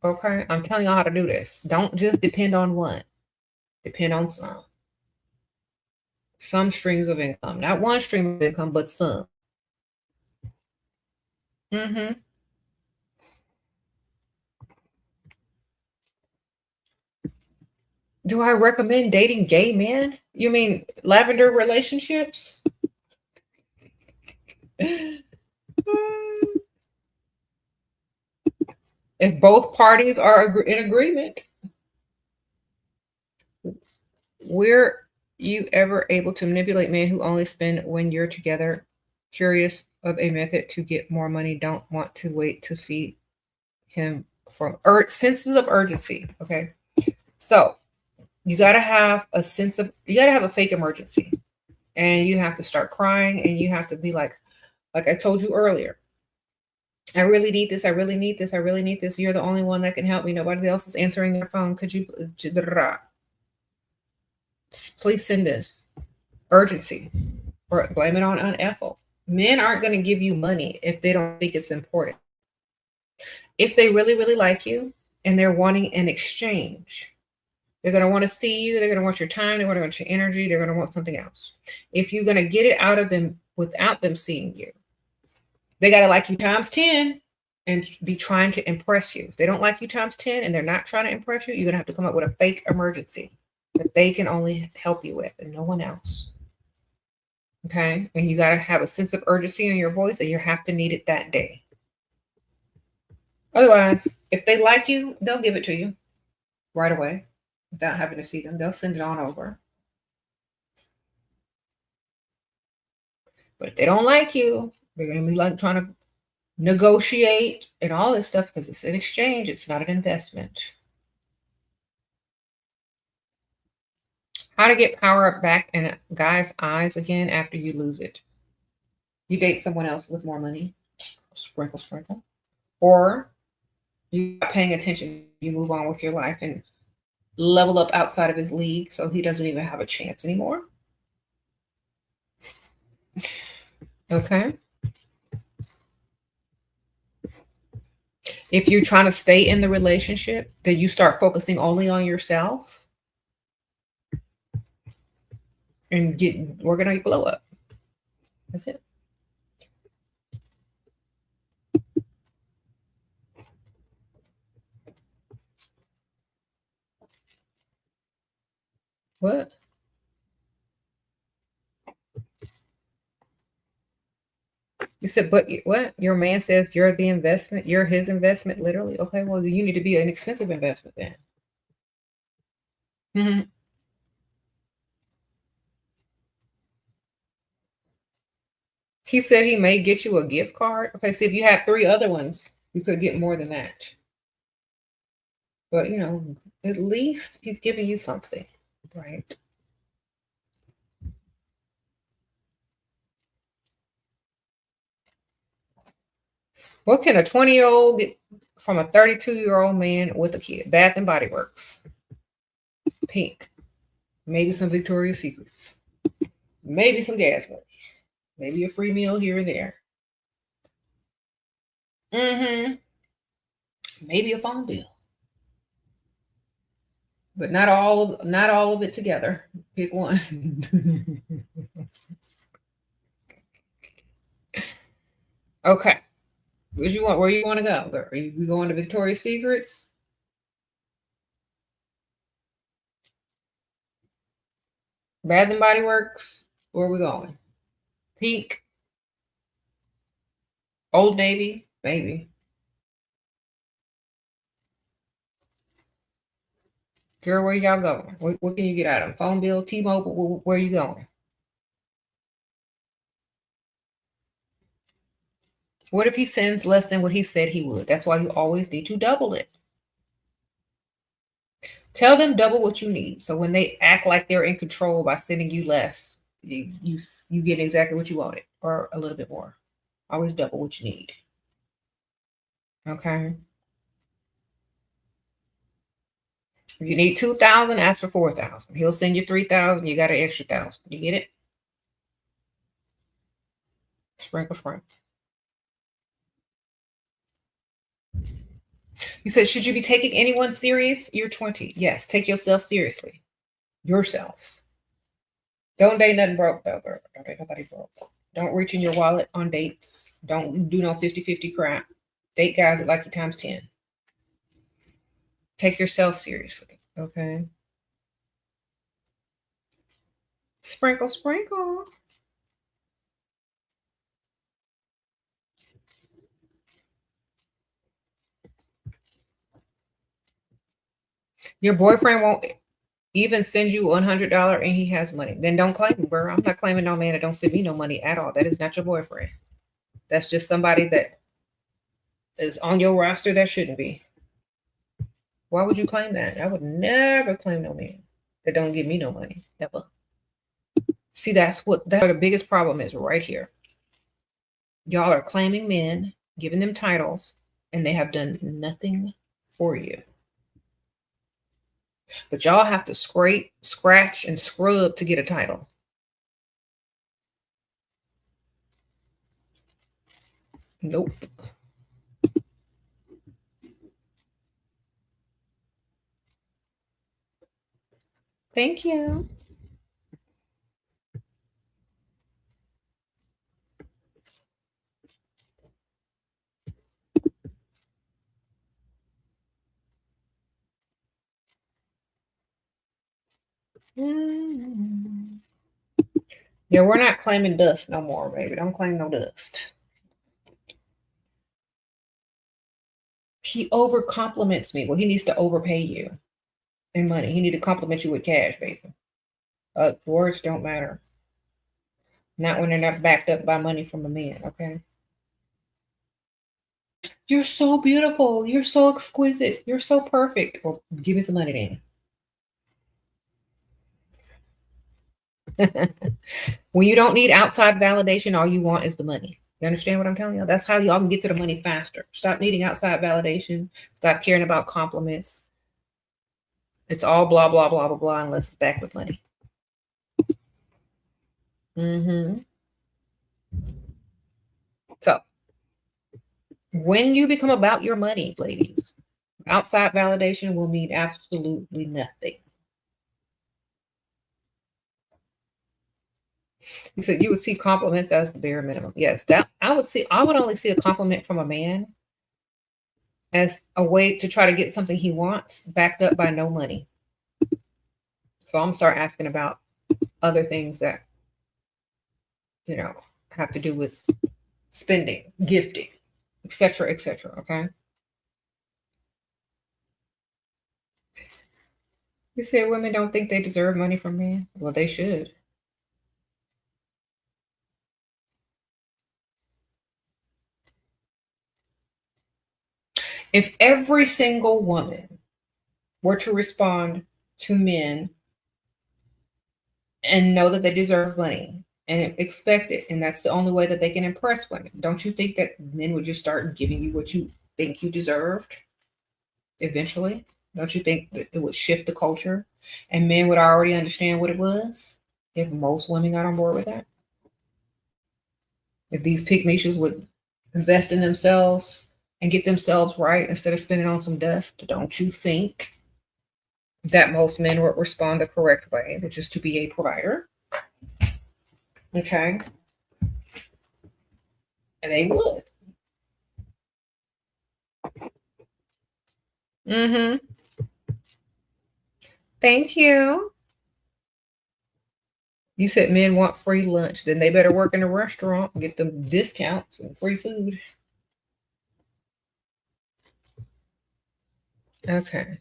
Okay? I'm telling y'all how to do this. Don't just depend on one. Depend on some. Some streams of income. Not one stream of income, but some. Mm-hmm. Do I recommend dating gay men? You mean lavender relationships? If both parties are in agreement, were you ever able to manipulate men who only spend when you're together? Curious of a method to get more money. Don't want to wait to see him from senses of urgency. Okay. So you got to have a sense of, you got to have a fake emergency, and you have to start crying, and you have to be like I told you earlier, I really need this. I really need this. I really need this. You're the only one that can help me. Nobody else is answering their phone. Could you please send this urgency, or blame it on Ethel. Men aren't going to give you money if they don't think it's important. If they really, really like you and they're wanting an exchange, they're going to want to see you. They're going to want your time. They're going to want your energy. They're going to want something else. If you're going to get it out of them without them seeing you, they got to like you times 10 and be trying to impress you. If they don't like you times 10 and they're not trying to impress you, you're going to have to come up with a fake emergency that they can only help you with and no one else. Okay? And you got to have a sense of urgency in your voice, and you have to need it that day. Otherwise, if they like you, they'll give it to you right away without having to see them. They'll send it on over. But if they don't like you, they're going to be like trying to negotiate and all this stuff, because it's an exchange. It's not an investment. How to get power back in a guy's eyes again after you lose it. You date someone else with more money. Sprinkle, sprinkle. Or you're not paying attention. You move on with your life and level up outside of his league, so he doesn't even have a chance anymore. Okay. If you're trying to stay in the relationship, then you start focusing only on yourself and we're going to glow up. That's it. What? You said, but what? Your man says you're the investment. You're his investment, literally. Okay, well, you need to be an expensive investment then. Mm-hmm. He said he may get you a gift card. Okay, see, if you had 3 other ones, you could get more than that. But, at least he's giving you something, right? What can a 20-year-old get from a 32-year-old man with a kid? Bath and Body Works. Pink. Maybe some Victoria's Secrets. Maybe some gas money. Maybe a free meal here and there. Mm-hmm. Maybe a phone bill. But not all of it together. Pick one. Okay. Where you want to go? Are you going to Victoria's Secrets? Bath and Body Works? Where are we going? Pink? Old Navy? Maybe. Girl, where y'all going? What can you get out of them? Phone bill, T-Mobile, where are you going? What if he sends less than what he said he would? That's why you always need to double it. Tell them double what you need. So when they act like they're in control by sending you less, you get exactly what you wanted or a little bit more. Always double what you need. Okay. If you need 2,000, ask for 4,000. He'll send you 3,000. You got an extra 1,000. You get it? Sprinkle, sprinkle. You said, should you be taking anyone serious? You're 20. Yes, take yourself seriously. Yourself. Don't date nothing broke, though, girl. Don't date nobody broke. Don't reach in your wallet on dates. Don't do no 50-50 crap. Date guys that like you times 10. Take yourself seriously, okay? Sprinkle, sprinkle. Your boyfriend won't even send you $100 and he has money. Then don't claim him, bro. I'm not claiming no man that don't send me no money at all. That is not your boyfriend. That's just somebody that is on your roster that shouldn't be. Why would you claim that? I would never claim no man that don't give me no money, ever. See, that's where the biggest problem is right here. Y'all are claiming men, giving them titles, and they have done nothing for you. But y'all have to scrape, scratch, and scrub to get a title. Nope. Thank you. Yeah, we're not claiming dust no more, baby. Don't claim no dust. He over compliments me. Well, he needs to overpay you in money. He need to compliment you with cash, baby. Words don't matter. Not when they're not backed up by money from a man, okay? You're so beautiful. You're so exquisite. You're so perfect. Well, give me some money then. When you don't need outside validation, all you want is the money. You understand what I'm telling you? That's how y'all can get to the money faster. Stop needing outside validation. Stop caring about compliments. It's all blah, blah, blah, blah, blah, unless it's back with money. So when you become about your money, ladies, outside validation will mean absolutely nothing. You said you would see compliments as the bare minimum. Yes, that I would only see a compliment from a man as a way to try to get something he wants backed up by no money. So I'm gonna start asking about other things that, have to do with spending, gifting, etc., etc. Okay. You said women don't think they deserve money from men. Well, they should. If every single woman were to respond to men and know that they deserve money and expect it, and that's the only way that they can impress women, don't you think that men would just start giving you what you think you deserved eventually? Don't you think that it would shift the culture and men would already understand what it was if most women got on board with that? If these pygmies would invest in themselves and get themselves right instead of spending on some dust, don't you think that most men would respond the correct way, which is to be a provider? Okay. And they would. Mm-hmm. Thank you. You said men want free lunch. Then they better work in a restaurant and get them discounts and free food. Okay.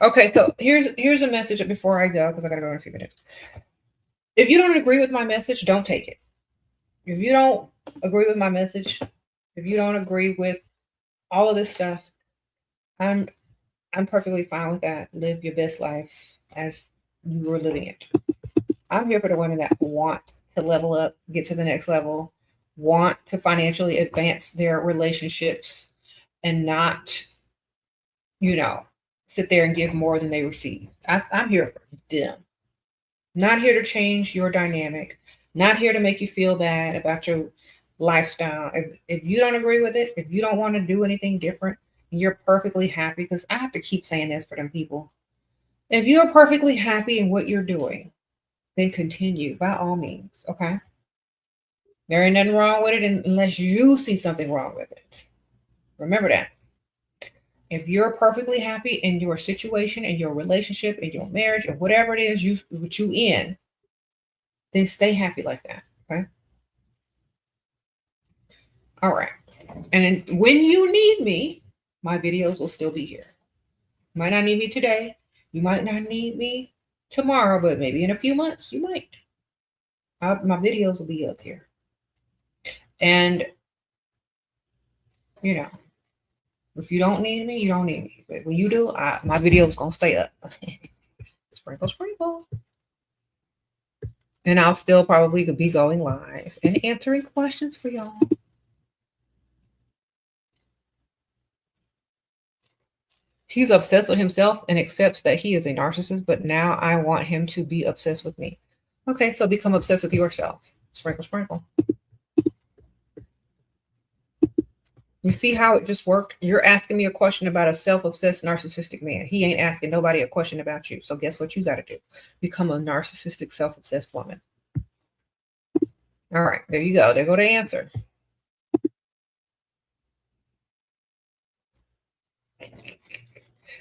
Okay, so here's a message before I go because I gotta go in a few minutes. If you don't agree with my message, don't take it. If you don't agree with my message, if you don't agree with all of this stuff, I'm I'm perfectly fine with that. Live your best life as you were living it. I'm here for the women that want to level up, get to the next level, want to financially advance their relationships and not, you know, sit there and give more than they receive. I'm here for them. Not here to change your dynamic, not here to make you feel bad about your lifestyle. If you don't agree with it, if you don't want to do anything different, you're perfectly happy. Because I have to keep saying this for them people. If you're perfectly happy in what you're doing, then continue by all means. Okay. There ain't nothing wrong with it unless you see something wrong with it. Remember that. If you're perfectly happy in your situation, in your relationship, in your marriage, or whatever it is you in, then stay happy like that. Okay. All right. And then when you need me, my videos will still be here. You might not need me today. You might not need me tomorrow, but maybe in a few months you might. My videos will be up here. And, you know, if you don't need me, you don't need me. But when you do, my video is going to stay up. Sprinkle, sprinkle. And I'll still probably be going live and answering questions for y'all. He's obsessed with himself and accepts that he is a narcissist, but now I want him to be obsessed with me. Okay, so become obsessed with yourself. Sprinkle, sprinkle. You see how it just worked? You're asking me a question about a self-obsessed narcissistic man. He ain't asking nobody a question about you. So guess what you got to do? Become a narcissistic, self-obsessed woman. All right, there you go. There go the answer.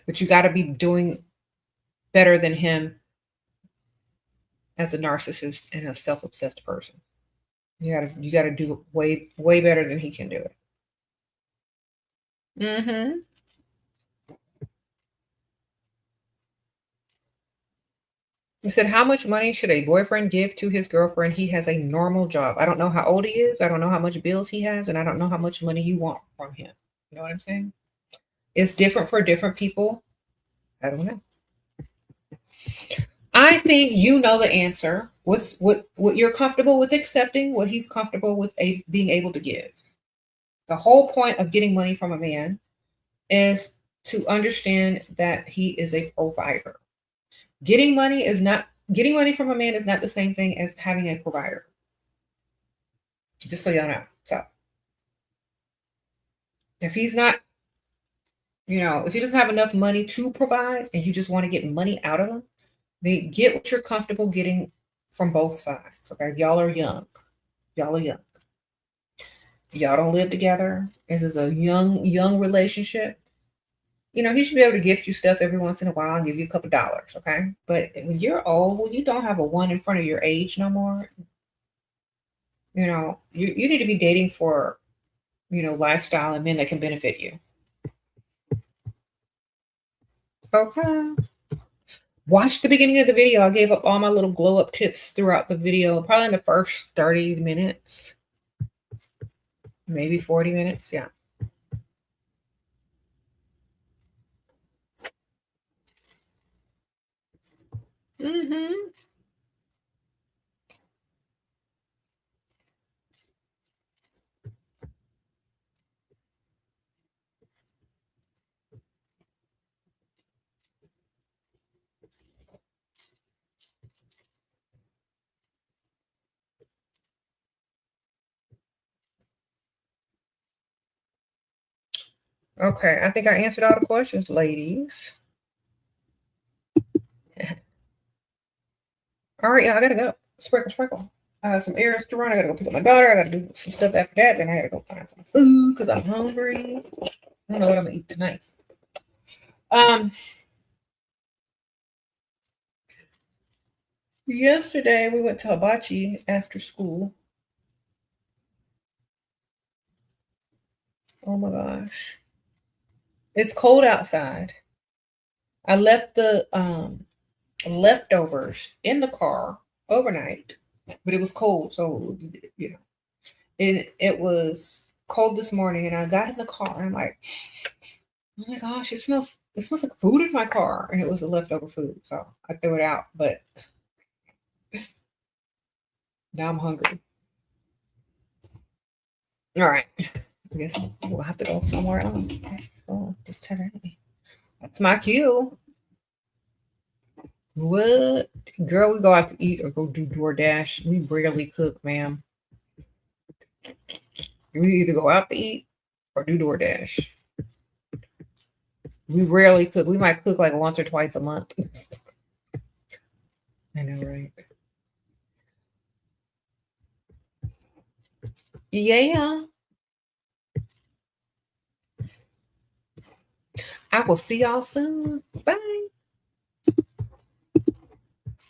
But you got to be doing better than him as a narcissist and a self-obsessed person. You gotta do way better than he can do it. Mm-hmm. He said, how much money should a boyfriend give to his girlfriend? He has a normal job. I don't know how old he is. I don't know how much bills he has, and I don't know how much money you want from him. You know what I'm saying? It's different for different people. I don't know. I think you know the answer. What you're comfortable with accepting, what he's comfortable with being able to give. The whole point of getting money from a man is to understand that he is a provider. Getting money from a man is not the same thing as having a provider. Just so y'all know. So if he's not, if he doesn't have enough money to provide and you just want to get money out of him, then get what you're comfortable getting from both sides. Okay. Y'all are young. Y'all are young. Y'all don't live together. This is a young relationship. He should be able to gift you stuff every once in a while and give you a couple dollars, okay? But when you're old, when you don't have a one in front of your age no more, you need to be dating for, lifestyle and men that can benefit you. Okay. Watch the beginning of the video. I gave up all my little glow up tips throughout the video, probably in the first 30 minutes, maybe 40 minutes. Yeah. Mm-hmm. Okay, I think I answered all the questions, ladies. All right, y'all, I gotta go. Sprinkle, sprinkle. I have some errands to run. I gotta go pick up my daughter. I gotta do some stuff after that. Then I gotta go find some food because I'm hungry. I don't know what I'm gonna eat tonight. Yesterday we went to hibachi after school. Oh my gosh. It's cold outside. I left the leftovers in the car overnight, but it was cold, so you know, it was cold this morning, and I got in the car, and I'm like, oh my gosh, it smells like food in my car, and it was a leftover food, so I threw it out, but now I'm hungry. All right, I guess we'll have to go somewhere else. Okay. Oh, just turn it. That's my cue. What? Girl, we go out to eat or go do DoorDash. We rarely cook, ma'am. We either go out to eat or do DoorDash. We rarely cook. We might cook like once or twice a month. I know, right? Yeah. I will see y'all soon. Bye.